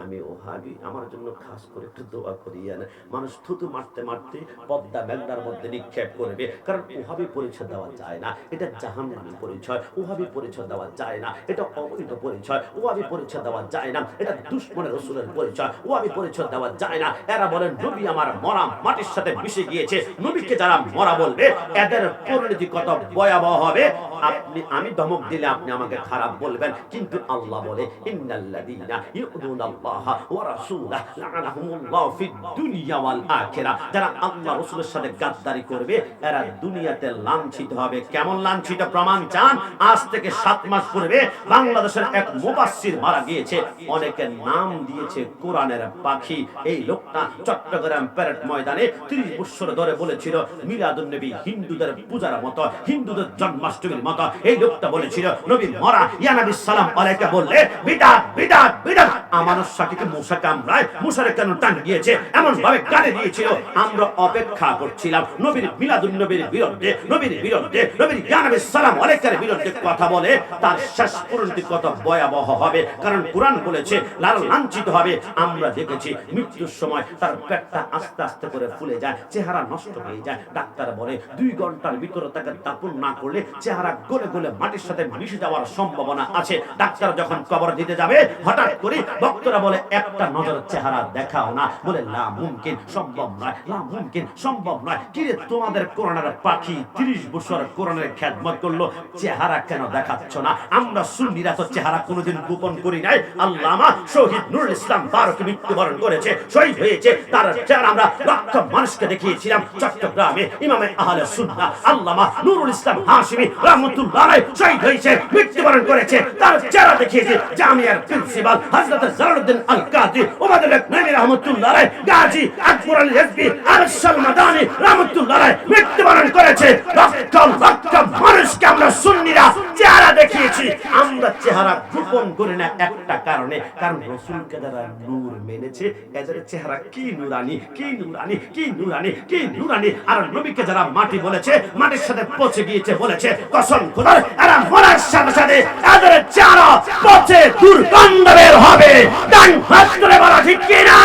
আমি ওহাবি, আমার জন্য খাস করে একটু দোয়া করিয়েন? মানুষ থুতু মারতে মারতে পদ্মা মেঘনার মধ্যে নিক্ষেপ করবে, কারণ ওহাবি পরিচয় দেওয়া যায় না, এটা জাহান্নামী পরিচয়। ওহাবি পরিচয় দেওয়া যায় না, এটা অবৈধ পরিচয়। ওহাবি পরিচয় দেওয়া যায় না, এটা দুশমনের রাসূলের পরিচয়। ওহাবি পরিচয় দেওয়া যায় না। এরা বলেন নবী আমার মরা মাটির সাথে মিশে গিয়েছে। নবীকে যারা মরা বলবে এদের পরিণতি কত ভয়াবহ হবে। আমি ধমক দিলে আপনি আমাকে খারাপ বলবেন, কিন্তু আল্লাহ বলে ইন্নাল্লাযীনা ইউযুনাল্লাহ ওয়া রাসূলাহু লা'নাহুমুল্লাহু ফিদ দুনিয়া ওয়াল আখিরাহ। যারা আল্লাহ রাসূলের সাথে গাদ্দারি করবে এরা দুনিয়াতে লাঞ্ছিত হবে। কেমন লাঞ্ছিত প্রমাণ চান? আজ থেকে 7 মাস পূর্বে বাংলাদেশের এক মুফাসসির মারা গিয়েছে, অনেকে নাম দিয়েছে কোরআনের পাখি। এই লোকটা চট্টগ্রাম প্যারেড ময়দানে 30 বছর ধরে বলেছিল মিলাদুন নবী হিন্দুদের পূজার মতো, হিন্দুদের জন্মাষ্টমীর মতো। এই লোকটা বলেছিল নবী মরা, ইয়া নবী সালাম আলাইকা বললে বিদআত বিদআত বিদআত। আমানুস সাকিকে মূসা কামড়ায়, মূসারে কেন টান গিয়েছে এমন ভাবে গালি দিয়েছিল। আমরা অপেক্ষা করছিলাম নবীর মিলাদুন নবীর বিরুদ্ধে, নবীর বিরুদ্ধে, নবীর ইয়া নবী সালাম আলাইকার বিরুদ্ধে কথা বলে তার শেষ পরিণতি কত ভয়াবহ হবে। কারণ কোরআন বলেছে লাঞ্ছিত হবে। আমরা দেখেছি মৃত্যুর সময় তার পেটটা আস্তে আস্তে করে ফুলে যায়, চেহারা নষ্ট হয়ে যায়। ডাক্তার বলে 2 ঘন্টার ভিতরে তাকে দাফন না করলে চেহারা গলে গলে মাটির সাথে মিশে যাওয়ার সম্ভাবনা আছে। ডাক্তার যখন কবর দিতে যাবে হঠাৎ করে ভক্তরা বলে একটা নজর চেহারা দেখাও না, বলে লা মুমকিন, সম্ভব নয়, লা মুমকিন, সম্ভব নয়। কি রে তোমাদের কোরআনের পাখি 30 বছর কোরআনের খেদমত করলো, চেহারা কেন দেখাচ্ছ না? আমরা সুন্নিরা তো চেহারা কোনোদিন গোপন করি নাই। আল্লামা শহীদ নুরুল ইসলাম ফারুকী মৃত্যুবরণ করেছে, শহীদ হয়েছে, তার চেহারা আমরা লক্ষ মানুষকে দেখিয়েছিলাম। চট্টগ্রামে ইমামে আহলে সুন্নাহ আল্লামা নুরুল ইসলাম হাশিমি রাহমাতুল্লাহ আলাইহি শহীদ হয়েছে, মৃত্যুবরণ করেছে, তার চেহারা দেখিয়েছে জামিয়ার প্রিন্সিপাল হযরত জালালউদ্দিন আল কাদি ওবায়দুল নবী রাহমাতুল্লাহ আলাইহি, গাজী আকবর আল হিজবি আরশাল মাদানী রাহমাতুল্লাহ আলাইহি মৃত্যুবরণ করেছে। লক্ষ লক্ষ মানুষকে আমরা সুন্নিরা চেহারা দেখিয়েছি। আমরা চেহারা গোপন করি না একটা কারণে, কারণ রাসূলকে যারা নূর মেনেছে এদের চেহারা কি নুরানি, কি নুরানি, কি নুরানি, কি নুরানি। আর নবীকে যারা মাটি বলেছে, মাটির সাথে পচে গিয়েছে বলেছে, কসম খোদার এরা মরার সাথে সাথে এদের চেহারা পচে দুর্গন্ধ বের হবে। ডান হাত ধরে বলা ঠিক কিনা?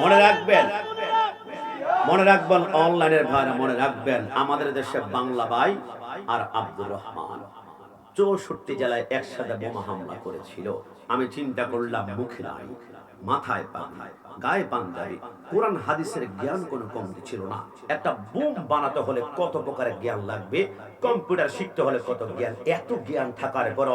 মনে রাখবেন, মনে রাখবেন অনলাইনের ভাইরা, মনে রাখবেন আমাদের দেশে বাংলা ভাই আর আব্দুর রহমান 64 জেলায় একসাথে বোমা হামলা করেছিল। আমি চিন্তা করলাম মুখে নাই, মাথায় পাগড়ি, গায়ে পাঞ্জাবি, কোরআন হাদিসের জ্ঞান কোনো কমতি ছিল না। একটা বোম বানাতে হলে কত প্রকারের জ্ঞান লাগবে, কম্পিউটার শিখতে হলে কত জ্ঞান, এত জ্ঞান থাকার পর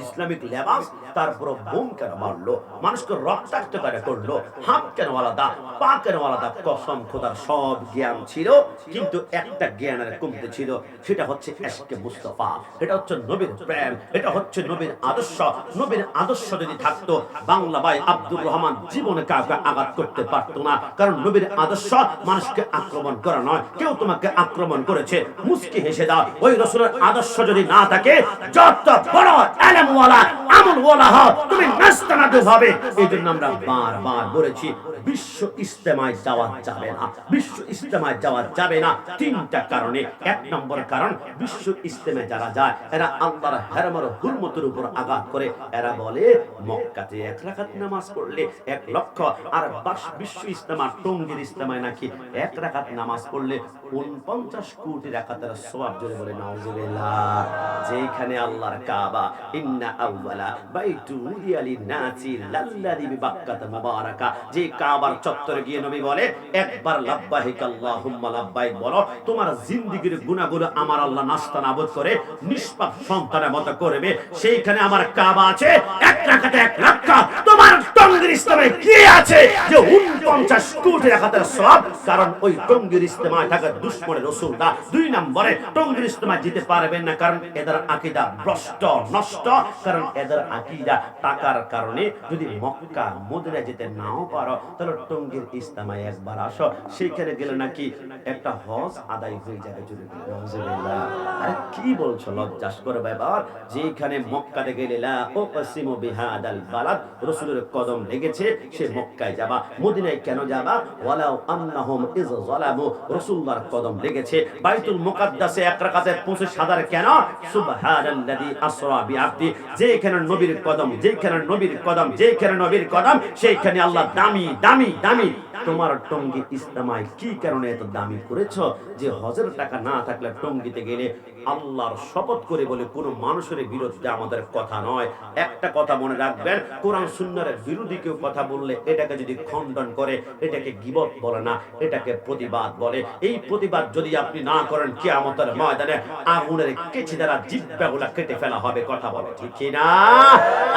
ইসলামিক লেবাস, তারপর বোম কেন মারলো, মানুষকে রক্তাক্ত করে করলো, হাত কেন আলাদা, পা কেন আলাদা। কসম খোদার সব জ্ঞান ছিল, কিন্তু একটা জ্ঞানের কমতি ছিল, সেটা হচ্ছে ইশকে মুস্তাফা, এটা হচ্ছে নবীর প্রেম, এটা হচ্ছে নবীর আদর্শ। নবীর আদর্শ যদি থাকতো বাংলা ভাই আব্দুর রহমান জীবনে কাউকে আঘাত করতে পারতো না, কারণ নবীর আদর্শ মানুষকে আক্রমণ করা নয়। কেউ তোমাকে আক্রমণ করেছে, মুস্কি হেসে দাও। ওই রাসূলের আদর্শ যদি না থাকে, যত বড় ইলমওয়ালা আমলওয়ালা হও, তুমি নাস্তানাদু হবে। এই জন্য আমরা বারবার বলেছি বিশ্ব ইজতেমায় যাওয়া যাবে না। বিশ্ব ইজতেমায় যাওয়া যাবে না তিনটা কারণে। এক নম্বর কারণ, বিশ্ব ইজতেমায় যারা যায় এরা আল্লাহর হারামের হুরমতের উপর আঘাত করে। এরা বলে মক্কাতে 1 রাকাত নামাজ পড়লে 1 লক্ষ, আর বিশ্ব ইজতেমা টঙ্গীর ইজতেমায় নাকি 1 রাকাত নামাজ পড়লে 49 কোটি রাকাতের সওয়াব। জোরে বলে নাউজুবিল্লাহ। যেখানে আল্লাহর কাবা, ইন্না আউওয়ালা বাইতু উদিয়া লিন-নাসি লাল্লাযী বিবাক্কাতা মুবারাকা, যে কাবার চত্বরে গিয়ে নবী বলে একবার লাব্বাইক আল্লাহুম্মা লাব্বাইক বলো, তোমার জিন্দেগীর গুনাহগুলো আমার আল্লাহ নাস্তানাবুদ করে নিষ্পাপ সন্তানের মতো করবে। সেইখানে আমার কাবা আছে, 1 রাকাতে 1 লক্ষ। তোমার টঙ্গীর ইজতেমায় কি আছে যে 49 কোটি রাকাতের সওয়াব? কারণ ওই টঙ্গীর ইজতেমায় থাকা দুশমনের রাসূলরা 2 নম্বরে টঙ্গীর ইজতেমায় যেতে পারবেন না, কারণ এদের আকীদা ভ্রষ্ট নষ্ট। কারণ এদের আকীদা টাকার কারণে যদি মক্কা মদিনা যেতে নাও পারো তাহলে টঙ্গীর ইজতেমায় একবার আসো, সেখানে গেলে নাকি একটা হজ আদায় হয়ে যাবে। জুড়ে নাউজুবিল্লাহ। আরে কি বলছো, লজ্জা করে ব্যাপার। যেখানে মক্কাতে গেলে লা উকসিমু বিহাদাল বালাদ, রাসূলের কদম লেগেছে, সে মক্কায় যাবা। মদিনায় কেন যাবা? ওয়ালাউ আন্নাহুম ইয যালামু, রাসূলুল্লাহর কদম লেগেছে। বাইতুল মুকাদ্দাসে 1 রাকাতে 25,000 কেন? সুবহানাল্লাযী আসরা বিআবদি, যেখানে নবীর কদম, যেখানে নবীর কদম, যেখানে নবীর কদম, সেইখানে আল্লাহ দামি দামি দামি। তোমার টঙ্গী ইজতেমায় কি কারণে এত দামি করেছো যে হজের টাকা না থাকলে টঙ্গীতে গেলে আল্লাহর শপথ করে বলে কোনো মানুষের বিরুদ্ধে আমাদের কথা নয়। একটা কথা মনে রাখবেন, কোরআন সুন্নাহর বিরোধী কেউ কথা বললে এটাকে যদি খণ্ডন করে, এটাকে গীবত বলে না, এটাকে প্রতিবাদ বলে। এই প্রতিবাদ যদি আপনি না করেন, কিয়ামতের ময়দানে আগুনের কেচি দ্বারা জিহ্বাগুলা কেটে ফেলা হবে। কথা বলে ঠিক কি না?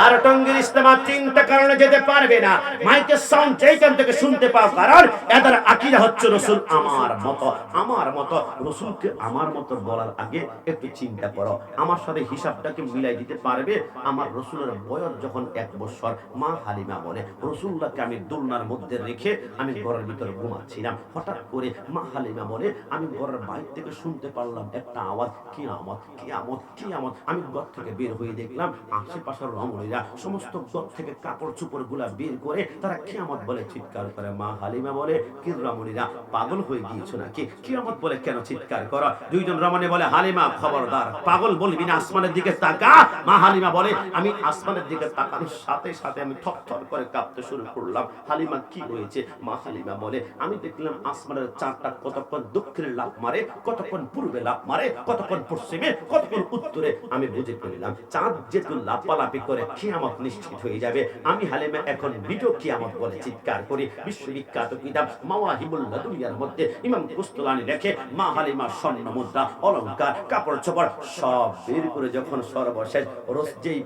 আর টঙ্গীর ইজতেমা 3টা কারণে যেতে পারবে না। মাইকের সাউন্ড যেখান থেকে শুনতে পাও, কারণ এদের আকীদা হচ্ছে রাসূল আমার মতো। আমার মতো রাসূলকে আমার মতো বলার আগে একটু চিন্তা করো, আমার সাথে হিসাবটাকে মিলাই দিতে পারবে? আমার রাসূলের বয়স যখন 1 বছর, মা হালিমা বলে রাসূলুল্লাহকে আমি দোলনার মধ্যে রেখে আমি ঘরের ভিতরে ঘুমাচ্ছিলাম। হঠাৎ করে মা হালিমা বলে আমি ঘরের বাইরে থেকে শুনতে পারলাম একটা আওয়াজ, কিয়ামত কিয়ামত কিয়ামত। আমি ঘর থেকে বের হয়ে দেখলাম আশেপাশের রমণীরা সমস্ত ঘর থেকে কাপড় চোপড় গুলা বের করে তারা কিয়ামত বলে চিৎকার করে। মা হালিমা বলে কি রমণীরা পাগল হয়ে গিয়েছো নাকি? কিয়ামত বলে কেন চিৎকার করো? 2 জন রমণী বলে হালিমা খবরদার, পাগল বলবি না, আসমানের দিকে তাকা। মা হালিমা বলে আমি আসমানের দিকে তাকানোর সাথে সাথে আমি থরথর করে কাঁপতে শুরু করলাম। হালিমা কি হয়েছে? মা হালিমা বলে আমি দেখলাম আসমানের চাঁদটা কতক্ষণ দক্ষিণে লাফ মারে, কতক্ষণ পূর্বে লাফ মারে, কতক্ষণ পশ্চিমে, কতক্ষণ উত্তরে। আমি বুঝে ফেললাম চাঁদ যেহেতু লাফালাফি করে কিয়ামত নিশ্চিত হয়ে যাবে। আমি হালিমা এখন ভিডিও কিয়ামত বলে চিৎকার করি। বিশ্ববিখ্যাত কিতাব মাওয়াহিবুল লাদুনিয়ার মধ্যে ইমাম কুস্তুলানি লেখে মা হালিমা স্বর্ণ মুদ্রা, অলংকার, কাপড় চোপড় সব বের করে যখন সর্বশেষ রোজ যেই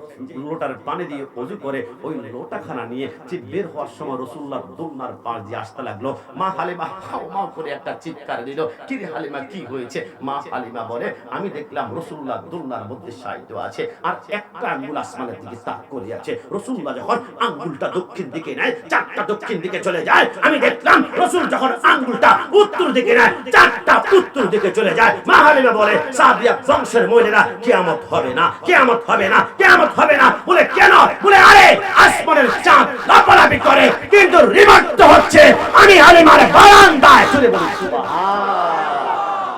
লোটার পানি দিয়ে ওযু করে ওই লোটাখানা নিয়ে যে বের হওয়ার সময় রাসূলুল্লাহর দোলনার পাশ দিয়ে আসতে লাগলো। মা হালিমা হাওমাও করে একটা চিৎকার দিল, কি রে হালিমা কি হয়েছে? মা হালিমা বলে আমি দেখলাম রাসূলুল্লাহ দোলনার মধ্যে শায়িত আছে আর একটা আঙ্গুল আসমানের দিকে তাক করে আছে। রাসূলুল্লাহ যখন আঙ্গুলটা দক্ষিণ দিকে নেয়, চারটা দক্ষিণ দিকে চলে যায়। আমি দেখলাম রাসূল যখন আঙ্গুলটা উত্তর দিকে নেয়, চারটা উত্তর দিকে চলে যায়। মা হালিমা বলে সাদিয়া বংশের মহিলারা কিয়ামত হবে না, কিয়ামত হবে না, কিয়ামত হবে না। বলে কেন? বলে আরে আসমানের চাঁদ লাফালাফি করে কিন্তু রিমোট তো হচ্ছে আমি হালিমার বারান্দায়। চলে বলি সুবহান।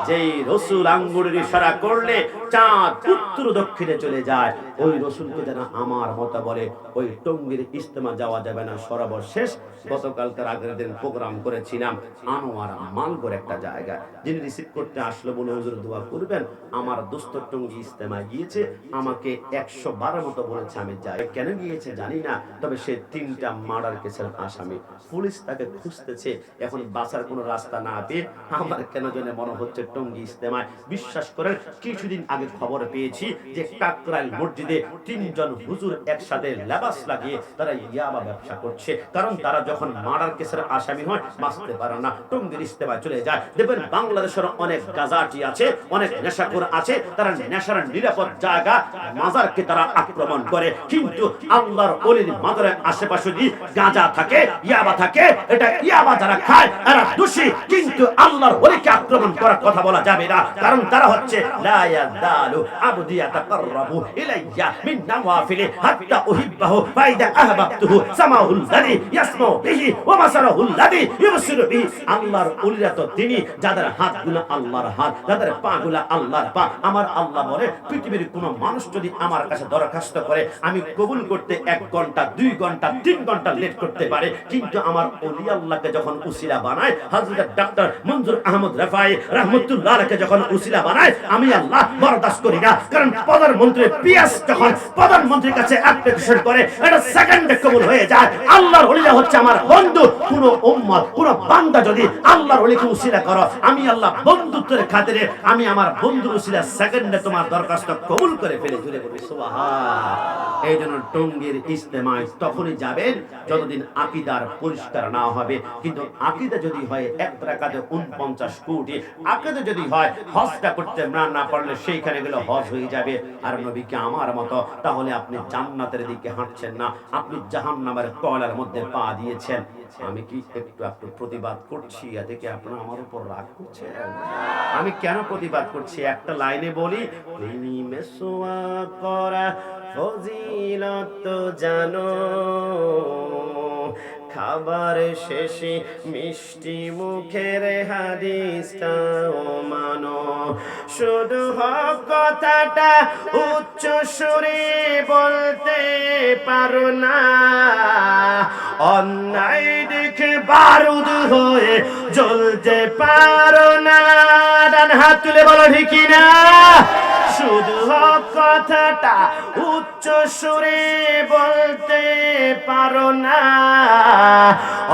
যেই রাসূল আঙ্গুলের ইশারা করলে চাঁদ উত্তর দক্ষিণে চলে যায়, ওই রাসূলকে যেন আমার মতো বলে ওই টঙ্গীর ইজতেমা যাওয়া যাবে না। সর্বশেষ গতকালকার আগের দিন প্রোগ্রাম করেছিলাম আনোয়ার মালগড় একটা জায়গা, যিনি রিসিভ করতে আসলো বলে হুজুর দোয়া করবেন। আমার দোস্ত টঙ্গী ইজতেমা গিয়েছে, আমাকে 112 মতো বলেছে আমি যাই। কেন গিয়েছে জানি না, তবে সে 3টা মার্ডার কেসের আসামি। পুলিশ তাকে খুঁজতেছে, এখন বাঁচার কোনো রাস্তা না পেয়ে আমার কেন জানে মনে হচ্ছে টঙ্গী ইজতেমায়। বিশ্বাস করেন কিছুদিন আগে খবর পেয়েছি যে কাকরাইল মসজিদে 3 জন হুজুর একসাথে লেবাস লাগিয়ে তারা ইয়াবা ব্যবসা করছে। কারণ তারা যখন মার্ডার কেসের আসামি হয় বাঁচতে পারে না, টঙ্গীর ইজতেমায় চলে যায়। দেখবেন বাংলাদেশের অনেক গাজাটি আছে, অনেক নেশাখোর আছে, তারা নেশার নিরাপদ জায়গা মাজারকে তারা আক্রমণ করে। কিন্তু আল্লাহর ওলির মাজারের আশেপাশে যদি গাঁজা থাকে, ইয়াবা থাকে, এটা ইয়াবা যারা খায় এরা দোষী, কিন্তু আল্লাহর ওলিকে আক্রমণ করার কথা বলা যাবে না, কারণ তারা হচ্ছে লা ইয়াযালু আবদি ইয়াতাকাররাবু ইলাইয়া মিন নাওয়াফিলি হাত্তা উহিব্বাহু ফাইদা আহবাবতুহু সামাউল লাযী ইয়াসমাউ বিহি ওয়া বাসারুল লাযী ইউবসিরু বিহি। আল্লাহর ওলিরা তো তিনি যাদের হাতগুলো আল্লাহর হাত, যাদের পাগুলো আল্লাহর পা। আমার আল্লাহ বলে পৃথিবীর কোনো মানুষ যদি আমার কাছে দরখাস্ত করে আমি কবুল করতে 1 ঘন্টা 2 ঘন্টা 3 ঘন্টা লেট করতে পারে, কিন্তু আমার ওলি আল্লাহকে যখন উসিলা বানায়, হযরত ডক্টর মনজুর আহমদ রাফাই রাহমাতুল্লাহ আলাইহি যখন উসিলা বানায়, আমি আল্লাহ বরদাস্ত করি না। কারণ প্রধানমন্ত্রী পিএস যখন প্রধানমন্ত্রীর কাছে অ্যাপ্লিকেশন করে এটা সেকেন্ডে কবুল হয়ে যায়। আল্লাহর ওলিরা হচ্ছে আমার বন্ধু। কোন উম্মত কোন বান্দা যদি আল্লাহর ওলিকে উসিলা করো, আমি আল্লাহ বন্ধুত্বের খাতিরে আমি আমার বন্ধুর উসিলা সেকেন্ডে তোমার দরখাস্ত কবুল করে ফেলে। জুড়ে বলি সুবহান। এই জন্য টঙ্গীর ইজতেমায় তখনই যাবেন যতদিন আকীদার পরিষ্কার না হবে। কিন্তু আকীদা যদি হয় 1 রাকাতে 49 কোটি, আকীদা যদি হয় হজটা করতে না পারলে সেইখানে গেলে হজ হয়ে যাবে। আর নবীকে আমার মতো, তাহলে আপনি জান্নাতের দিকে হাঁটছেন না, আপনি জাহান্নামের কয়লার মধ্যে পা দিয়েছেন। আমি কি একটু প্রতিবাদ করছি, এদিকে আপনারা আমার উপর রাগ করছেন? আমি কেন প্রতিবাদ করছি একটা লাইনে বলি, প্রেমী মেসোয়া করা ফজিলত জানো, খাবার শেষে মিষ্টি মুখের হাদিসটাও মানো, শুধু হক কথাটা উচ্চ সুরে বলতে পারো না, অন্যায় দেখে বারুদ হয়ে জ্বলতে পারো না। ডান হাত তুলে বলো ঠিক না? শুধু হক কথাটা উচ্চ সুরে বলতে পারো না,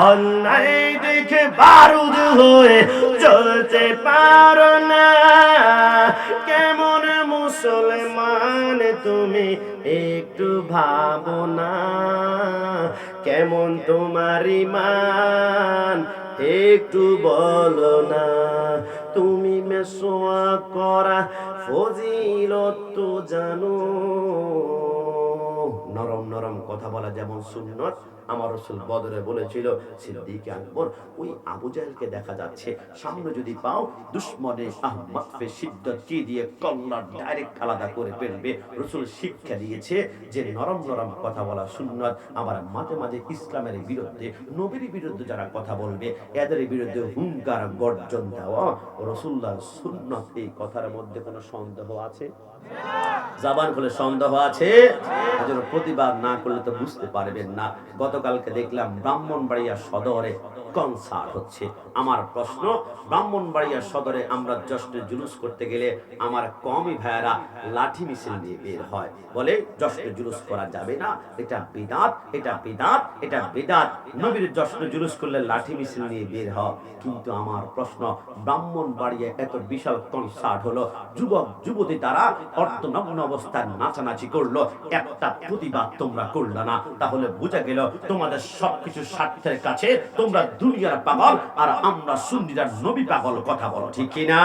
অন্যায় দেখে বারুদ হয়ে জ্বলতে পারো না। কেমন মুসলমান তুমি একটু ভাবো না, কেমন তোমার ঈমান একটু বলো না। তুমি মেসোয়া করা ফজিলত তো জানো। নরম নরম কথা বলা যেমন সুন্নত, আমার রাসূল বদরে বলেছিল সিদ্দিক আকবর ওই আবু জাহেলকে দেখা যাচ্ছে সামনে যদি পাও দুশমনে আহমদ ফে শিদ্দত কি দিয়ে কল্লা ডাইরেক্ট আলাদা করে ফেলবে। রাসূল শিক্ষা দিয়েছে যে নরম নরম কথা বলা সুন্নত। আবার মাঝে মাঝে ইসলামের বিরুদ্ধে, নবীর বিরুদ্ধে যারা কথা বলবে এদের বিরুদ্ধে হুঙ্কার গর্জন দেওয়া রাসূলুল্লাহর সুন্নত। এই কথার মধ্যে কোনো সন্দেহ আছে? জবান খুলে সন্দেহ আছে? এজন্য প্রতিবাদ না করলে তো বুঝতে পারবেন না। গতকালকে দেখলাম ব্রাহ্মণবাড়িয়া সদরে কনসার্ট হচ্ছে। আমার প্রশ্ন, ব্রাহ্মণবাড়িয়া সদরে আমরা জশ্নে জুলুস করতে গেলে আমার কওমি ভাইয়েরা লাঠি মিছিল নিয়ে বের হয়, বলে জশ্নে জুলুস করা যাবে না, এটা বিদআত, এটা বিদআত, এটা বিদআত। নবীর জশ্নে জুলুস করলে লাঠি মিছিল নিয়ে বের হয়। কিন্তু আমার প্রশ্ন, ব্রাহ্মণবাড়িয়া এত বিশাল কনসার্ট হলো, যুবক যুবতী তারা অর্ধনগ্ন অবস্থায় নাচানাচি করলো, একটা প্রতিবাদ তোমরা করলে না। তাহলে বুঝা গেল তোমাদের সবকিছু স্বার্থের কাছে তোমরা দুনিয়ার পাগল আর আমরা সুন্নিরা নবী পাগল। কথা বলো ঠিক কি না?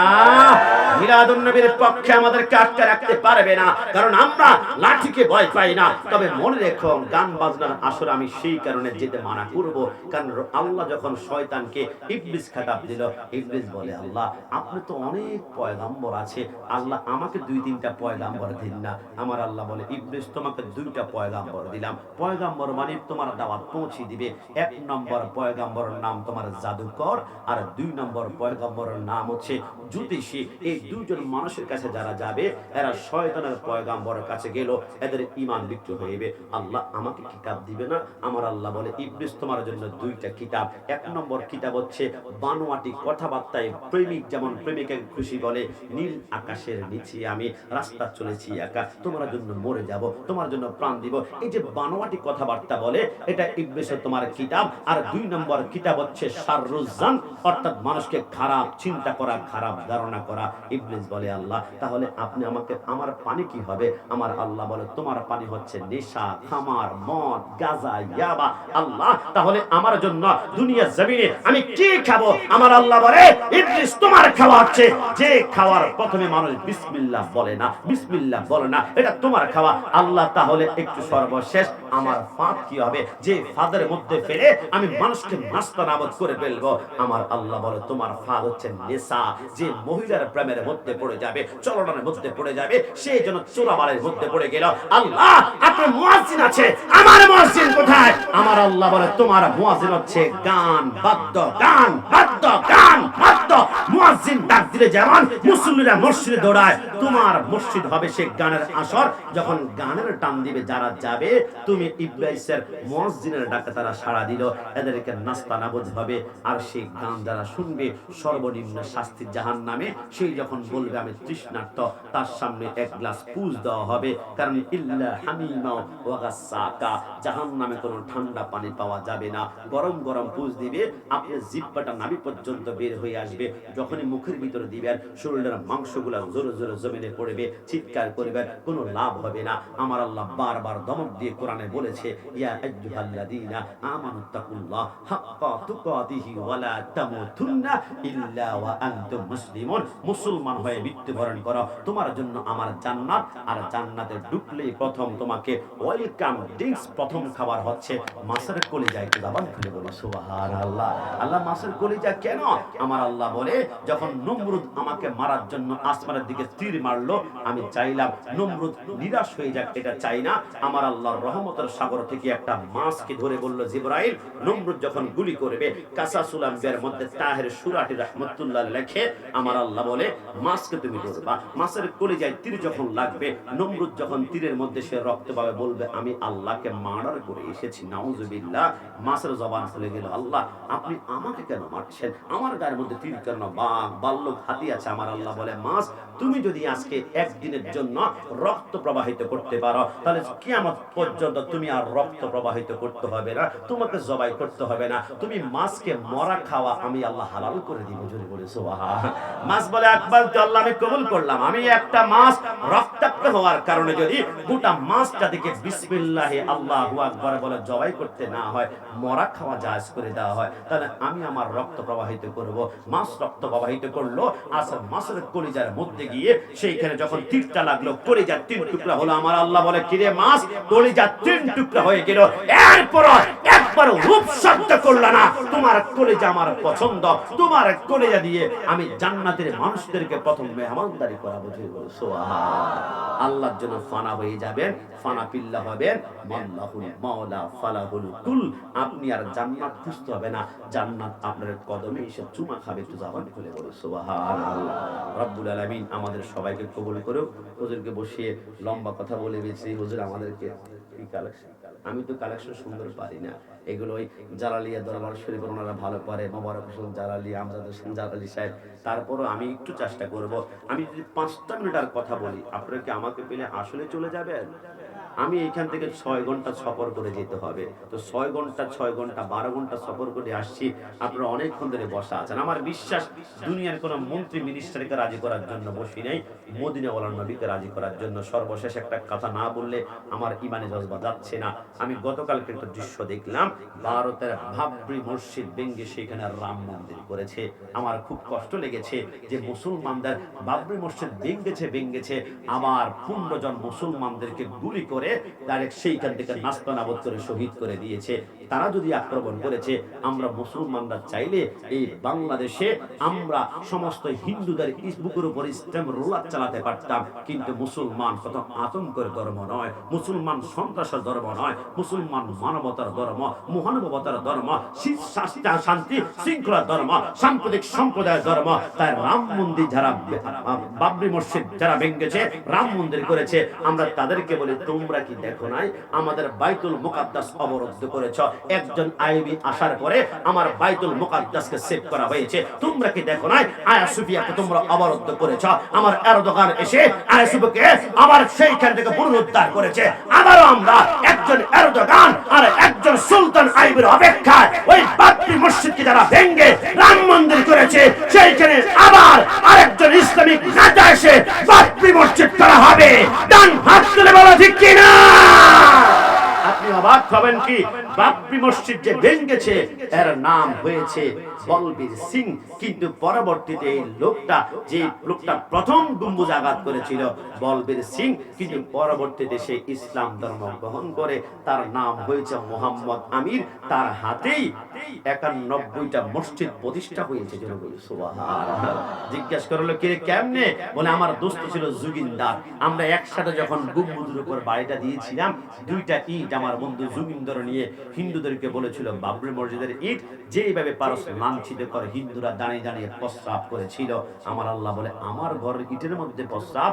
মিলাদুন নবীর পক্ষে আমাদেরকে আটকে রাখতে পারবে না, কারণ আমরা লাঠিকে ভয় পাই না। তবে মনে রেখো, গান বাজনার আসর আমি সেই কারণে যেতে মানা করব, কারণ আল্লাহ যখন শয়তানকে ইবলিস খেতাব দিল, ইবলিস বলে আল্লাহ আপনি তো অনেক পয়গাম্বর আছে, আল্লাহ আমাকে 2-3টা পয়গাম্বর দিন না। আমার আল্লাহ বলে ইবলিস তোমাকে 2টা পয়গাম্বর দিলাম। পয়গাম্বর মানে তোমার দাওয়াত পৌঁছে দিবে। 1 নম্বর পয়গাম্বরের নাম তোমার জাদুকর, আর 2 নম্বর পয়গাম্বরের নাম হচ্ছে জ্যোতিষী। এই দুজন মানুষের কাছে যারা যাবে এরা শয়তানের পয়গাম্বরের কাছে গেল, এদের ঈমান বিক্রি হইবে। আল্লাহ আমাকে কিতাব দিবে না? আমার আল্লাহ বলে ইবলিস তোমার জন্য 2টা কিতাব। 1 নম্বর কিতাব হচ্ছে বানোয়াটি কথাবার্তায় প্রেমিক যেমন প্রেমিকাকে খুশি বলে, নীল আকাশের নিচে আমি রাস্তা চলেছি একা, তোমার জন্য মরে যাব, তোমার জন্য প্রাণ দিব। এই যে বানোয়াটি কথাবার্তা বলে, এটা ইবলিসের তোমার কিতাব। আর 2 নম্বর কিতাব হচ্ছে শাররুজ্জান, অর্থাৎ মানুষকে খারাপ চিন্তা করা, খারাপ ধারণা করা। ইবলিস বলে আল্লাহ তাহলে আপনি আমাকে, আমার পানি কি হবে? আমার আল্লাহ বলে তোমার পানি হচ্ছে নেশা, খামার, মদ, গাঁজা, ইয়াবা। আল্লাহ তাহলে আমার জন্য দুনিয়া জমিনে আমি কি খাবো? আমার আল্লাহ বলে ইবলিস তোমার খাওয়া হচ্ছে যে খাওয়ার প্রথমে মানুষ বিসমিল্লাহ বলে না, বিসমিল্লাহ বলে না, এটা তোমার খাওয়া। আল্লাহ তাহলে একটু সর্বশেষ আমার ফাঁদ কি হবে? যে ফাঁদের মধ্যে ফেলে আমি মানুষকে নাস্তা নাস্তানাবুদ করে ফেলবো। আমার আল্লাহ বলে তোমার ফাঁদ হচ্ছে নেশা, যে মহিলার প্রেমের মধ্যে পড়ে যাবে, চলনের মধ্যে পড়ে যাবে, সেই জন্য চোরাবারের মধ্যে পড়ে গেল। আল্লাহ আপনার মুয়াজ্জিন আছে, আমার মুয়াজ্জিন কোথায়? আমার আল্লাহ বলে তোমার মুয়াজ্জিন হচ্ছে গান বাদ্য, গান বাদ্য, গান বাদ্য। মুয়াজ্জিন ডাক দিলে যেমন মুসল্লিরা মসজিদে দৌড়ায়, তোমার মসজিদ হবে সে গানের আসর। যখন গানের টান দিবে যারা যাবে, তুমি ইব্রাহিমের মুয়াজ্জিনের ডাকে তারা সাড়া দিল, এদেরকে নাস্তানাবুদ হবে। আর সেই গান যারা শুনবে সর্বনিম্ন শাস্তি জাহান্নামে। সেই যখন বলবে আমি তৃষ্ণার্ত, তার সামনে এক গ্লাস পুজ দেওয়া হবে, কারণ ইল্লা হামিমা ওয়া গাসসাকা, জাহান্নামে কোনো ঠান্ডা পানি পাওয়া যাবে না, গরম গরম পুজ দিবে, আপনার জিহ্বাটা নাভি পর্যন্ত বের হয়ে আসবে। যখনই মুখের ভিতরে দিবেন শরীরের মাংসগুলো জোরে জোরে জমিনে পড়বে, চিৎকার করবেন, কোনো লাভ হবে না। আমার আল্লাহ বারবার ধমক দিয়ে কোরআনে বলেছে, ইয়া আইয়ুহাল্লাযীনা আমানুত্তাকুল্লাহ হাক্কা তুকাতিহি ওয়া লা তামুতুন্না ইল্লা ওয়া আনতুম মুসলিমুন। মুসলমান হয়ে মৃত্যুবরণ করো, তোমার জন্য আমার জান্নাত। আর জান্নাতে ঢুকলেই প্রথম তোমাকে ওয়েলকাম ড্রিঙ্কস, প্রথম খাবার হচ্ছে মাছের কলিজা। একটু জবান খুলে বলো সুবহানাল্লাহ। আল্লাহ মাছের কলিজা কেন? আমার আল্লাহ বলে যখন নমরুদ আমাকে মারার জন্য আসমানের দিকে তীর মারলো, আমি চাইলাম নমরুদ নিরাশ হয়ে যাক, এটা চাই না। আমার আল্লাহর রহমতের সাগর থেকে একটা মাছকে ধরে বলল জিবরাইল, নমরুদ যখন গুলি করবে কাসাসুল আম্বিয়ার মধ্যে তাহের সুরাটি রাহমাতুল্লাহ লেখে, আমার আল্লাহ বলে মাছকে তুমি ধরবা। মাছের কলিজায় তীর যখন লাগবে, নমরুদ যখন তীরের মধ্যে সে রক্ত পাবে, বলবে আমি আল্লাহকে মার্ডার করে এসেছি। নাউজুবিল্লাহ। মাছের জবান খুলে গেল, আল্লাহ আপনি আমাকে কেন মারছেন? আমার গায়ের মধ্যে তীর কেন? বাঘ ভাল্লুক হাতি আছে। আমার আল্লাহ বলে মাছ, তুমি যদি আজকে একদিনের জন্য রক্ত প্রবাহিত করতে পারো, তাহলে কিয়ামত পর্যন্ত তুমি আর রক্ত প্রবাহিত করতে হবে না, তোমাকে জবাই করতে হবে না। তুমি মাছকে মরা খাওয়া আমি আল্লাহ হালাল করে দিব। জোরে বলে সুবহান। মাছ বলে আকবাল তো আল্লাহ আমি কবুল করলাম। আমি একটা মাছ রক্তাক্ত হওয়ার কারণে যদি গোটা মাছটা দিকে বিসমিল্লাহি আল্লাহু আকবার বলে জবাই করতে না হয়, মরা খাওয়া জায়েজ করে দেওয়া হয়, তাহলে আমি আমার রক্ত প্রবাহিত করব। মাছ রক্ত প্রবাহিত করলো, আসল মাছের কলিজার মধ্যে গিয়ে সেইখানে যখন তীরটা লাগলো, কলিজার তিন টুকরা হলো। আমার আল্লাহ বলে কিরে মাছ, কলিজার তিন টুকরা হয়ে গেল, এরপর একবার রূপ শব্দ করলা না। তোমার কলিজা আমার পছন্দ, তোমার কলিজা দিয়ে আমি জান্নাতের মানুষদেরকে প্রথম মেহমানদারি করাবো। সুবহানাল্লাহ। আল্লাহর জন্য ফানা হয়ে যাবেন, ফানা পিল্লা হবেন, মাল্লাহুল মাওলা ফালাহুল কুল। আপনি আর জান্নাত খুঁজতে হবে না, জান্নাত আপনার কদমে এসে চুমা খাবে। একটু জবান খুলে বলো সুবহানাল্লাহ। রব্বুল আলামিন আমাদের সবাইকে কবুল করুক। হুজুরকে বসিয়ে লম্বা কথা বলে গেছি, হুজুর আমাদেরকে কি কালেকশন, আমি তো কালেকশন সুন্দর পারি না, এগুলো ওই জালালিয়া দরবার শরীফ ওনারা ভালো পারে, মোবারক হোসেন জালালি, আমজাদ হোসেন জালালি সাহেব। তারপরও আমি একটু চেষ্টা করব, আমি যদি 5টা মিনিট আর কথা বলি, আপনারা কি আমাকে পেলে আসলে চলে যাবেন? আমি এখান থেকে 6 ঘন্টা সফর করে যেতে হবে, তো 6 ঘন্টা 12 ঘন্টা সফর করে আসছি। আপনারা অনেকক্ষণ ধরে বসা আছেন। আমার বিশ্বাস দুনিয়ার কোন মন্ত্রী মিনিস্টারকে রাজি করার জন্য বসি নাই, মদিনাওয়ালার নবীকে রাজি করার জন্য। সর্বশেষ একটা কথা না বললে আমার ইমানে জজবা যাচ্ছে না। আমি গতকালকে একটা দৃশ্য দেখলাম, ভারতের বাবরি মসজিদ ভেঙে সেখানে রাম মন্দির করেছে। আমার খুব কষ্ট লেগেছে যে মুসলমানদের বাবরি মসজিদ ভেঙেছে, আবার 15 জন মুসলমানদেরকে গুলি করে ডাইরেক্ট সেইখান থেকে নাস্তানাবুদ করে শহীদ করে দিয়েছে। তারা যদি আক্রমণ করেছে, আমরা মুসলমানরা চাইলে এই বাংলাদেশে আমরা সমস্ত হিন্দুদের বুকের উপর ইসলাম রুলাত চালাতে পারতাম, কিন্তু মুসলমান কত আতঙ্কের ধর্ম নয়, মুসলমান সন্ত্রাসের ধর্ম নয়, মুসলমান মানবতার ধর্ম, মহানুভবতার ধর্ম, শান্তি শৃঙ্খলার ধর্ম, সাম্প্রদায়িক সম্প্রদায়ের ধর্ম। তাই রাম মন্দির যারা বাবরি মসজিদ যারা ভেঙেছে, রাম মন্দির করেছে, আমরা তাদেরকে বলি তোমরা কি দেখো নাই আমাদের বাইতুল মুকাদ্দাস অবরুদ্ধ করেছ? একজন আইবি আসার পরে আমার বাইতুল মুকাদ্দাসকে সেভ করা হয়েছে। তোমরা কি দেখো নাই আয়া সুফিয়াকে তোমরা অবরুদ্ধ করেছ? আমার এরদোগান এসে আয়া সুফিয়াকে আবার সেইখান থেকে পুনরুদ্ধার করেছে। আবারও আমরা একজন এরদোগান আর একজন সুলতান আইবির অপেক্ষায় ওই বাবরি মসজিদকে যারা ভেঙে রাম মন্দির করেছে, সেইখানে আবার আরেকজন ইসলামিক নেতা এসে বাবরি মসজিদ করা হবে। ডান হাত তুলে বলা ঠিক কিনা? আপনি অবাক হবেন কি বাবরি মসজিদ যে ভেঙেছে এর নাম হয়েছে বলবীর সিং, কিন্তু পরবর্তীতে এই লোকটা প্রথম গম্বুজ আঘাত করেছিল বলবীর সিং, কিন্তু পরবর্তীতে সে ইসলাম ধর্ম গ্রহণ করে তার নাম হয়েছে মোহাম্মদ আমির। তার হাতেই 91টা মসজিদ প্রতিষ্ঠা হয়েছে। জিজ্ঞাসা করলো কে কেমনে? বলে আমার দোস্ত ছিল জুগিন্দার, আমরা একসাথে যখন গম্বুজের উপর বাড়িটা দিয়েছিলাম, 2টা ইট আমার বন্ধু জুগিন্দর নিয়ে হিন্দুদেরকে বলেছিল বাবরি মসজিদের ইট যেভাবে পারস লাঞ্ছিত করে হিন্দুরা দাঁড়িয়ে দাঁড়িয়ে প্রস্রাব করেছিল। আমার আল্লাহ বলে আমার ঘরের ইটের মধ্যে প্রস্রাব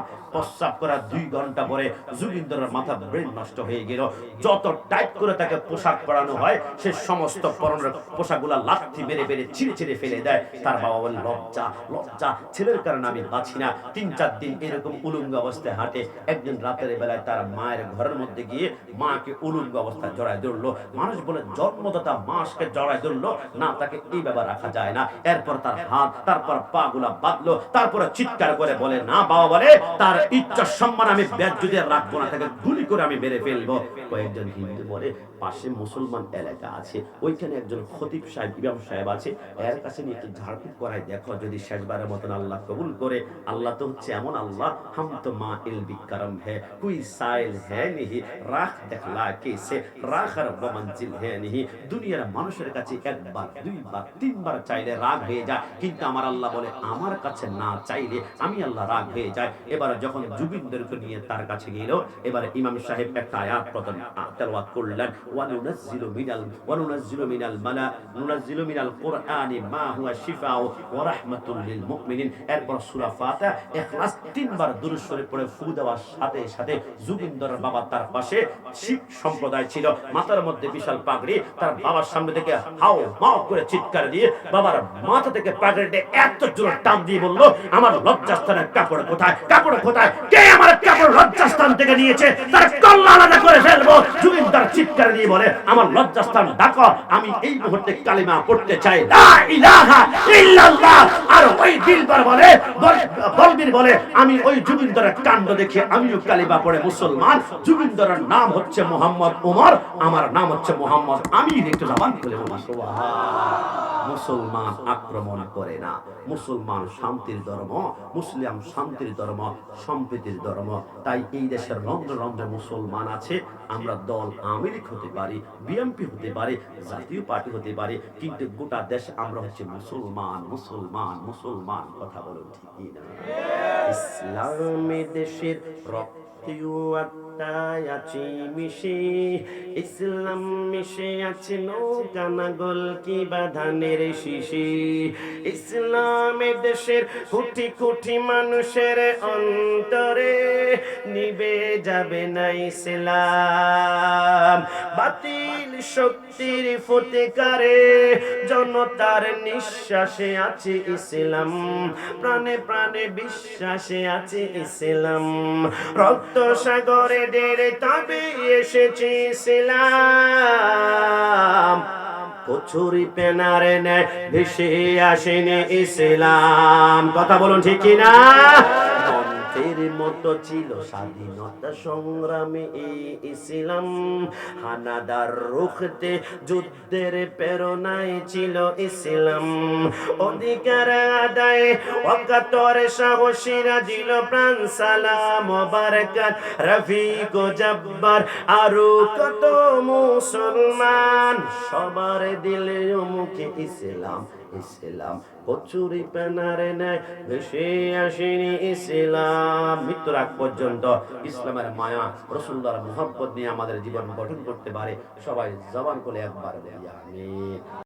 করার 2 ঘন্টা পরে জুগিন্দরের মাথা ব্রেন নষ্ট হয়ে গেল। যত টাইট করে তাকে পোশাক পরানো হয় সে সমস্ত পরনের পোশাকগুলা লাথি মেরে মেরে ছিঁড়ে ফেলে দেয়। তার বাবা বলে লজ্জা ছেলের কারণে আমি বাঁচি না। 3-4 দিন এরকম উলঙ্গ অবস্থায় হাঁটে। একদিন রাতের বেলায় তার মায়ের ঘরের মধ্যে গিয়ে মাকে উলঙ্গ অবস্থায় জড়ায় ধরলো। মানুষ বলে জন্মদাতা মাসকে জড়ায় ধরলো না, তাকে এইভাবে রাখা যায় না। এরপর তার হাত তারপর পা গুলা বাঁধলো, তারপরে চিৎকার করে বলে না, বাবা বলে তার ইজ্জত সম্মান আমি বেজ্জুদে রাখবো না, তাকে গুলি করে আমি মেরে ফেলবো। কয়েকজন হিন্দু বলে পাশে মুসলমান এলাকা আছে, ওইখানে একজন খতিব সাহেব ইমাম সাহেব আছে, এর কাছে নিয়ে একটু ঝাড়ফুঁক করাই দেখো, যদি শেষবারের মতন আল্লাহ কবুল করে। আল্লাহ তো হচ্ছে এমন আল্লাহ, হাম তো মা ইল বিকরম হে কোই সাইল হে নিহি রাখ দেখলা কেসে রাখার বমঞ্জিল হে নিহি। দুনিয়ার মানুষের কাছে 1 বার 2 বার 3 বার চাইলে রাগ হয়ে যায়, কিন্তু আমার আল্লাহ বলে আমার কাছে না চাইলে আমি আল্লাহ রাগ হয়ে যায়। এবার যখন জুবিনদেরকে নিয়ে তার কাছে গেল, এবারে ইমাম সাহেব একটা আয়াত প্রথম তেলাওয়াত করলেন, ওয়ানুনাজ্জিলু মিনাল কুরআনি মা হুয়া শিফাউ ওয়া রাহমাতুল লিল মুমিনিন। এরপর সূরা ফাতিহা ইখলাস 3 বার দুরূদ শরীফ পড়ে ফু দেওয়ার সাথে সাথে জুবিনদারের বাবা তার পাশে শিখ সম্প্রদায় ছিল, মাথার মধ্যে বিশাল পাগড়ি, তার বাবার সামনে থেকে হাও মাও করে চিৎকার দিয়ে বাবার মাথা থেকে পাগড়িটা এত জোরে টান দিয়ে বলল, আমার লজ্জাস্থানের কাপড় কোথায়? কে আমার কাপড় লজ্জাস্থান থেকে নিয়েছে তার কল্লা আলাদা করে ফেলবো। জুবিনদার চিৎকার দিয়ে বলে আমার লজ্জাস্থান ডাকো, আমি এই মুহূর্তে কালিমা পড়তে চাই, লা ইলাহা ইল্লাল্লাহ। আর ওই দিলবার বলে বলবীর বলে আমি ওই জুবিনদারের কাণ্ড দেখে আমিও কালিমা পড়ে মুসলমান। জুবিনদারের নাম হচ্ছে মোহাম্মদ ওমর, আমার নাম হচ্ছে মোহাম্মদ আমির। একটু জবান খুলে বলি সুবহানাল্লাহ। মুসলমান আক্রমণ করে না, মুসলমান শান্তির ধর্ম, মুসলিম শান্তির ধর্ম, সম্প্রীতির ধর্ম। তাই এই দেশের রন্ধ্রে মুসলমান আছে। আমরা দল আওয়ামী লীগ হতে পারি, বিএনপি হতে পারে, জাতীয় পার্টি হতে পারে, কিন্তু গোটা দেশ আমরা হচ্ছে মুসলমান। কথা বলুন ঠিক না? ইসলামী দেশের ইসলাম মিশে আছে নৌকা নাগল কি বাঁধানের শিশি। ইসলামের দেশের কোটি কোটি মানুষের অন্তরে নিবে যাবে না ইসলাম। বাতিল শক্তির ফতিকারে জনতার নিঃশ্বাসে আছে ইসলাম, প্রাণে প্রাণে বিশ্বাসে আছে ইসলাম। রক্ত সাগরে ডেরে তবে এসেছে ইসলাম, কচুরি পেনারে নেয় ভেসে আসেনি ইসলাম। কথা বলুন ঠিক কিনা? মন্ত্রের মতো ছিল স্বাধীনতা সংগ্রামে এই ইসলাম, হানাদার রুখতে যুদ্ধের প্রেরণায় ছিল ইসলাম। অধিকার আদায়ে অকাতরে সাহসীরা দিল প্রাণ সালাম বারাকাত রফিক ও জব্বার আরো কত মুসলমান, সবার দিলে মুখে ইসলাম। কচুরি পেনারে নেয় ভেসে আসেনি ইসলাম। মৃত্যুর আগ পর্যন্ত ইসলামের মায়া রাসূলুল্লাহর মুহাব্বত নিয়ে আমাদের জীবন গঠন করতে পারে। সবাই জবান করে একবার বলি আমিন।